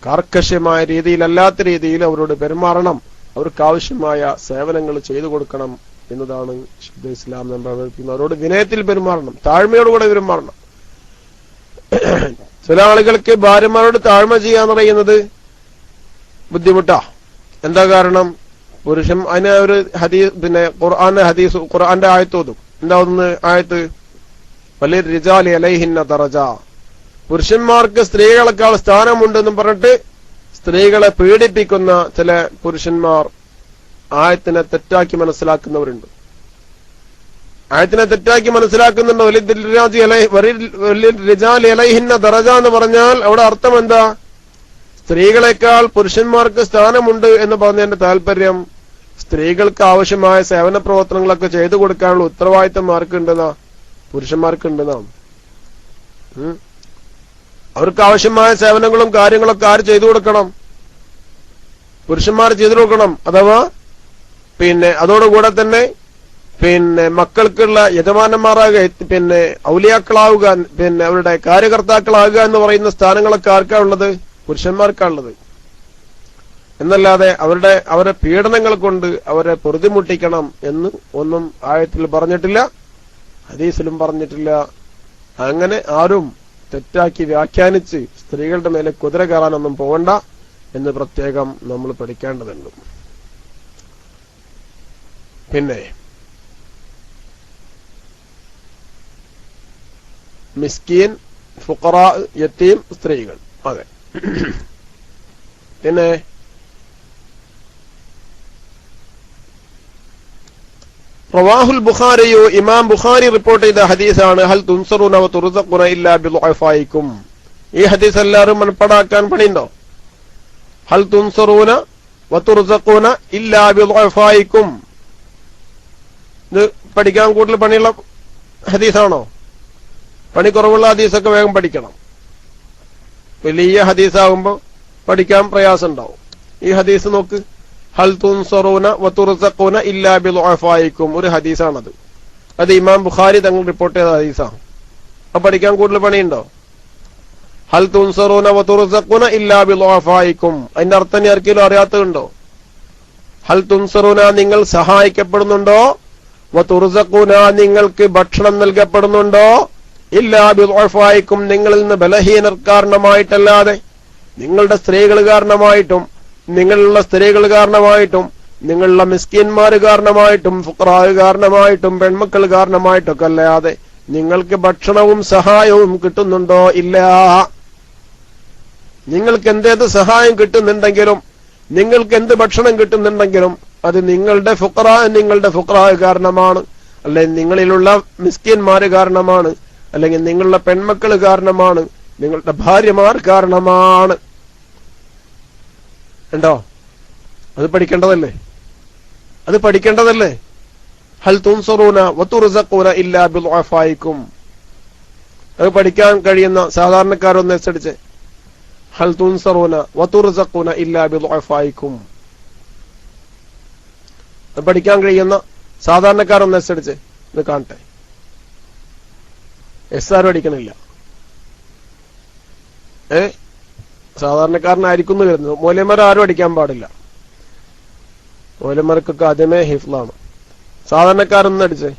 കാർക്കശ്യമായ രീതിയിലല്ലാത്ത രീതിയിൽ അവരോട് പെരുമാറണം. അവർക്ക് ആവശ്യമായ സേവനങ്ങൾ ചെയ്തു കൊടുക്കണം എന്നതാണ് ശുദ്ധ ഇസ്ലാം നമ്മൾ പഠിപ്പിക്കുന്നത്. അവരോട് വിനയത്തിൽ പെരുമാറണം, താഴ്മയോടുകൂടെ പെരുമാറണം. ചില ആളുകൾക്ക് ഭാര്യമാരോട് താഴ്മ ചെയ്യാന്ന് പറയുന്നത് ബുദ്ധിമുട്ടാ. എന്താ കാരണം? പുരുഷൻ അതിന് ഒരു ഖുർആന്റെ ആയത്തോതും. എന്താ ഒന്ന് ആയത്ത്? വലിയ റിജാലി അലൈഹിന്ന ദറജ, പുരുഷന്മാർക്ക് സ്ത്രീകളെക്കാൾ സ്ഥാനമുണ്ടെന്നും പറഞ്ഞിട്ട് സ്ത്രീകളെ പീഡിപ്പിക്കുന്ന ചില പുരുഷന്മാർ ആയത്തിനെ തെറ്റാക്കി മനസ്സിലാക്കുന്നവരുണ്ട്. ആയത്തിനെ തെറ്റാക്കി മനസ്സിലാക്കുന്നുണ്ട്. വലിയ റിജാലി അലൈഹിന്ന ദറജ എന്ന് പറഞ്ഞാൽ അവിടെ അർത്ഥം എന്താ? സ്ത്രീകളെക്കാൾ പുരുഷന്മാർക്ക് സ്ഥാനമുണ്ട് എന്ന് പറഞ്ഞതിന്റെ താല്പര്യം സ്ത്രീകൾക്ക് ആവശ്യമായ സേവന പ്രവർത്തനങ്ങളൊക്കെ ചെയ്തു കൊടുക്കാനുള്ള ഉത്തരവാദിത്തം ആർക്കുണ്ടെന്നാ? പുരുഷന്മാർക്കുണ്ടെന്നാണ്. അവർക്ക് ആവശ്യമായ സേവനങ്ങളും കാര്യങ്ങളൊക്കെ ആര് ചെയ്തു കൊടുക്കണം? പുരുഷന്മാർ ചെയ്തു കൊടുക്കണം. അഥവാ അതോടുകൂടെ തന്നെ മക്കൾക്കുള്ള യജമാനന്മാരാകുക, ഔലിയാക്കളാവുക, അവരുടെ കാര്യകർത്താക്കളാകുക എന്ന് പറയുന്ന സ്ഥാനങ്ങളൊക്കെ ആർക്കാ ഉള്ളത്? പുരുഷന്മാർക്കാണുള്ളത്. എന്നല്ലാതെ അവരെ പീഡനങ്ങൾ കൊണ്ട് അവരെ പൊറുതിമുട്ടിക്കണം എന്ന് ഒന്നും ആയത്തിൽ പറഞ്ഞിട്ടില്ല, ഹദീസിലും പറഞ്ഞിട്ടില്ല. അങ്ങനെ ആരും തെറ്റാക്കി വ്യാഖ്യാനിച്ച് സ്ത്രീകളുടെ മേലെ കുതിര കയറാനൊന്നും പോകണ്ട എന്ന് പ്രത്യേകം നമ്മൾ പഠിക്കേണ്ടതുണ്ട്. പിന്നെ മിസ്കീൻ, ഫുഖറാ, യതീം, സ്ത്രീകൾ. അതെ. പിന്നെ റവാഹുൽ ബുഖാരിയോ, ഇമാം ബുഖാരി റിപ്പോർട്ട് ചെയ്ത ഹദീസാണ് ഹൽ തുൻസറൂന വ തുർസഖൂന ഇല്ലാ ബിദുഅഫായിക്കും. ഈ ഹദീസ് എല്ലാവരും മനപ്പാടാക്കാൻ പണിയുണ്ടോ? ഹൽ തുൻസറൂന വ തുർസഖൂന ഇല്ലാ ബിദുഅഫായിക്കും. ഇത് പഠിക്കാൻ കൂടുതൽ പണിയുള്ള ഹദീസാണോ? പണി കുറവുള്ള ഹദീസൊക്കെ വേഗം പഠിക്കണം. വലിയ ഹദീസാകുമ്പോ പഠിക്കാൻ പ്രയാസം ഉണ്ടാവും. ഈ ഹദീസ് നോക്ക്, ഹൽ തുൻസറൂന വ തുർസഖൂന ഇല്ലാ ബിദുഅഫായിക്കും. ഒരു ഹദീസാണത്. അത് ഇമാം ബുഖാരി തങ്ങൾ റിപ്പോർട്ട് ചെയ്ത ഹദീസാണ്. അപ്പൊ പഠിക്കാൻ കൂടുതൽ പണിയുണ്ടോ? ഹൽ തുൻസറൂന വ തുർസഖൂന ഇല്ലാ ബിദുഅഫായിക്കും. അതിന്റെ അർത്ഥം ആർക്കെങ്കിലും അറിയാത്തതുണ്ടോ? ഹൽ തുൻസറൂന നിങ്ങൾ സഹായിക്കപ്പെടുന്നുണ്ടോ? വ തുർസഖൂന നിങ്ങൾക്ക് ഭക്ഷണം നൽകപ്പെടുന്നുണ്ടോ? ഇല്ലാ ബിദുഅഫായിക്കും നിങ്ങളിൽ നിന്ന് ബലഹീനർ കാരണമായിട്ടല്ലാതെ, നിങ്ങളുടെ സ്ത്രീകൾ കാരണമായിട്ടും, നിങ്ങളുള്ള സ്ത്രീകൾ കാരണമായിട്ടും, നിങ്ങളുള്ള മിസ്കിന്മാര് കാരണമായിട്ടും, ഫുഖറാ കാരണമായിട്ടും, പെൺമക്കൾ കാരണമായിട്ടൊക്കെ അല്ലാതെ നിങ്ങൾക്ക് ഭക്ഷണവും സഹായവും കിട്ടുന്നുണ്ടോ? ഇല്ല. നിങ്ങൾക്ക് എന്തേത് സഹായം കിട്ടുന്നുണ്ടെങ്കിലും, നിങ്ങൾക്ക് എന്ത് ഭക്ഷണം കിട്ടുന്നുണ്ടെങ്കിലും അത് നിങ്ങളുടെ ഫുഖറാ കാരണമാണ്, അല്ലെങ്കിൽ നിങ്ങളിലുള്ള മിസ്കിന്മാര് കാരണമാണ്, അല്ലെങ്കിൽ നിങ്ങളുടെ പെൺമക്കൾ കാരണമാണ്, നിങ്ങളുടെ ഭാര്യമാർ കാരണമാണ്. ഉണ്ടോ? അത് പഠിക്കേണ്ടതല്ലേ? ഹൽ തുൻസറൂന വ തുർസഖൂന ഇല്ലാ ബിദുഅഫായിക്കും. അത് പഠിക്കാൻ കഴിയുന്ന സാധാരണക്കാരൊന്ന് എസ്സടിച്ച് ഹൽ തുൻസറൂന വ തുർസഖൂന ഇല്ലാ ബിദുഅഫായിക്കും. അത് പഠിക്കാൻ കഴിയുന്ന സാധാരണക്കാരൊന്ന് എസ്സടിച്ച് ഇത് കാണട്ടെ. ആരും അടിക്കണില്ല. സാധാരണക്കാരനായിരിക്കുന്നു വരുന്നത്. മൗലവിമാർ ആരും അടിക്കാൻ പാടില്ല. മൗലവിമാർക്കൊക്കെ ആദ്യമേ ഹിഫ്ലാണ്. സാധാരണക്കാരൊന്നും അടിച്ചേ.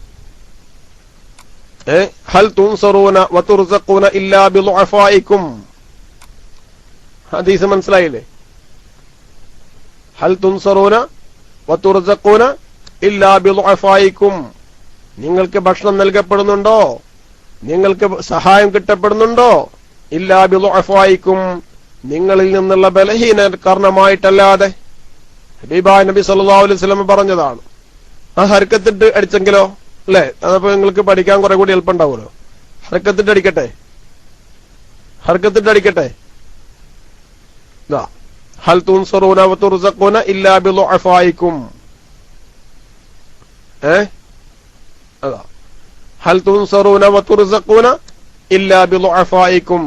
ഹൽ തുൻസറൂന വ തുർസഖൂന ഇല്ലാ ബിദുഅഫായിക്കും. ഹദീസ് മനസ്സിലായില്ലേ? ഹൽ തുൻസറൂന വ തുർസഖൂന ഇല്ലാ ബിദുഅഫായിക്കും. നിങ്ങൾക്ക് ഭക്ഷണം നൽകപ്പെടുന്നുണ്ടോ? നിങ്ങൾക്ക് സഹായം കിട്ടപ്പെടുന്നുണ്ടോ? ഇല്ലാ ബിളുഅഫായിക്കും, നിങ്ങളിൽ നിന്നുള്ള ബലഹീന കാരണമായിട്ടല്ലാതെ. ഹബീബായ നബി സല്ലല്ലാഹു അലൈഹി വസല്ലം പറഞ്ഞതാണ്. ആ ഹർക്കത്തിട്ട് അടിച്ചെങ്കിലോ, അല്ലെ? അതപ്പോ നിങ്ങൾക്ക് പഠിക്കാൻ കുറെ കൂടി എളുപ്പം ഉണ്ടാവുമല്ലോ. ഹർക്കത്തിട്ട് അടിക്കട്ടെ, ഹർക്കത്തിട്ട് അടിക്കട്ടെ. ഹൽ തുൻസറൂന വതുർസഖൂന ഇല്ലാ ബിളുഅഫായിക്കും. അതാ, ഹൽ തുൻസറൂന വതുർസഖൂന ഇല്ലാ ബിളുഅഫായിക്കും.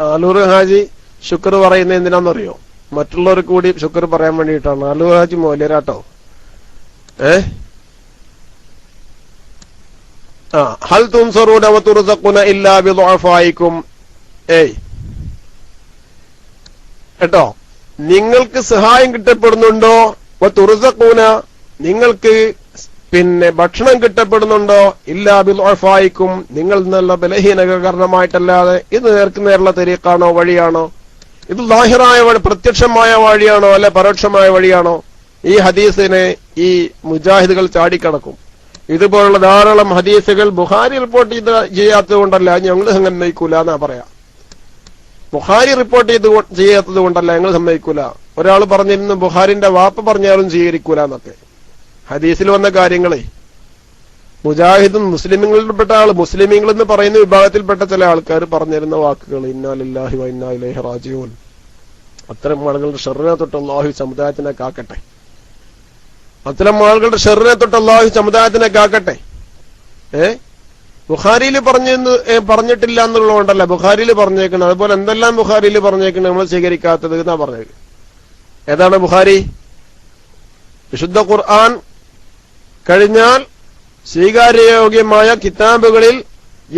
ആലൂർ ഹാജി ശുക്ർ പറയുന്നത് എന്തിനാണെന്നറിയോ? മറ്റുള്ളവർക്ക് കൂടി ശുക്ർ പറയാൻ വേണ്ടിയിട്ടാണ്. ആലൂർ ഹാജി മൗലരാട്ടോ. ഹൽ തുൻസറൂന വതുർസഖൂന ഇല്ലാ ബിളുഅഫായിക്കും. കേട്ടോ, നിങ്ങൾക്ക് സഹായം കിട്ടപ്പെടുന്നുണ്ടോ? വതുർസഖൂന, നിങ്ങൾക്ക് ഭക്ഷണം കിട്ടപ്പെടുന്നുണ്ടോ? ഇല്ലാ ബിളുഅഫായിക്കും, നിങ്ങൾ നിന്നുള്ള ബലഹീന കാരണമായിട്ടല്ലാതെ. ഇത് നേർക്ക് നേരുള്ള തരീഖാണോ, വഴിയാണോ? ഇത് ലാഹിറായ വഴി, പ്രത്യക്ഷമായ വഴിയാണോ, അല്ലെ പരോക്ഷമായ വഴിയാണോ? ഈ ഹദീസിനെ ഈ മുജാഹിദുകൾ ചാടിക്കടക്കും. ഇതുപോലുള്ള ധാരാളം ഹദീസുകൾ ബുഖാരി റിപ്പോർട്ട് ചെയ്യാത്തത് കൊണ്ടല്ല ഞങ്ങൾ അങ്ങനെ നയിക്കൂല എന്നാ പറയാ. ബുഖാരി റിപ്പോർട്ട് ചെയ്യാത്തത് കൊണ്ടല്ല ഞങ്ങൾ സമ്മതിക്കൂല. ഒരാൾ പറഞ്ഞിരുന്നു ബുഖാരിന്റെ വാപ്പ പറഞ്ഞാലും സ്വീകരിക്കൂല എന്നൊക്കെ. ഹദീസിൽ വന്ന കാര്യങ്ങളെ മുജാഹിദും മുസ്ലിമീങ്ങളിൽപ്പെട്ട ആൾ, മുസ്ലിമീങ്ങൾ എന്ന് പറയുന്ന വിഭാഗത്തിൽപ്പെട്ട ചില ആൾക്കാർ പറഞ്ഞിരുന്ന വാക്കുകൾ ഇന്നാ ലില്ലാഹി വ ഇന്നാ ഇലൈഹി റാജിഊൻ. അത്തരം ആളുകളുടെ ഷർറിനെ തൊട്ട് അല്ലാഹു സമുദായത്തിനെ കാക്കട്ടെ. അത്തരം ആളുകളുടെ ഷർറിനെ തൊട്ട് അല്ലാഹു സമുദായത്തിനെ കാക്കട്ടെ. ബുഖാരിയിൽ പറഞ്ഞിട്ടില്ല എന്നുള്ളതുകൊണ്ടല്ല ബുഖാരിയിൽ പറഞ്ഞേക്കുന്നത്. അതുപോലെ എന്തെല്ലാം ബുഖാരിയിൽ പറഞ്ഞേക്കുന്നത് നമ്മൾ സ്വീകരിക്കാത്തത് എന്നാ പറഞ്ഞത്. ഏതാണ് ബുഖാരി? വിശുദ്ധ ഖുർആൻ കഴിഞ്ഞാൽ സ്വീകാര്യയോഗ്യമായ കിതാബുകളിൽ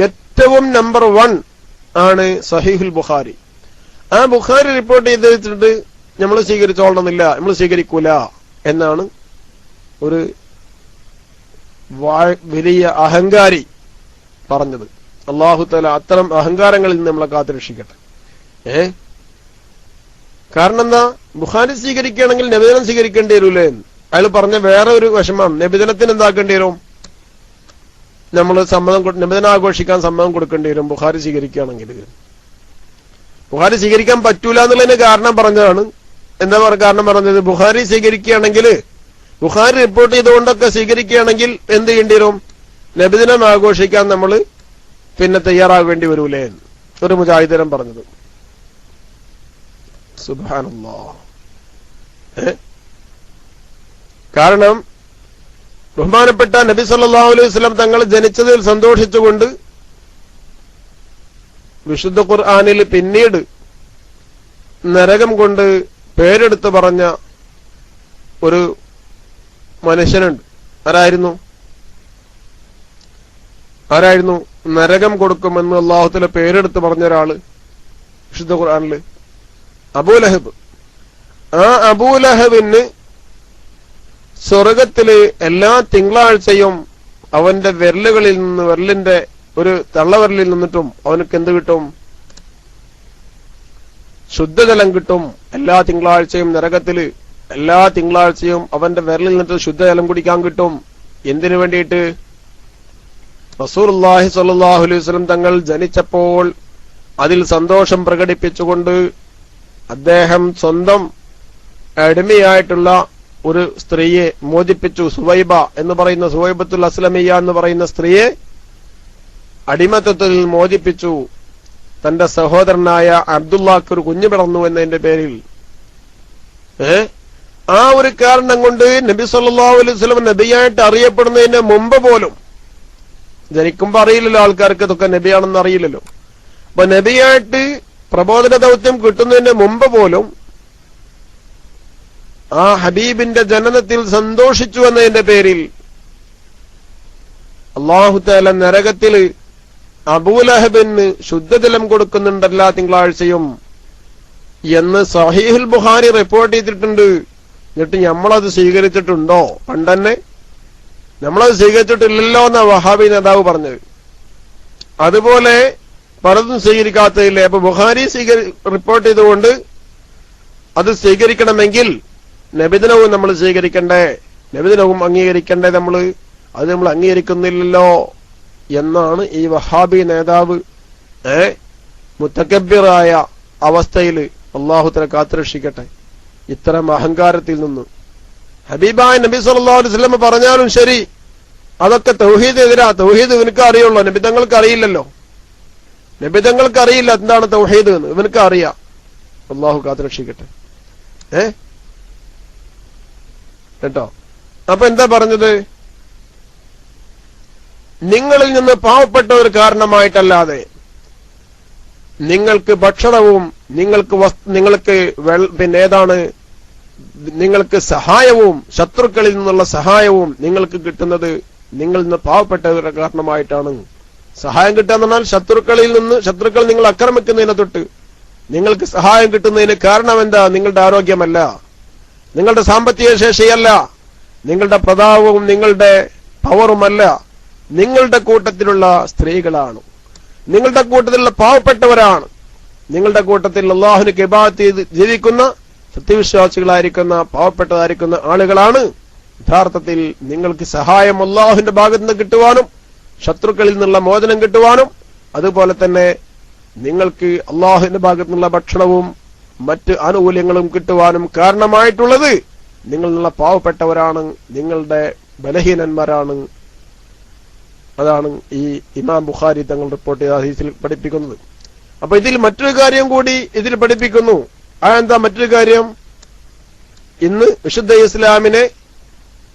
ഏറ്റവും നമ്പർ 1 ആണ് സഹീഹുൽ ബുഖാരി. ആ ബുഖാരി റിപ്പോർട്ട് ചെയ്ത് വെച്ചിട്ട് നമ്മൾ സ്വീകരിച്ചോളണമെന്നില്ല, നമ്മൾ സ്വീകരിക്കൂല എന്നാണ് ഒരു വലിയ അഹങ്കാരി പറഞ്ഞത്. അല്ലാഹു തആല അത്തരം അഹങ്കാരങ്ങളിൽ നിന്ന് നമ്മളെ കാത്തുരക്ഷിക്കട്ടെ. കാരണം എന്താ? ബുഖാരി സ്വീകരിക്കുകയാണെങ്കിൽ നബിദിനം സ്വീകരിക്കേണ്ടി വരൂലേ? അയാൾ പറഞ്ഞ വേറെ ഒരു വിഷമം, നബിദിനത്തിന് എന്താക്കേണ്ടി വരും? നമ്മൾ നബിദിനം ആഘോഷിക്കാൻ സമ്മതം കൊടുക്കേണ്ടി വരും ബുഖാരി സ്വീകരിക്കുകയാണെങ്കിൽ. ബുഖാരി സ്വീകരിക്കാൻ പറ്റൂല എന്നുള്ളതിന് കാരണം പറഞ്ഞതാണ്. എന്താ കാരണം പറഞ്ഞത്? ബുഖാരി സ്വീകരിക്കുകയാണെങ്കിൽ, ബുഖാരി റിപ്പോർട്ട് ചെയ്തുകൊണ്ടൊക്കെ സ്വീകരിക്കുകയാണെങ്കിൽ എന്ത് ചെയ്യേണ്ടി വരും? നബിദിനം ആഘോഷിക്കാൻ നമ്മൾ തയ്യാറാകേണ്ടി വരൂലേ? ഒരു മുജാഹിദനം പറഞ്ഞത്. സുബ്ഹാനല്ലാഹ്. കാരണം ബഹുമാനപ്പെട്ട നബി സല്ലല്ലാഹു അലൈഹി വസല്ലം തങ്ങൾ ജനിച്ചതിൽ സന്തോഷിച്ചുകൊണ്ട് വിശുദ്ധ ഖുർആനിൽ പിന്നീട് നരകം കൊണ്ട് പേരെടുത്ത് പറഞ്ഞ ഒരു മനുഷ്യനുണ്ട്. ആരായിരുന്നു? നരകം കൊടുക്കുമെന്ന് അല്ലാഹു തആല പേരെടുത്ത് പറഞ്ഞ ഒരാള് വിശുദ്ധ ഖുർആനിൽ, അബൂലഹബ്. ആ അബൂലഹബിന് സ്വർഗത്തില് എല്ലാ തിങ്കളാഴ്ചയും അവന്റെ വിരലുകളിൽ നിന്ന്, വിരലിന്റെ ഒരു തള്ളവിരലിൽ നിന്നിട്ടും അവനക്ക് എന്ത് കിട്ടും? ശുദ്ധജലം കിട്ടും. എല്ലാ തിങ്കളാഴ്ചയും നരകത്തില് എല്ലാ തിങ്കളാഴ്ചയും അവന്റെ വിരലിൽ നിന്നിട്ട് ശുദ്ധജലം കുടിക്കാൻ കിട്ടും. എന്തിനു വേണ്ടിയിട്ട്? റസൂലുള്ളാഹി സ്വല്ലല്ലാഹു അലൈഹി വസല്ലം തങ്ങൾ ജനിച്ചപ്പോൾ അതിൽ സന്തോഷം പ്രകടിപ്പിച്ചുകൊണ്ട് അദ്ദേഹം സ്വന്തം അടിമയായിട്ടുള്ള ഒരു സ്ത്രീയെ മോചിപ്പിച്ചു. സുവൈബ എന്ന് പറയുന്ന, സുവൈബത്തുൽ അസ്ലമിയ എന്ന് പറയുന്ന സ്ത്രീയെ അടിമത്തത്തിൽ മോചിപ്പിച്ചു. തന്റെ സഹോദരനായ അബ്ദുള്ളാക്ക് ഒരു കുഞ്ഞു പിറന്നു എന്നതിന്റെ പേരിൽ. ആ ഒരു കാരണം കൊണ്ട് നബി സല്ലല്ലാഹു അലൈഹി വസല്ലം നബിയായിട്ട് അറിയപ്പെടുന്നതിന് മുമ്പ് പോലും, ജനിക്കുമ്പോ അറിയില്ലല്ലോ ആൾക്കാർക്ക് ഇതൊക്കെ നബിയാണെന്ന് അറിയില്ലല്ലോ. അപ്പൊ നബിയായിട്ട് പ്രബോധന ദൗത്യം കിട്ടുന്നതിന് മുമ്പ് പോലും ആ ഹബീബിന്റെ ജനനത്തിൽ സന്തോഷിച്ചു എന്നതിന്റെ പേരിൽ അല്ലാഹു തആല നരകത്തില് അബൂലഹബിന് ശുദ്ധജലം കൊടുക്കുന്നുണ്ട് എല്ലാ തിങ്കളാഴ്ചയും എന്ന് സഹീഹുൽ ബുഖാരി റിപ്പോർട്ട് ചെയ്തിട്ടുണ്ട്. എന്നിട്ട് നമ്മളത് സ്വീകരിച്ചിട്ടുണ്ടോ? പണ്ടന്നെ നമ്മളത് സ്വീകരിച്ചിട്ടില്ലല്ലോ എന്നാ വഹാബി നേതാവ് പറഞ്ഞത്. അതുപോലെ പലതും സ്വീകരിക്കാത്തതില്ലേ? അപ്പൊ ബുഖാരി റിപ്പോർട്ട് ചെയ്തുകൊണ്ട് അത് സ്വീകരിക്കണമെങ്കിൽ നബിദിനവും നമ്മൾ സ്വീകരിക്കണ്ടേ, നബിദിനവും അംഗീകരിക്കണ്ടേ നമ്മൾ? അത് നമ്മൾ അംഗീകരിക്കുന്നില്ലല്ലോ എന്നാണ് ഈ വഹാബി നേതാവ് മുത്തക്കബ്ബിറായ അവസ്ഥയിൽ അല്ലാഹു തആല കാത്തുരക്ഷിക്കട്ടെ ഇത്തരം അഹങ്കാരത്തിൽ നിന്ന്. ഹബീബായ നബി സല്ലല്ലാഹു അലൈഹി വസല്ലം പറഞ്ഞാലും ശരി, അതൊക്കെ തൗഹീദ് എതിരാ. തൗഹീദ് ഇവനക്ക് അറിയുള്ളൂ, നബിതങ്ങൾക്ക് അറിയില്ലല്ലോ. നബിതങ്ങൾക്ക് അറിയില്ല എന്താണ് തൗഹീദ് എന്ന്, ഇവനക്ക് അറിയാം. അല്ലാഹു കാത്തുരക്ഷിക്കട്ടെ. കേട്ടോ? അപ്പൊ എന്താ പറഞ്ഞത്? നിങ്ങളിൽ നിന്ന് പാവപ്പെട്ട ഒരു കാരണമായിട്ടല്ലാതെ നിങ്ങൾക്ക് ഭക്ഷണവും നിങ്ങൾക്ക് പിന്നെ ഏതാണ് നിങ്ങൾക്ക് സഹായവും ശത്രുക്കളിൽ നിന്നുള്ള സഹായവും നിങ്ങൾക്ക് കിട്ടുന്നത് നിങ്ങളിൽ നിന്ന് പാവപ്പെട്ടവരുടെ കാരണമായിട്ടാണ്. സഹായം കിട്ടുക എന്ന് പറഞ്ഞാൽ ശത്രുക്കൾ നിങ്ങൾ ആക്രമിക്കുന്നതിനെ തൊട്ട് നിങ്ങൾക്ക് സഹായം കിട്ടുന്നതിന് കാരണം എന്താ? നിങ്ങളുടെ ആരോഗ്യമല്ല, നിങ്ങളുടെ സാമ്പത്തിക ശേഷിയല്ല, നിങ്ങളുടെ പ്രതാപവും നിങ്ങളുടെ പവറുമല്ല, നിങ്ങളുടെ കൂട്ടത്തിലുള്ള സ്ത്രീകളാണ്, നിങ്ങളുടെ കൂട്ടത്തിലുള്ള പാവപ്പെട്ടവരാണ്, നിങ്ങളുടെ കൂട്ടത്തിൽ അല്ലാഹുവിനെ ഇബാദത്ത് ചെയ്ത് ജീവിക്കുന്ന സത്യവിശ്വാസികളായിരിക്കുന്ന പാവപ്പെട്ടതായിരിക്കുന്ന ആളുകളാണ് യഥാർത്ഥത്തിൽ നിങ്ങൾക്ക് സഹായം അല്ലാഹുവിന്റെ ഭാഗത്ത് നിന്ന് കിട്ടുവാനും ശത്രുക്കളിൽ നിന്നുള്ള മോചനം കിട്ടുവാനും അതുപോലെ തന്നെ നിങ്ങൾക്ക് അല്ലാഹുവിന്റെ ഭാഗത്തു നിന്നുള്ള ഭക്ഷണവും മറ്റ് ആനുകൂല്യങ്ങളും കിട്ടുവാനും കാരണമായിട്ടുള്ളത് നിങ്ങളുള്ള പാവപ്പെട്ടവരാണ്, നിങ്ങളുടെ ബലഹീനന്മാരാണ്. അതാണ് ഈ ഇമാം ബുഖാരി തങ്ങൾ റിപ്പോർട്ട് ചെയ്ത ഹദീസിൽ പഠിപ്പിക്കുന്നത്. അപ്പൊ ഇതിൽ മറ്റൊരു കാര്യം കൂടി ഇതിൽ പഠിപ്പിക്കുന്നു. അതെന്താ മറ്റൊരു കാര്യം? ഇന്ന് വിശുദ്ധ ഇസ്ലാമിനെ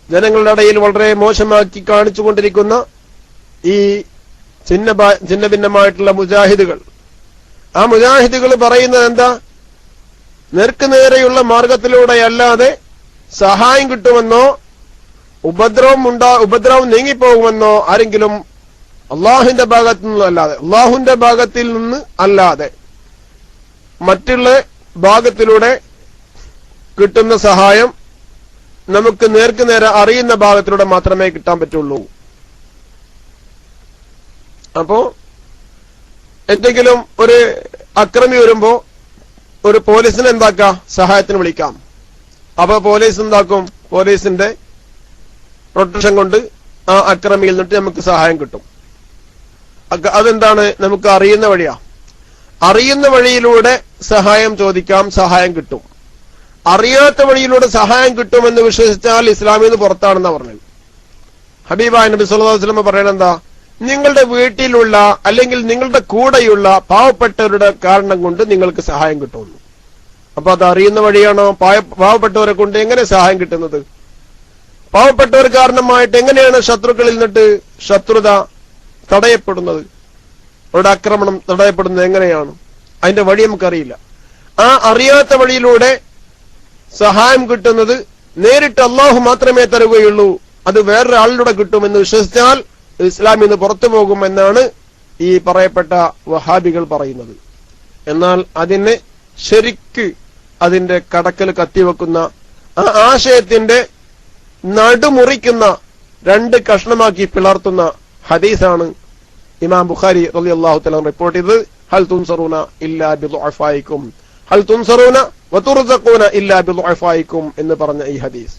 ജനങ്ങളുടെ ഇടയിൽ വളരെ മോശമാക്കി കാണിച്ചുകൊണ്ടിരിക്കുന്ന ഈ ഛിന്ന ഭിന്നമായിട്ടുള്ള മുജാഹിദുകൾ, ആ മുജാഹിദുകൾ പറയുന്നത് എന്താ? നേർക്കുനേരെയുള്ള മാർഗത്തിലൂടെയല്ലാതെ സഹായം കിട്ടുമെന്നോ ഉപദ്രവം നീങ്ങിപ്പോകുമെന്നോ ആരെങ്കിലും അള്ളാഹുവിന്റെ ഭാഗത്തിൽ നിന്ന് അല്ലാതെ മറ്റുള്ള ഭാഗത്തിലൂടെ കിട്ടുന്ന സഹായം നമുക്ക് നേർക്കുനേരെ അറിയുന്ന ഭാഗത്തിലൂടെ മാത്രമേ കിട്ടാൻ പറ്റുള്ളൂ. അപ്പോ എന്തെങ്കിലും ഒരു അക്രമി വരുമ്പോ ഒരു പോലീസിനെ എന്താക്കാം? സഹായത്തിന് വിളിക്കാം. അപ്പൊ പോലീസ് എന്താക്കും? പോലീസിന്റെ പ്രൊട്ടക്ഷൻ കൊണ്ട് ആ അക്രമിയിൽ നിന്നിട്ട് നമുക്ക് സഹായം കിട്ടും. അതെന്താണ്? നമുക്ക് അറിയുന്ന വഴിയാ. അറിയുന്ന വഴിയിലൂടെ സഹായം ചോദിക്കാം, സഹായം കിട്ടും. അറിയാത്ത വഴിയിലൂടെ സഹായം കിട്ടുമെന്ന് വിശ്വസിച്ചാൽ ഇസ്ലാമിൽ നിന്ന് പുറത്താണെന്നാ പറഞ്ഞത്. ഹബീബായ നബി സല്ലല്ലാഹു അലൈഹി വസല്ലം പറയണ എന്താ? നിങ്ങളുടെ വീട്ടിലുള്ള അല്ലെങ്കിൽ നിങ്ങളുടെ കൂടെയുള്ള പാവപ്പെട്ടവരുടെ കാരണം കൊണ്ട് നിങ്ങൾക്ക് സഹായം കിട്ടുന്നു. അപ്പൊ അത് അറിയുന്ന വഴിയാണോ? പാവപ്പെട്ടവരെ കൊണ്ട് എങ്ങനെ സഹായം കിട്ടുന്നത്? പാവപ്പെട്ടവർ കാരണമായിട്ട് എങ്ങനെയാണ് ശത്രുക്കളിൽ നിന്നിട്ട് ശത്രുത തടയപ്പെടുന്നത്? അവരുടെ ആക്രമണം തടയപ്പെടുന്നത് എങ്ങനെയാണ്? അതിന്റെ വഴി നമുക്കറിയില്ല. ആ അറിയാത്ത വഴിയിലൂടെ സഹായം കിട്ടുന്നത് നേരിട്ട് അള്ളാഹു മാത്രമേ തരുകയുള്ളൂ. അത് വേറൊരാളിലൂടെ കിട്ടുമെന്ന് വിശ്വസിച്ചാൽ ഇസ്ലാമിൽ നിന്ന് പുറത്തു പോകുമെന്നാണ് ഈ പറയപ്പെട്ട വഹാബികൾ പറയുന്നത്. എന്നാൽ അതിനെ ശരിക്ക് അതിന്റെ കടക്കൽ കത്തിവെക്കുന്ന ആ ആശയത്തിന്റെ നടുമുറിക്കുന്ന രണ്ട് കഷ്ണമാക്കി പിളർത്തുന്ന ഹദീസാണ് ഇമാം ബുഖാരി റളിയല്ലാഹു തആല റിപ്പോർട്ട് ചെയ്തത്. ഹൽ തുൻസറൂന ഇല്ലാ ബിദുഅഫായിക്കും ഹൽ തുൻസറൂന വതുർസഖൂന ഇല്ലാ ബിദുഅഫായിക്കും എന്ന് പറഞ്ഞ ഈ ഹദീസ്.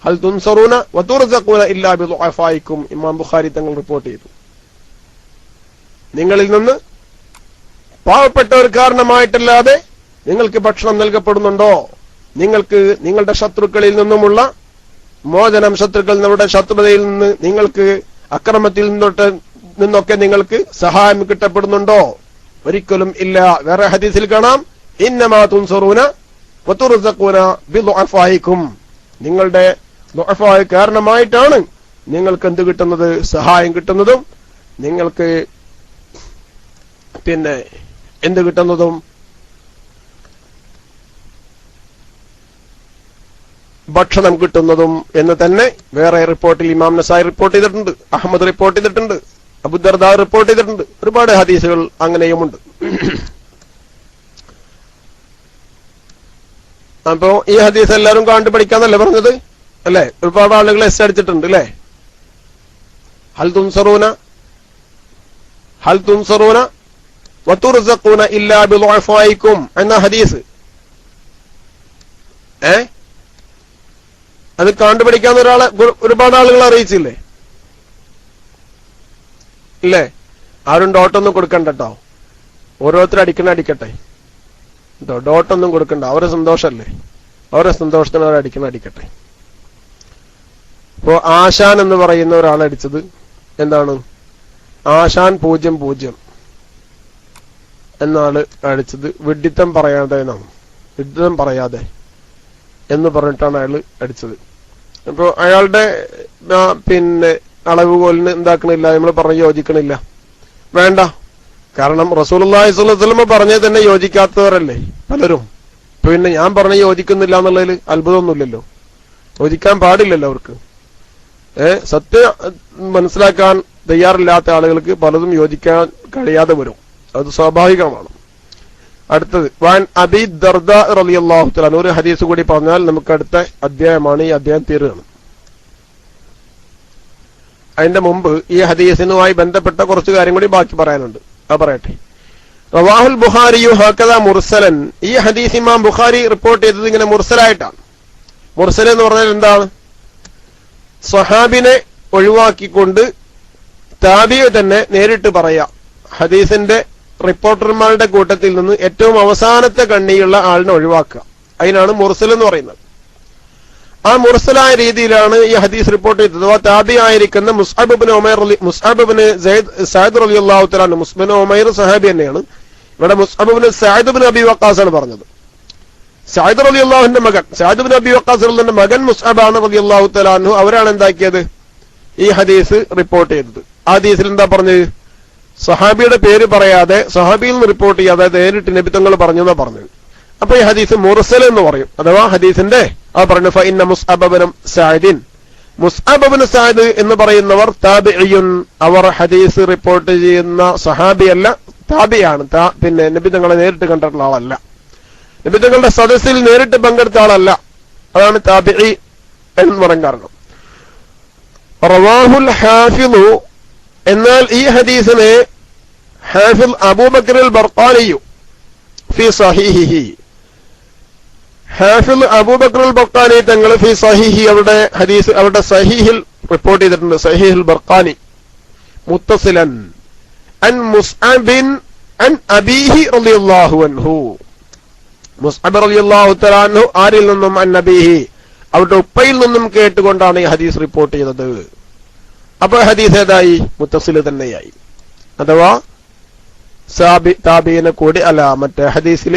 ഹൽ തുൻസറൂന വതുർസഖൂന ഇല്ലാ ബിദുഅഫായിക്കും ഇമാം ബുഖാരി തങ്ങൾ റിപ്പോർട്ട് ചെയ്തു. നിങ്ങളിൽ നിന്ന് പാവപ്പെട്ടവർ കാരണമായിട്ടല്ലാതെ നിങ്ങൾക്ക് ഭക്ഷണം നൽകപ്പെടുന്നുണ്ടോ? നിങ്ങൾക്ക് നിങ്ങളുടെ ശത്രുക്കളിൽ നിന്നുമുള്ള മോചനം, ശത്രുക്കളുടെ ശത്രുതയിൽ നിന്ന് നിങ്ങൾക്ക് അക്രമത്തിൽ നിന്നൊക്കെ നിങ്ങൾക്ക് സഹായം കിട്ടപ്പെടുന്നുണ്ടോ? ഒരിക്കലും ഇല്ല. വേറെ ഹദീസിൽ കാണാം, ഇന്നമാ തുൻസറൂന വതുർസഖൂന ബിദുഅഫായിക്കും, നിങ്ങളുടെ ദുഅഫായ കാരണമായിട്ടാണ് നിങ്ങൾക്ക് എന്ത് കിട്ടുന്നത്? സഹായം കിട്ടുന്നതും നിങ്ങൾക്ക് പിന്നെ എന്ത് കിട്ടുന്നതും ഭക്ഷണം കിട്ടുന്നതും എന്ന് തന്നെ വേറെ റിപ്പോർട്ടിൽ ഇമാം നസായി റിപ്പോർട്ട് ചെയ്തിട്ടുണ്ട്, അഹമ്മദ് റിപ്പോർട്ട് ചെയ്തിട്ടുണ്ട്, അബൂദർദാ റിപ്പോർട്ട് ചെയ്തിട്ടുണ്ട്. ഒരുപാട് ഹദീസുകൾ അങ്ങനെയുമുണ്ട്. അപ്പോ ഈ ഹദീസ് എല്ലാവരും കണ്ടു പഠിക്കാന്നല്ലേ പറഞ്ഞത് അല്ലെ? ഒരുപാട് ആളുകൾ എസ് അടിച്ചിട്ടുണ്ട് അല്ലെ? ഹൽ തുൻസറൂന വതുർസഖൂന ഇല്ലാ ബിദുഅഫായിക്കും എന്ന ഹദീസ് അത് കണ്ടുപിടിക്കാന്ന് ഒരുപാട് ആളുകൾ അറിയിച്ചില്ലേ? ഇല്ലേ? ആരും ഡോട്ടൊന്നും കൊടുക്കണ്ട കേട്ടോ, ഓരോരുത്തരും അടിക്കട്ടെ കേട്ടോ, ഡോട്ടൊന്നും കൊടുക്കണ്ട. അവരെ സന്തോഷല്ലേ, അവരെ സന്തോഷത്തിന് അവർ അടിക്കട്ടെ. ഇപ്പോ ആശാൻ എന്ന് പറയുന്ന ഒരാളടിച്ചത് എന്താണ്? ആശാൻ 00 എന്നാള് അടിച്ചത് വിഡ്ഢിത്തം പറയാതെ എന്നാണ്, വിഡ്ഢിത്തം പറയാതെ എന്ന് പറഞ്ഞിട്ടാണ് അയാൾ അടിച്ചത്. അപ്പൊ അയാളുടെ പിന്നെ അളവുകോലിന് എന്താക്കണില്ല, നമ്മൾ പറഞ്ഞ് യോജിക്കണില്ല, വേണ്ട. കാരണം റസൂലുള്ളാഹി സ്വല്ലല്ലാഹു അലൈഹി വസല്ലം പറഞ്ഞത് തന്നെ യോജിക്കാത്തവരല്ലേ പലരും. പിന്നെ ഞാൻ പറഞ്ഞ് യോജിക്കുന്നില്ല എന്നുള്ളതിൽ അത്ഭുതമൊന്നുമില്ലല്ലോ, യോജിക്കാൻ പാടില്ലല്ലോ അവർക്ക്. സത്യം മനസ്സിലാക്കാൻ തയ്യാറില്ലാത്ത ആളുകൾക്ക് പലതും യോജിക്കാൻ കഴിയാതെ വരും, അത് സ്വാഭാവികമാണ്. അടുത്തത് വാൻ അബീ ദർദാ റളിയല്ലാഹു തആല, ഒരു ഹദീസ് കൂടി പറഞ്ഞാൽ നമുക്ക് അടുത്ത അധ്യായമാണ്, ഈ അധ്യായം തീരുകയാണ്. അതിന്റെ മുമ്പ് ഈ ഹദീസിനുമായി ബന്ധപ്പെട്ട കുറച്ച് കാര്യം കൂടി ബാക്കി പറയാനുണ്ട്, അത് പറയട്ടെ. റവാഹുൽ ബുഖാരിയു ഹക്കദാ മുർസലൻ, ഈ ഹദീസ് ഇമാം ബുഖാരി റിപ്പോർട്ട് ചെയ്തത് ഇങ്ങനെ മുർസലായിട്ടാണ്. മുർസൽ എന്ന് പറഞ്ഞാൽ എന്താണ്? സ്വഹാബിനെ ഒഴിവാക്കിക്കൊണ്ട് താബിയെ തന്നെ നേരിട്ട് പറയാം. ഹദീസിന്റെ റിപ്പോർട്ടർമാരുടെ കൂട്ടത്തിൽ നിന്ന് ഏറ്റവും അവസാനത്തെ കണ്ണിയുള്ള ആളിനെ ഒഴിവാക്കുക, അതിനാണ് മുർസൽ എന്ന് പറയുന്നത്. ആ മുർസലായ രീതിയിലാണ് ഈ ഹദീസ് റിപ്പോർട്ട് ചെയ്തത്. താബി ആയിരിക്കുന്ന മുസ്അബ് ഇബ്നു സഅദ് റളിയല്ലാഹു തആല, മുസ്അബ് ഇബ്നു ഉമൈർ സഹാബി തന്നെയാണ്. ഇവിടെ Musab ibn Saad ibn Abi Waqas ആണ് പറഞ്ഞത്. സഅദ് റളിയല്ലാഹുവിന്റെ മകൻ, സഅദ് ഇബ്നു അബി വഖാസിന്റെ മകൻ മുസ്അബാണ് റളിയല്ലാഹു തആല അൻഹു. അവരാണ് എന്താക്കിയത്? ഈ ഹദീസ് റിപ്പോർട്ട് ചെയ്തത്. ആ ഹദീസിൽ എന്താ പറഞ്ഞത്? സഹാബിയുടെ പേര് പറയാതെ, സഹാബിയിൽ നിന്ന് റിപ്പോർട്ട് ചെയ്യാതെ നേരിട്ട് നബി തങ്ങൾ പറഞ്ഞു എന്നാ പറഞ്ഞത്. അപ്പൊ ഈ ഹദീസ് മുർസൽ എന്ന് പറയും, അഥവാ ഹദീസിന്റെ പറഞ്ഞു ഫഇന്ന മുസ്അബ് ഇബ്നു സഅദിൻ, മുസ്അബ് ഇബ്നു സഅദ് എന്ന് പറയുന്നവർ താബിഇയുൻ, അവർ ഹദീസ് റിപ്പോർട്ട് ചെയ്യുന്ന സഹാബിയല്ല, താബിയാണ്. പിന്നെ നബി തങ്ങളെ നേരിട്ട് കണ്ടിട്ടുള്ള ആളല്ല, നബി തങ്ങളുടെ സദസ്സിൽ നേരിട്ട് പങ്കെടുത്ത ആളല്ല, അതാണ് താബിഇ എന്ന് പറയാൻ കാരണം. റവാഹുൽ ഹാഫിളു, എന്നാൽ ഈ ഹദീസിനെ ഹാഫിൾ അബൂബക്കർ അൽ ബർഖാനിയു ഫി സഹീഹിഹി, ഹാഫിൾ അബൂബക്കർ അൽ ബർഖാനി തങ്ങൾ ഫി സഹീഹി, അവരുടെ ഹദീസ് അവരുടെ സഹീഹിൽ റിപ്പോർട്ട് ചെയ്തിട്ടുണ്ട്. സഹീഹുൽ ബർഖാനി മുത്തസിലൻ അൻ മുസ്അബിൻ അൻ അബീഹി റളിയല്ലാഹു അൻഹു, മുസ്അബ് റളിയല്ലാഹു തആല അൻഹു ആരിൽ നിന്നും? അൻ അബീഹി, അവരുടെ ഉപ്പയിൽ നിന്നും കേട്ടുകൊണ്ടാണ് ഈ ഹദീസ് റിപ്പോർട്ട് ചെയ്തത്. അപ്പൊ ഹദീസ് ഏതായി? മുത്തസിൽ തന്നെയായി, അഥവാ താബീനെ കൂടി അല്ല, മറ്റേ ഹദീസിൽ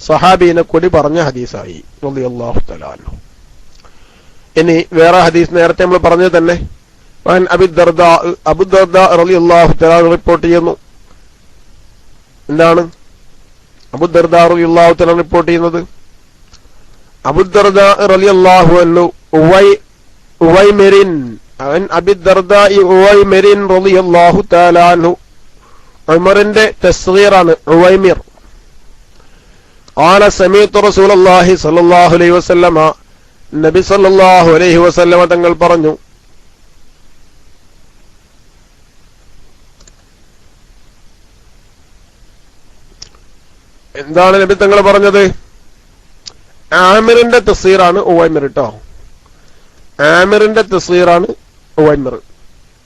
സഹാബീനെ കൂടി പറഞ്ഞ ഹദീസായി റളിയല്ലാഹു തആല അൻഹു. ഇനി വേറെ ഹദീസ് നേരത്തെ നമ്മൾ പറഞ്ഞത് തന്നെ, അബൂ ദർദാ റളിയല്ലാഹു തആല റിപ്പോർട്ട് ചെയ്യുന്നു. എന്താണ് അബൂ ദർദാ റളിയല്ലാഹു തആല റിപ്പോർട്ട് ചെയ്യുന്നത്? അബൂ ദർദാ റളിയല്ലാഹു അൻഹു ഉവൈമിറിൻ, അവൻ അബൂ ദർദാ ഉവൈമിറിൻ റളിയല്ലാഹു തആല അൻഹു, ഉമറിന്റെ തസ്ഗീറാണ് ഉവൈമിർ. ഖാല സമീഅതു റസൂലുള്ളാഹി സ്വല്ലല്ലാഹു അലൈഹി വസല്ലമ, നബി സ്വല്ലല്ലാഹു അലൈഹി വസല്ലമ തങ്ങൾ പറഞ്ഞു, എന്താണ് നബി തങ്ങൾ പറഞ്ഞത്? ആമിറിന്റെ തസ്ഗീറാണ് ഉവൈമിർ കേട്ടോ, ആമിറിന്റെ തസ്ഗീറാണ് ഉവൈമിർ,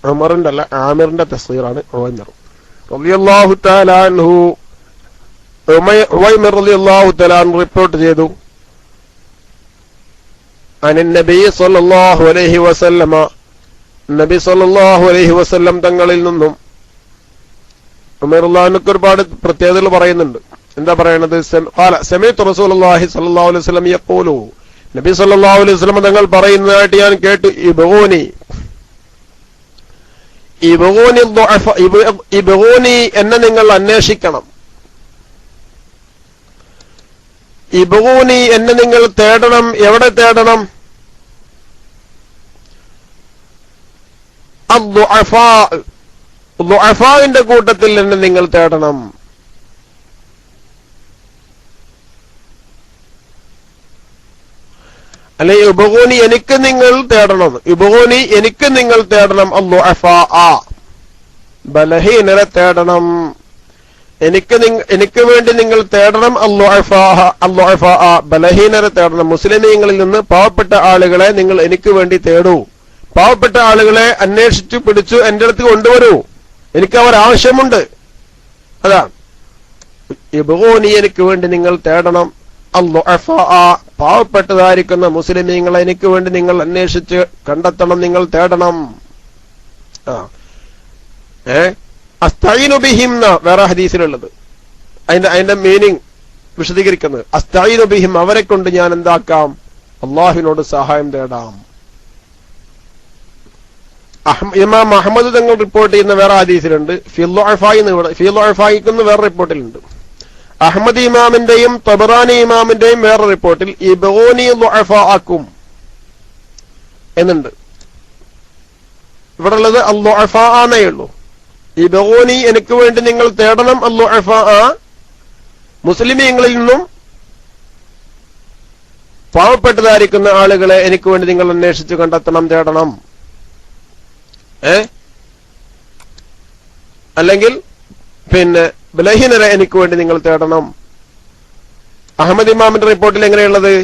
ഉമറിന്റെ അല്ല, ആമിറിന്റെ തസ്ഗീറാണ് ഉവൈമിർ റളിയല്ലാഹു തആല അൻഹു. ഉവൈമിർ റളിയല്ലാഹു തആല അൻഹു റിപ്പോർട്ട് ചെയ്തു, അനിൻ നബി സ്വല്ലല്ലാഹു അലൈഹി വസല്ലമ, നബി സ്വല്ലല്ലാഹു അലൈഹി വസല്ലം തങ്ങളിൽ നിന്നും. ഉമർ റളിയല്ലാഹു അൻഹു ഒരുപാട് പ്രത്യേകതകൾ പറയുന്നുണ്ട്. എന്താ പറയണത്? ഖാല സമീഅതു റസൂലുള്ളാഹി സ്വല്ലല്ലാഹു അലൈഹി വസല്ലം യഖൂലു, നബി സ്വല്ലല്ലാഹു അലൈഹി വസല്ലം തങ്ങൾ പറയുന്നതായിട്ട് ഞാൻ കേട്ടു. ഇബ്ഗൂനി, എന്നെ നിങ്ങൾ അന്വേഷിക്കണം. ഇബ്ഗൂനി, എന്നെ നിങ്ങൾ തേടണം. എവിടെ തേടണം? ദുഅഫാഇന്റെ കൂട്ടത്തിൽ എന്നെ നിങ്ങൾ തേടണം. അല്ലെ ഇബ്ഗൂനി, എനിക്ക് നിങ്ങൾ തേടണം. ഇബ്ഗൂനി, എനിക്ക് നിങ്ങൾ തേടണം. അദ്ദുഅഫാഅ, ബലഹീനരെ തേടണം. എനിക്ക് വേണ്ടി നിങ്ങൾ തേടണം. അദ്ദുഅഫാഅ, ബലഹീനരെ തേടണം. മുസ്ലിമീങ്ങളിൽ നിന്ന് പാവപ്പെട്ട ആളുകളെ നിങ്ങൾ എനിക്ക് വേണ്ടി തേടൂ. പാവപ്പെട്ട ആളുകളെ അന്വേഷിച്ചു പിടിച്ചു എന്റെ അടുത്ത് കൊണ്ടുവരൂ എനിക്ക് അവരാവശ്യമുണ്ട്. അതാണ് ഇബ്ഗൂനി, എനിക്ക് വേണ്ടി നിങ്ങൾ തേടണം. പാവപ്പെട്ടതായിരിക്കുന്ന മുസ്ലിമീങ്ങളെ എനിക്ക് വേണ്ടി നിങ്ങൾ അന്വേഷിച്ച് കണ്ടെത്തണം, നിങ്ങൾ തേടണം. അസ്തഈനു ബിഹിം വേറെ ഹദീസിലുള്ളത്, അതിന്റെ മീനിങ് വിശദീകരിക്കുന്നത്. അസ്തഈനു ബിഹിം, അവരെ കൊണ്ട് ഞാൻ എന്താക്കാം? അള്ളാഹുവിനോട് സഹായം തേടാം. ഇമാം അഹ്മദ് തങ്ങൾ റിപ്പോർട്ട് ചെയ്യുന്ന വേറെ ഹദീസിലുണ്ട്. ഫിലുഅഫായിന്ന് വേറെ റിപ്പോർട്ടിലുണ്ട്. അഹ്മദ് ഇമാമിന്റെയും തബറാനി ഇമാമിന്റെയും വേറെ റിപ്പോർട്ടിൽ ഇബ്ഗൂനി ളുഅഫാഅക്കും എന്നുണ്ട്. ഇവിടെ ഉള്ളത് അൽളുഅഫാഅന്നേ ഉള്ളൂ. ഇബ്ഗൂനി, എനിക്ക് വേണ്ടി നിങ്ങൾ തേടണം. അൽളുഅഫാഅ, മുസ്ലിമീങ്ങളിൽ നിന്നും പാവപ്പെട്ടതായിരിക്കുന്ന ആളുകളെ എനിക്ക് വേണ്ടി നിങ്ങൾ അന്വേഷിച്ച് കണ്ടെത്തണം, തേടണം. അല്ലെങ്കിൽ ബലഹീനരെ എനിക്ക് വേണ്ടി നിങ്ങൾ തേടണം. അഹമ്മദ് ഇമാമിന്റെ റിപ്പോർട്ടിൽ എങ്ങനെയുള്ളത്?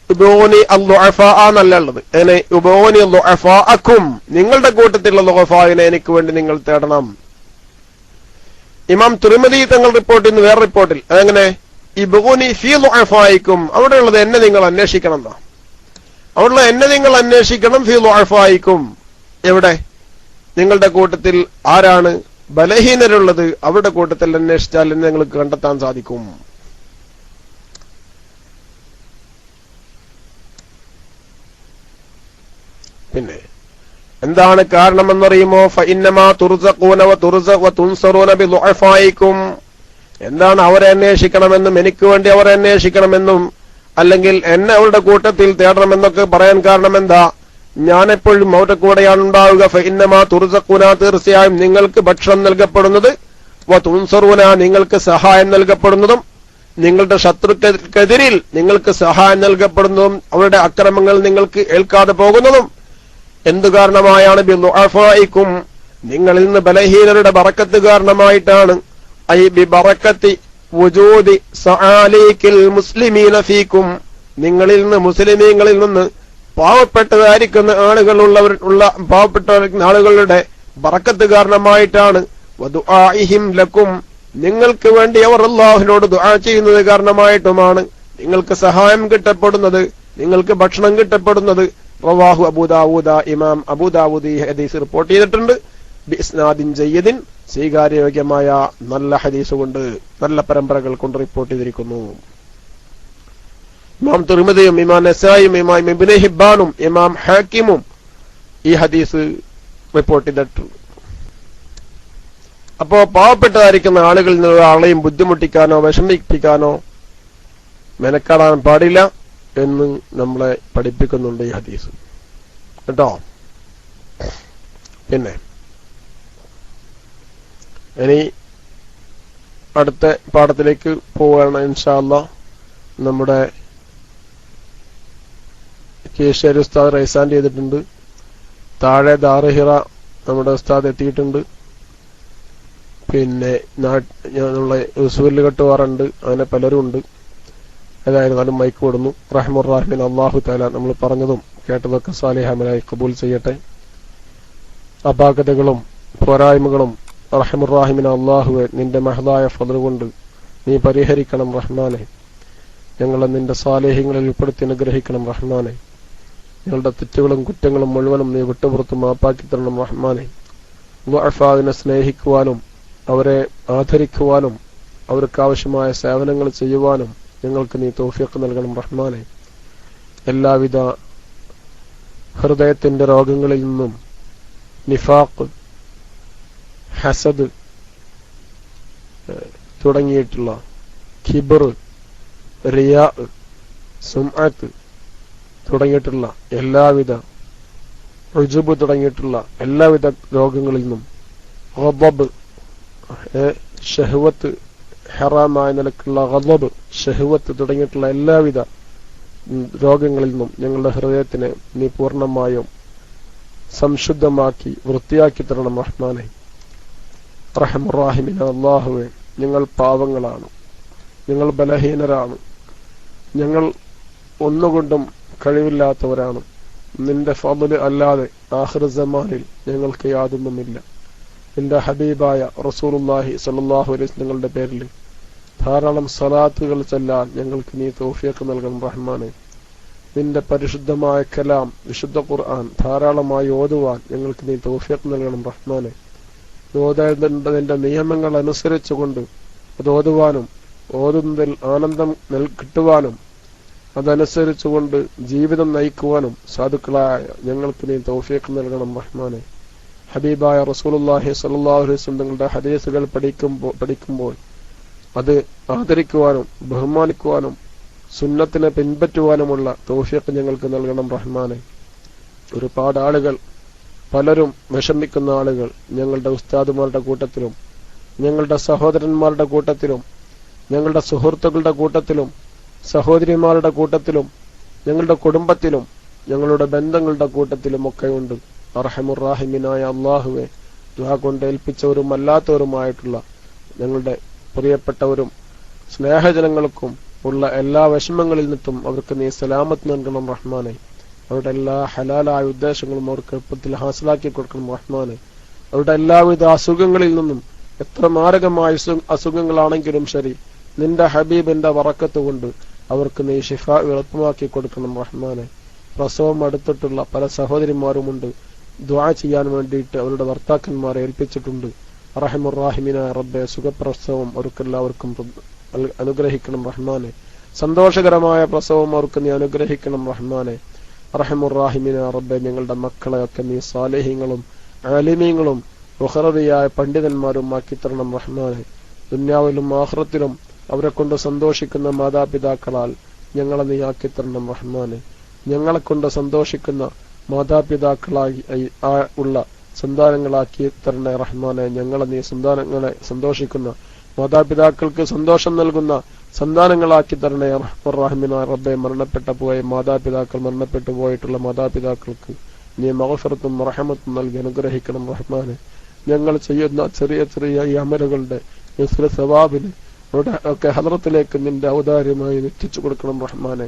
ഉബൂനി അൽളുഅഫാഅ എന്നല്ല ഉള്ളത്. എങ്ങനെ? ഉബൂനി ളുഅഫാഅക്കും, നിങ്ങളുടെ കൂട്ടത്തിലുള്ള ളുഅഫാഇനെ എനിക്ക് വേണ്ടി നിങ്ങൾ തേടണം. ഇമാം തിർമിദി തങ്ങൾ റിപ്പോർട്ട് ചെയ്യുന്ന വേറെ റിപ്പോർട്ടിൽ അതെങ്ങനെ? ഇബ്ഗൂനി ഫീ ളുഅഫാഇക്കും, അവിടെയുള്ളത് എന്നെ നിങ്ങൾ അന്വേഷിക്കണം എന്നാ. അവിടെയുള്ള എന്നെ നിങ്ങൾ അന്വേഷിക്കണം. ഫീ ളുഅഫാഇക്കും, എവിടെ? നിങ്ങളുടെ കൂട്ടത്തിൽ ആരാണ് ബലഹീനരുള്ളത്, അവരുടെ കൂട്ടത്തിൽ അന്വേഷിച്ചാൽ എന്നെ നിങ്ങൾക്ക് കണ്ടെത്താൻ സാധിക്കും. പിന്നെ എന്താണ് കാരണമെന്നറിയുമോ? ഫഇന്നമാ തുർസഖൂന വതുൻസറൂന ബിളുഅഫായിക്കും, എന്താണ് അവരെ അന്വേഷിക്കണമെന്നും എനിക്ക് വേണ്ടി അവരെ അന്വേഷിക്കണമെന്നും അല്ലെങ്കിൽ എന്നെ അവരുടെ കൂട്ടത്തിൽ തേടണമെന്നൊക്കെ പറയാൻ കാരണം എന്താ? ഞാനെപ്പോഴും അവരുടെ കൂടെയാണ് ഉണ്ടാവുക. ഫഇന്നമാ തുർസഖൂന, തീർച്ചയായും നിങ്ങൾക്ക് ഭക്ഷണം നൽകപ്പെടുന്നത്, വതുൻസറൂന, നിങ്ങൾക്ക് സഹായം നൽകപ്പെടുന്നതും, നിങ്ങളുടെ ശത്രുക്കെതിരിൽ നിങ്ങൾക്ക് സഹായം നൽകപ്പെടുന്നതും, അവരുടെ അക്രമങ്ങൾ നിങ്ങൾക്ക് ഏൽക്കാതെ പോകുന്നതും എന്തു കാരണമായാണ്? ബിളുഅഫായിക്കും, നിങ്ങളിൽ നിന്ന് ബലഹീനരുടെ ബറക്കത്ത് കാരണമായിട്ടാണ്. ഐ ബിബറക്കത്തി വുജൂദി സആലീകിൽ മുസ്ലിമീന ഫീക്കും, നിങ്ങളിൽ നിന്ന് മുസ്ലിമീങ്ങളിൽ നിന്ന് പാവപ്പെട്ടതായിരിക്കുന്ന പാവപ്പെട്ട ആളുകളുടെ ബറക്കത്ത് കാരണമായിട്ടാണ്. വദുആഇഹിം ലക്കും, നിങ്ങൾക്ക് വേണ്ടി അവർ അല്ലാഹുവിനോട് ദുആ ചെയ്യുന്നത് കാരണമായിട്ടുമാണ് നിങ്ങൾക്ക് സഹായം കിട്ടപ്പെടുന്നത്, നിങ്ങൾക്ക് ഭക്ഷണം കിട്ടപ്പെടുന്നത്. റവാഹു അബൂദാവൂദ, ഇമാം അബൂദാവൂദ് ഈ ഹദീസ് റിപ്പോർട്ട് ചെയ്തിട്ടുണ്ട്. ബിസ്നാദിൻ ജയ്യിദിൻ, സ്വീകാര്യോഗ്യമായ നല്ല ഹദീസ് കൊണ്ട്, നല്ല പരമ്പരകൾ കൊണ്ട് റിപ്പോർട്ട് ചെയ്തിരിക്കുന്നു. ഇമാം തിർമിദിയും ഇമാം നസായിയും ഇമാം ഇബ്നു ഹിബ്ബാനും ഇമാം ഹാക്കിമും ഈ ഹദീസ് റിപ്പോർട്ട് ചെയ്തിട്ടുണ്ട്. അപ്പോ പാവപ്പെട്ടതായിരിക്കുന്ന ആളുകളിൽ നിന്ന് ആളെയും ബുദ്ധിമുട്ടിക്കാനോ വിഷമിപ്പിക്കാനോ മെനക്കാടാൻ പാടില്ല എന്ന് നമ്മളെ പഠിപ്പിക്കുന്നുണ്ട് ഈ ഹദീസ് കേട്ടോ. പിന്നെ ഇനി അടുത്ത പാഠത്തിലേക്ക് പോവുകയാണ് ഇൻഷാ അല്ലാഹ്. നമ്മുടെ കേശരി ഉസ്താദ് റൈസാൻ ചെയ്തിട്ടുണ്ട്. താഴെ ദാറുഹിറ നമ്മുടെ ഉസ്താദ് എത്തിയിട്ടുണ്ട്. പിന്നെ നമ്മളെ ഉസൂല് കെട്ടുവാറുണ്ട്, അങ്ങനെ പലരും ഉണ്ട്. ഏതായിരുന്നാലും മൈക്ക് കൊടുന്നു. റഹ്മുർ-റഹീമീൻ അല്ലാഹു തആല നമ്മൾ പറഞ്ഞതും കേട്ടതൊക്കെ സാലിഹമലായി ഖബൂൽ ചെയ്യട്ടെ. അപാകതകളും പോരായ്മകളും റഹ്മുർ-റഹീമീൻ അല്ലാഹുവേ, നിന്റെ മഹദായ ഫദ്ൽ കൊണ്ട് നീ പരിഹരിക്കണം റഹ്മാനെ. ഞങ്ങളെ നിന്റെ സാലിഹ്യങ്ങളിൽ ഉൾപ്പെടുത്തി അനുഗ്രഹിക്കണം റഹ്മാനെ. ഞങ്ങളുടെ തെറ്റുകളും കുറ്റങ്ങളും മുഴുവനും നീ വിട്ടുപുറത്ത് മാപ്പാക്കി തരണം റഹ്മാനെ. ദുഅഫാവിനെ സ്നേഹിക്കുവാനും അവരെ ആദരിക്കുവാനും അവർക്ക് ആവശ്യമായ സേവനങ്ങൾ ചെയ്യുവാനും ഞങ്ങൾക്ക് നീ തൗഫീഖ് നൽകണം റഹ്മാനെ. എല്ലാവിധ ഹൃദയത്തിന്റെ രോഗങ്ങളിൽ നിന്നും നിഫാഖ്, ഹസദ് തുടങ്ങിയിട്ടുള്ള കിബ്ർ, റിയാ, സുംഅത്ത് തുടങ്ങിയിട്ടുള്ള എല്ലാവിധ ഉജുബ് തുടങ്ങിയിട്ടുള്ള എല്ലാവിധ രോഗങ്ങളിൽ നിന്നും, ഗളബ്, ഷഹ്വത്ത്, ഹറാമായ നിലക്കുള്ള ഗളബ്, ഷഹ്വത്ത് തുടങ്ങിയിട്ടുള്ള എല്ലാവിധ രോഗങ്ങളിൽ നിന്നും ഞങ്ങളുടെ ഹൃദയത്തിനെ നീ പൂർണ്ണമായും സംശുദ്ധമാക്കി വൃത്തിയാക്കി തരണം റഹ്മാനെ. റഹ്മുർ-റഹീമീൻ അല്ലാഹുവേ, ഞങ്ങൾ പാവങ്ങളാണ്, ഞങ്ങൾ ബലഹീനരാണ്, ഞങ്ങൾ ഒന്നുകൊണ്ടും കഴിവില്ലാത്തവരാണ്. നിന്റെ ഫദ്ല് അല്ലാതെ ആഖിർ സമാനിൽ ഞങ്ങൾക്ക് യാതൊന്നുമില്ല. നിന്റെ ഹബീബായ റസൂലുള്ളാഹി സ്വല്ലല്ലാഹു അലൈഹി വസല്ലമയുടെ പേരിൽ ധാരാളം സ്വലാത്തുകൾ ചൊല്ലാൻ ഞങ്ങൾക്ക് നീ തൗഫീഖ് നൽകണം റഹ്മാനെ. നിന്റെ പരിശുദ്ധമായ കലാം വിശുദ്ധ ഖുർആൻ ധാരാളമായി ഓതുവാൻ ഞങ്ങൾക്ക് നീ തൗഫീഖ് നൽകണം റഹ്മാനെ. ഓതേണ്ടതിന്റെ നിയമങ്ങൾ അനുസരിച്ചുകൊണ്ട് അത് ഓതുവാനും ഓതുന്നതിൽ ആനന്ദം കിട്ടുവാനും അതനുസരിച്ചുകൊണ്ട് ജീവിതം നയിക്കുവാനും സാധുക്കളായ ഞങ്ങൾക്ക് നീ തൗഫീഖ് നൽകണം റഹ്മാനെ. ഹബീബായ റസൂലുള്ളാഹി സ്വല്ലല്ലാഹു അലൈഹി വസല്ലം തങ്ങളുടെ ഹദീസുകൾ പഠിക്കുമ്പോൾ അത് ആദരിക്കുവാനും ബഹുമാനിക്കുവാനും സുന്നത്തിനെ പിൻപറ്റുവാനുമുള്ള തൗഫീഖ് ഞങ്ങൾക്ക് നൽകണം റഹ്മാനെ. ഒരുപാട് ആളുകൾ, പലരും വിഷമിക്കുന്ന ആളുകൾ ഞങ്ങളുടെ ഉസ്താദുമാരുടെ കൂട്ടത്തിലും ഞങ്ങളുടെ സഹോദരന്മാരുടെ കൂട്ടത്തിലും ഞങ്ങളുടെ സുഹൃത്തുക്കളുടെ കൂട്ടത്തിലും സഹോദരിമാരുടെ കൂട്ടത്തിലും ഞങ്ങളുടെ കുടുംബത്തിലും ഞങ്ങളുടെ ബന്ധങ്ങളുടെ കൂട്ടത്തിലും ഒക്കെ ഉണ്ട്. അർഹമുർ റഹീമിനായ അല്ലാഹുവേ, ദുആ കൊണ്ട് ഏൽപ്പിച്ചവരും അല്ലാത്തവരുമായിട്ടുള്ള ഞങ്ങളുടെ പ്രിയപ്പെട്ടവരും സ്നേഹജനങ്ങൾക്കും ഉള്ള എല്ലാ വിഷമങ്ങളിൽ നിന്നും അവർക്ക് നീ സലാമത്ത് നൽകണം റഹ്മാനെ. അവരുടെ എല്ലാ ഹലാലായ ഉദ്ദേശങ്ങളും അവർക്ക് എളുപ്പത്തിൽ ഹാസിലാക്കി കൊടുക്കണം റഹ്മാനെ. അവരുടെ എല്ലാവിധ അസുഖങ്ങളിൽ നിന്നും എത്ര മാരകമായ അസുഖങ്ങളാണെങ്കിലും ശരി, നിന്റെ ഹബീബിന്റെ വറക്കത്ത് കൊണ്ട് അവർക്ക് നീ ഷിഫ എളുപ്പമാക്കി കൊടുക്കണം റഹ്മാനെ. പ്രസവം അടുത്തിട്ടുള്ള പല സഹോദരിമാരുമുണ്ട്, ദുആ ചെയ്യാൻ വേണ്ടിയിട്ട് അവരുടെ ഭർത്താക്കന്മാരെ ഏൽപ്പിച്ചിട്ടുണ്ട്. റഹ്മുർ റഹീമിനായ റബ്ബേ, സുഖപ്രസവം അവർക്കെല്ലാവർക്കും അനുഗ്രഹിക്കണം റഹ്മാനെ. സന്തോഷകരമായ പ്രസവം അവർക്ക് നീ അനുഗ്രഹിക്കണം റഹ്മാനെ. റഹ്മുർ റഹീമിനായ റബ്ബേ, ഞങ്ങളുടെ മക്കളെയൊക്കെ നീ സാലിഹീങ്ങളും ആലിമീങ്ങളും ഉഖറവിയായ പണ്ഡിതന്മാരും ആക്കി തരണം റഹ്മാനെ. ദുനിയാവിലും ആഖിറത്തിലും അവരെ കൊണ്ട് സന്തോഷിക്കുന്ന മാതാപിതാക്കളാൽ ഞങ്ങളെ നീ ആക്കി തരണം റഹ്മാനെ. ഞങ്ങളെ കൊണ്ട് സന്തോഷിക്കുന്ന മാതാപിതാക്കളായി ഉള്ള സന്താനങ്ങളാക്കി തരണേ റഹ്മാനെ. ഞങ്ങളെ നീ സന്തോഷിക്കുന്ന മാതാപിതാക്കൾക്ക് സന്തോഷം നൽകുന്ന സന്താനങ്ങളാക്കി തരണേ റഹ്മാനെ. റബ്ബെ, മരണപ്പെട്ടു പോയിട്ടുള്ള മാതാപിതാക്കൾക്ക് നീ മഗ്ഫിറത്തും റഹ്മത്തും നൽകി അനുഗ്രഹിക്കണം റഹ്മാനെ. ഞങ്ങൾ ചെയ്യുന്ന ചെറിയ ചെറിയ ഈ അമലുകളുടെ സവാബിന് ഒക്കെ ഹദ്റത്തിലേക്ക് നിന്റെ ഔദാര്യമായി എത്തിച്ചു കൊടുക്കണം റഹ്മാനെ.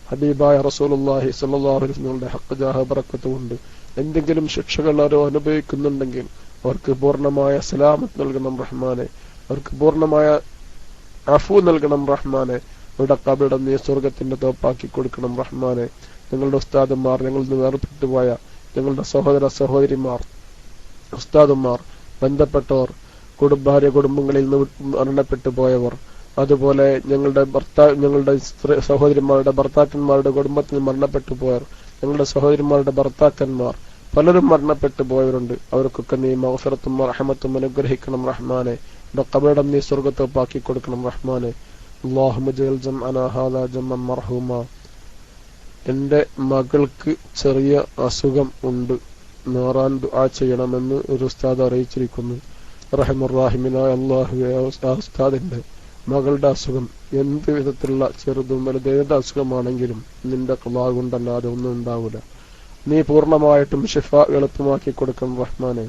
ഹബീബായ റസൂലുള്ളാഹി സ്വല്ലല്ലാഹു അലൈഹി വസല്ലമയുടെ ഹഖ് ജാഹ ബറക്കത്ത് കൊണ്ട് എന്തെങ്കിലും ശിക്ഷകൾ ആരോ അനുഭവിക്കുന്നുണ്ടെങ്കിൽ അവർക്ക് പൂർണ്ണമായ സലാമത്ത് നൽകണം റഹ്മാനെ. അവർക്ക് പൂർണ്ണമായ അഫു നൽകണം റഹ്മാനെ. അവരുടെ ഖബറിടം നീ സ്വർഗത്തിന്റെ തോപ്പാക്കി കൊടുക്കണം റഹ്മാനെ. ഞങ്ങളുടെ ഉസ്താദുമാർ, ഞങ്ങളിൽ നിന്ന് വേർപെട്ടു പോയ ഞങ്ങളുടെ സഹോദര സഹോദരിമാർ, ഉസ്താദുമാർ, ബന്ധപ്പെട്ടവർ, ഭാര്യ കുടുംബങ്ങളിൽ നിന്ന് മരണപ്പെട്ടു പോയവർ, അതുപോലെ ഞങ്ങളുടെ സഹോദരിമാരുടെ ഭർത്താക്കന്മാരുടെ കുടുംബത്തിൽ മരണപ്പെട്ടു പോയവർ, ഞങ്ങളുടെ സഹോദരിമാരുടെ ഭർത്താക്കന്മാർ പലരും മരണപ്പെട്ടു പോയവരുണ്ട്. അവർക്കൊക്കെ നീ മഗ്ഫിറത്തും റഹ്മത്തും അനുഗ്രഹിക്കണം റഹ്മാനെ. ഖബറിടം നീ സ്വർഗ്ഗത്തോപ്പാക്കി കൊടുക്കണം റഹ്മാനെ. അല്ലാഹുമ്മ ജഅൽ ജംഅനാ ഹാദാ ജംഅൻ മർഹൂമാ. എന്റെ മകൾക്ക് ചെറിയ അസുഖം ഉണ്ട്, മാറാൻ ദുആ ചെയ്യണമെന്ന് ഒരു ഉസ്താദ് അറിയിച്ചിരിക്കുന്നു. റഹ്മുർ റഹീമിനായ അല്ലാഹുവേ, ആ ഉസ്താദിന്റെ മകളുടെ അസുഖം എന്ത് വിധത്തിലുള്ള ചെറുതും വലുതേത് അസുഖമാണെങ്കിലും നിന്റെ ഖളാ കൊണ്ടല്ലാതെ ഒന്നും ഉണ്ടാവില്ല. നീ പൂർണ്ണമായിട്ടും ഷിഫ എളുപ്പമാക്കി കൊടുക്കണം റഹ്മാനെ.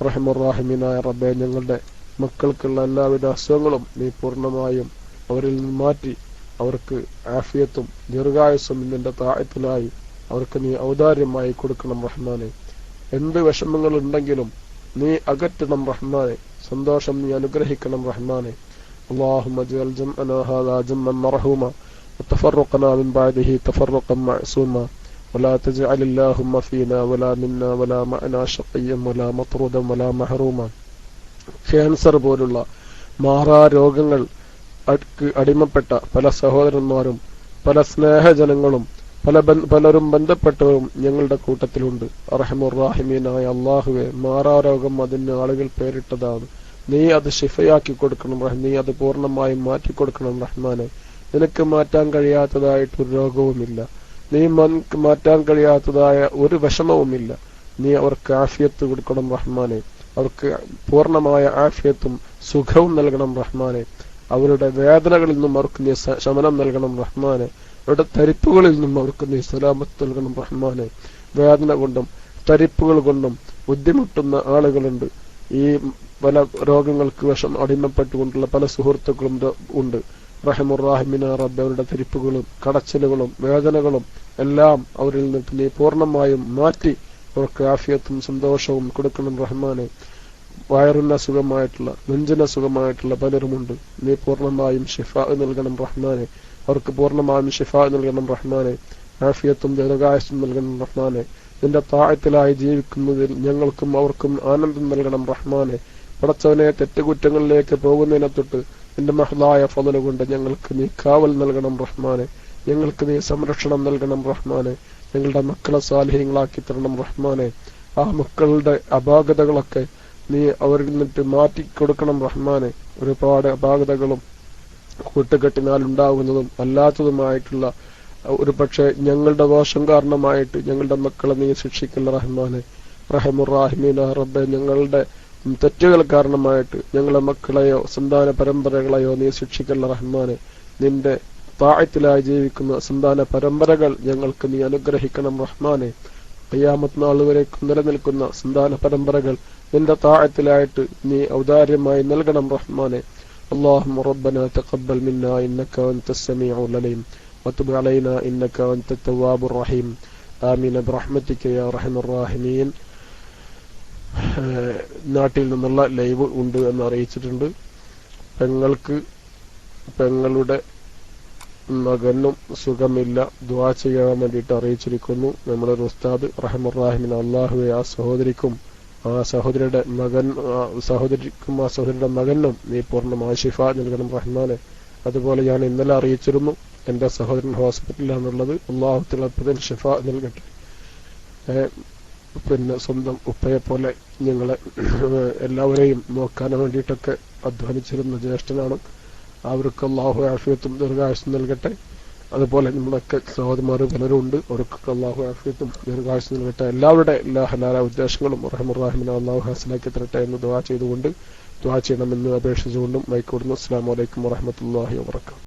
റഹ്മുർ റഹീമിനായ റബ്ബേ, ഞങ്ങളുടെ മക്കൾക്കുള്ള എല്ലാവിധ അസുഖങ്ങളും നീ പൂർണ്ണമായും അവരിൽ നിന്ന് മാറ്റി അവർക്ക് ആഫിയത്തും ദീർഘായുസ്സും നിന്റെ താഅത്തിലായി അവർക്ക് നീ ഔദാര്യമായി കൊടുക്കണം റഹ്മാനെ. എന്ത് വിഷമങ്ങൾ ഉണ്ടെങ്കിലും നീ അകറ്റണം റഹ്മാനെ. സന്തോഷം നീ അനുഗ്രഹിക്കണം റഹ്മാനെ. اللهم اجعل جمعنا هذا جمعا مرحوما وتفرقنا من بعده تفرقا معصوما ولا تجعل اللهم فينا ولا منا ولا معنا شقيا ولا مطرودا ولا محروما. ക്യാൻസർ പോലുള്ള മാറാ രോഗങ്ങൾ അടിമപ്പെട്ട പല സഹോദരന്മാരും പല സ്നേഹജനങ്ങളും പലരും ബന്ധപ്പെട്ടവരും ഞങ്ങളുടെ കൂട്ടത്തിലുണ്ട്. റഹ്മുർ റഹീമീനായ അല്ലാഹുവേ, മാറാ രോഗം അതിന് ആളുകൾ പേരിട്ടതാണ്. നീ അത് ഷിഫയാക്കി കൊടുക്കണം. നീ അത് പൂർണ്ണമായും മാറ്റിക്കൊടുക്കണം റഹ്മാനെ. നിനക്ക് മാറ്റാൻ കഴിയാത്തതായിട്ടൊരു രോഗവുമില്ല. നീ മാറ്റാൻ കഴിയാത്തതായ ഒരു വിഷമവുമില്ല. നീ അവർക്ക് ആഫിയത്ത് കൊടുക്കണം റഹ്മാനെ. അവർക്ക് പൂർണ്ണമായ ആഫിയത്തും സുഖവും നൽകണം റഹ്മാനെ. അവരുടെ വേദനകളിൽ നിന്നും അവർക്ക് നീ ശമനം നൽകണം റഹ്മാനെ. അവരുടെ തരിപ്പുകളിൽ നിന്നും അവർക്ക് നീ സലാമത്ത് നൽകണം റഹ്മാനെ. വേദന കൊണ്ടും തരിപ്പുകൾ കൊണ്ടും ബുദ്ധിമുട്ടുന്ന ആളുകളുണ്ട്. ഈ പല രോഗങ്ങൾക്ക് അടിമപ്പെട്ടുകൊണ്ടുള്ള പല സുഹൃത്തുക്കളും ഉണ്ട്. റഹ്മുർ റഹീമിനായ റബ്ബേ, അവരുടെ തരിപ്പുകളും കടച്ചിലുകളും വേദനകളും എല്ലാം അവരിൽ നിന്ന് നീ പൂർണ്ണമായും മാറ്റി അവർക്ക് ആഫിയത്തും സന്തോഷവും കൊടുക്കണം റഹ്മാനെ. വയറിന് അസുഖമായിട്ടുള്ള നെഞ്ചിന് അസുഖമായിട്ടുള്ള പലരുമുണ്ട്. നീ പൂർണ്ണമായും ഷിഫാ നൽകണം റഹ്മാനെ. അവർക്ക് പൂർണ്ണമായും ഷിഫാ നൽകണം റഹ്മാനെ. ആഫിയത്തും ദീർഘായുസ്സും നൽകണം റഹ്മാനെ. നിന്റെ താഴത്തിലായി ജീവിക്കുന്നതിൽ ഞങ്ങൾക്കും അവർക്കും ആനന്ദം നൽകണം റഹ്മാനെ. പടച്ചവനെ, തെറ്റുകുറ്റങ്ങളിലേക്ക് പോകുന്നതിനെ തൊട്ട് നിന്റെ മഹ്ലായ ഫളല് കൊണ്ട് ഞങ്ങൾക്ക് നീ കാവൽ നൽകണം റഹ്മാനെ. ഞങ്ങൾക്ക് നീ സംരക്ഷണം നൽകണം റഹ്മാനെ. ഞങ്ങളുടെ മക്കളെ സാലിഹ്യങ്ങളാക്കി തരണം റഹ്മാനെ. ആ മക്കളുടെ അപാകതകളൊക്കെ നീ അവരിൽ നിന്നിട്ട് മാറ്റിക്കൊടുക്കണം റഹ്മാനെ. ഒരുപാട് അപാകതകളും കൂട്ടുകെട്ടിനാൽ ഉണ്ടാകുന്നതും അല്ലാത്തതുമായിട്ടുള്ള ഒരു പക്ഷെ ഞങ്ങളുടെ ദോഷം കാരണമായിട്ട് ഞങ്ങളുടെ മക്കളെ നീ ശിക്ഷിക്കല്ല റഹ്മാനെ. റഹമുറാഹിമീന റബ്ബെ, ഞങ്ങളുടെ തെറ്റുകൾ കാരണമായിട്ട് ഞങ്ങളുടെ മക്കളെയോ സന്താന പരമ്പരകളെയോ നീ ശിക്ഷിക്കല്ല റഹ്മാനെ. നിന്റെ താഴത്തിലായി ജീവിക്കുന്ന സന്താന പരമ്പരകൾ ഞങ്ങൾക്ക് നീ അനുഗ്രഹിക്കണം റഹ്മാനെ. ഖിയാമത്ത് നാൾ വരേക്കും നിലനിൽക്കുന്ന സന്താന പരമ്പരകൾ നിന്റെ താഴത്തിലായിട്ട് നീ ഔദാര്യമായി നൽകണം റഹ്മാനെ. اللهم ربنا تقبل منا إنك أنت السميع العليم وتب علينا إنك أنت التواب الرحيم آمين برحمتك يا أرحم الراحمين. നാട്ടിൽ നിന്നുള്ള ലൈവ് ഉണ്ട് എന്ന് അറിയിച്ചിട്ടുണ്ട്. പെങ്ങളുടെ മകനും സുഖമില്ല, ദുആ ചെയ്യാൻ വേണ്ടിയിട്ട് അറിയിച്ചിരിക്കുന്നു. നമ്മുടെ ഉസ്താദ് റഹ്മുർ-റഹീമിൻ. അല്ലാഹുവേ, ആ സഹോദരിക്കും ആ സഹോദരിയുടെ മകനും നീ പൂർണ്ണമായ ശിഫ നൽകണം റഹ്മാനെ. അതുപോലെ ഞാൻ ഇന്നലെ അറിയിച്ചിരുന്നു എന്റെ സഹോദരൻ ഹോസ്പിറ്റലിലാണുള്ളത്. അല്ലാഹു തആല ശിഫ നൽകട്ടെ. പിന്നെ സ്വന്തം ഉപ്പയെ പോലെ ഞങ്ങളെ എല്ലാവരെയും നോക്കാൻ വേണ്ടിയിട്ടൊക്കെ അധ്വാനിച്ചിരുന്ന ജ്യേഷ്ഠനാണ്. അവർക്ക് അല്ലാഹു ആഫിയത്തും ദീർഘായുസ്സും നൽകട്ടെ. അതുപോലെ നമ്മളൊക്കെ സഹോദരന്മാർ പലരും ഉണ്ട്. അവർക്കൊക്കെ അല്ലാഹു ആഫിയത്തും ദീർഘായുസ്സും നൽകട്ടെ. എല്ലാവരുടെ എല്ലാ ഹലാല ഉദ്ദേശങ്ങളും റഹ്മുർ-റഹീമിനെ അല്ലാഹു ഹാസിലാക്കി തരട്ടെ എന്ന് ദുആ ചെയ്തുകൊണ്ട്, ദുആ ചെയ്യണമെന്ന് അപേക്ഷിച്ചുകൊണ്ടും മൈക്കൂടുന്നു. അസ്സലാമു അലൈക്കും വറഹ്മത്തുള്ളാഹി വബറകാതുഹു.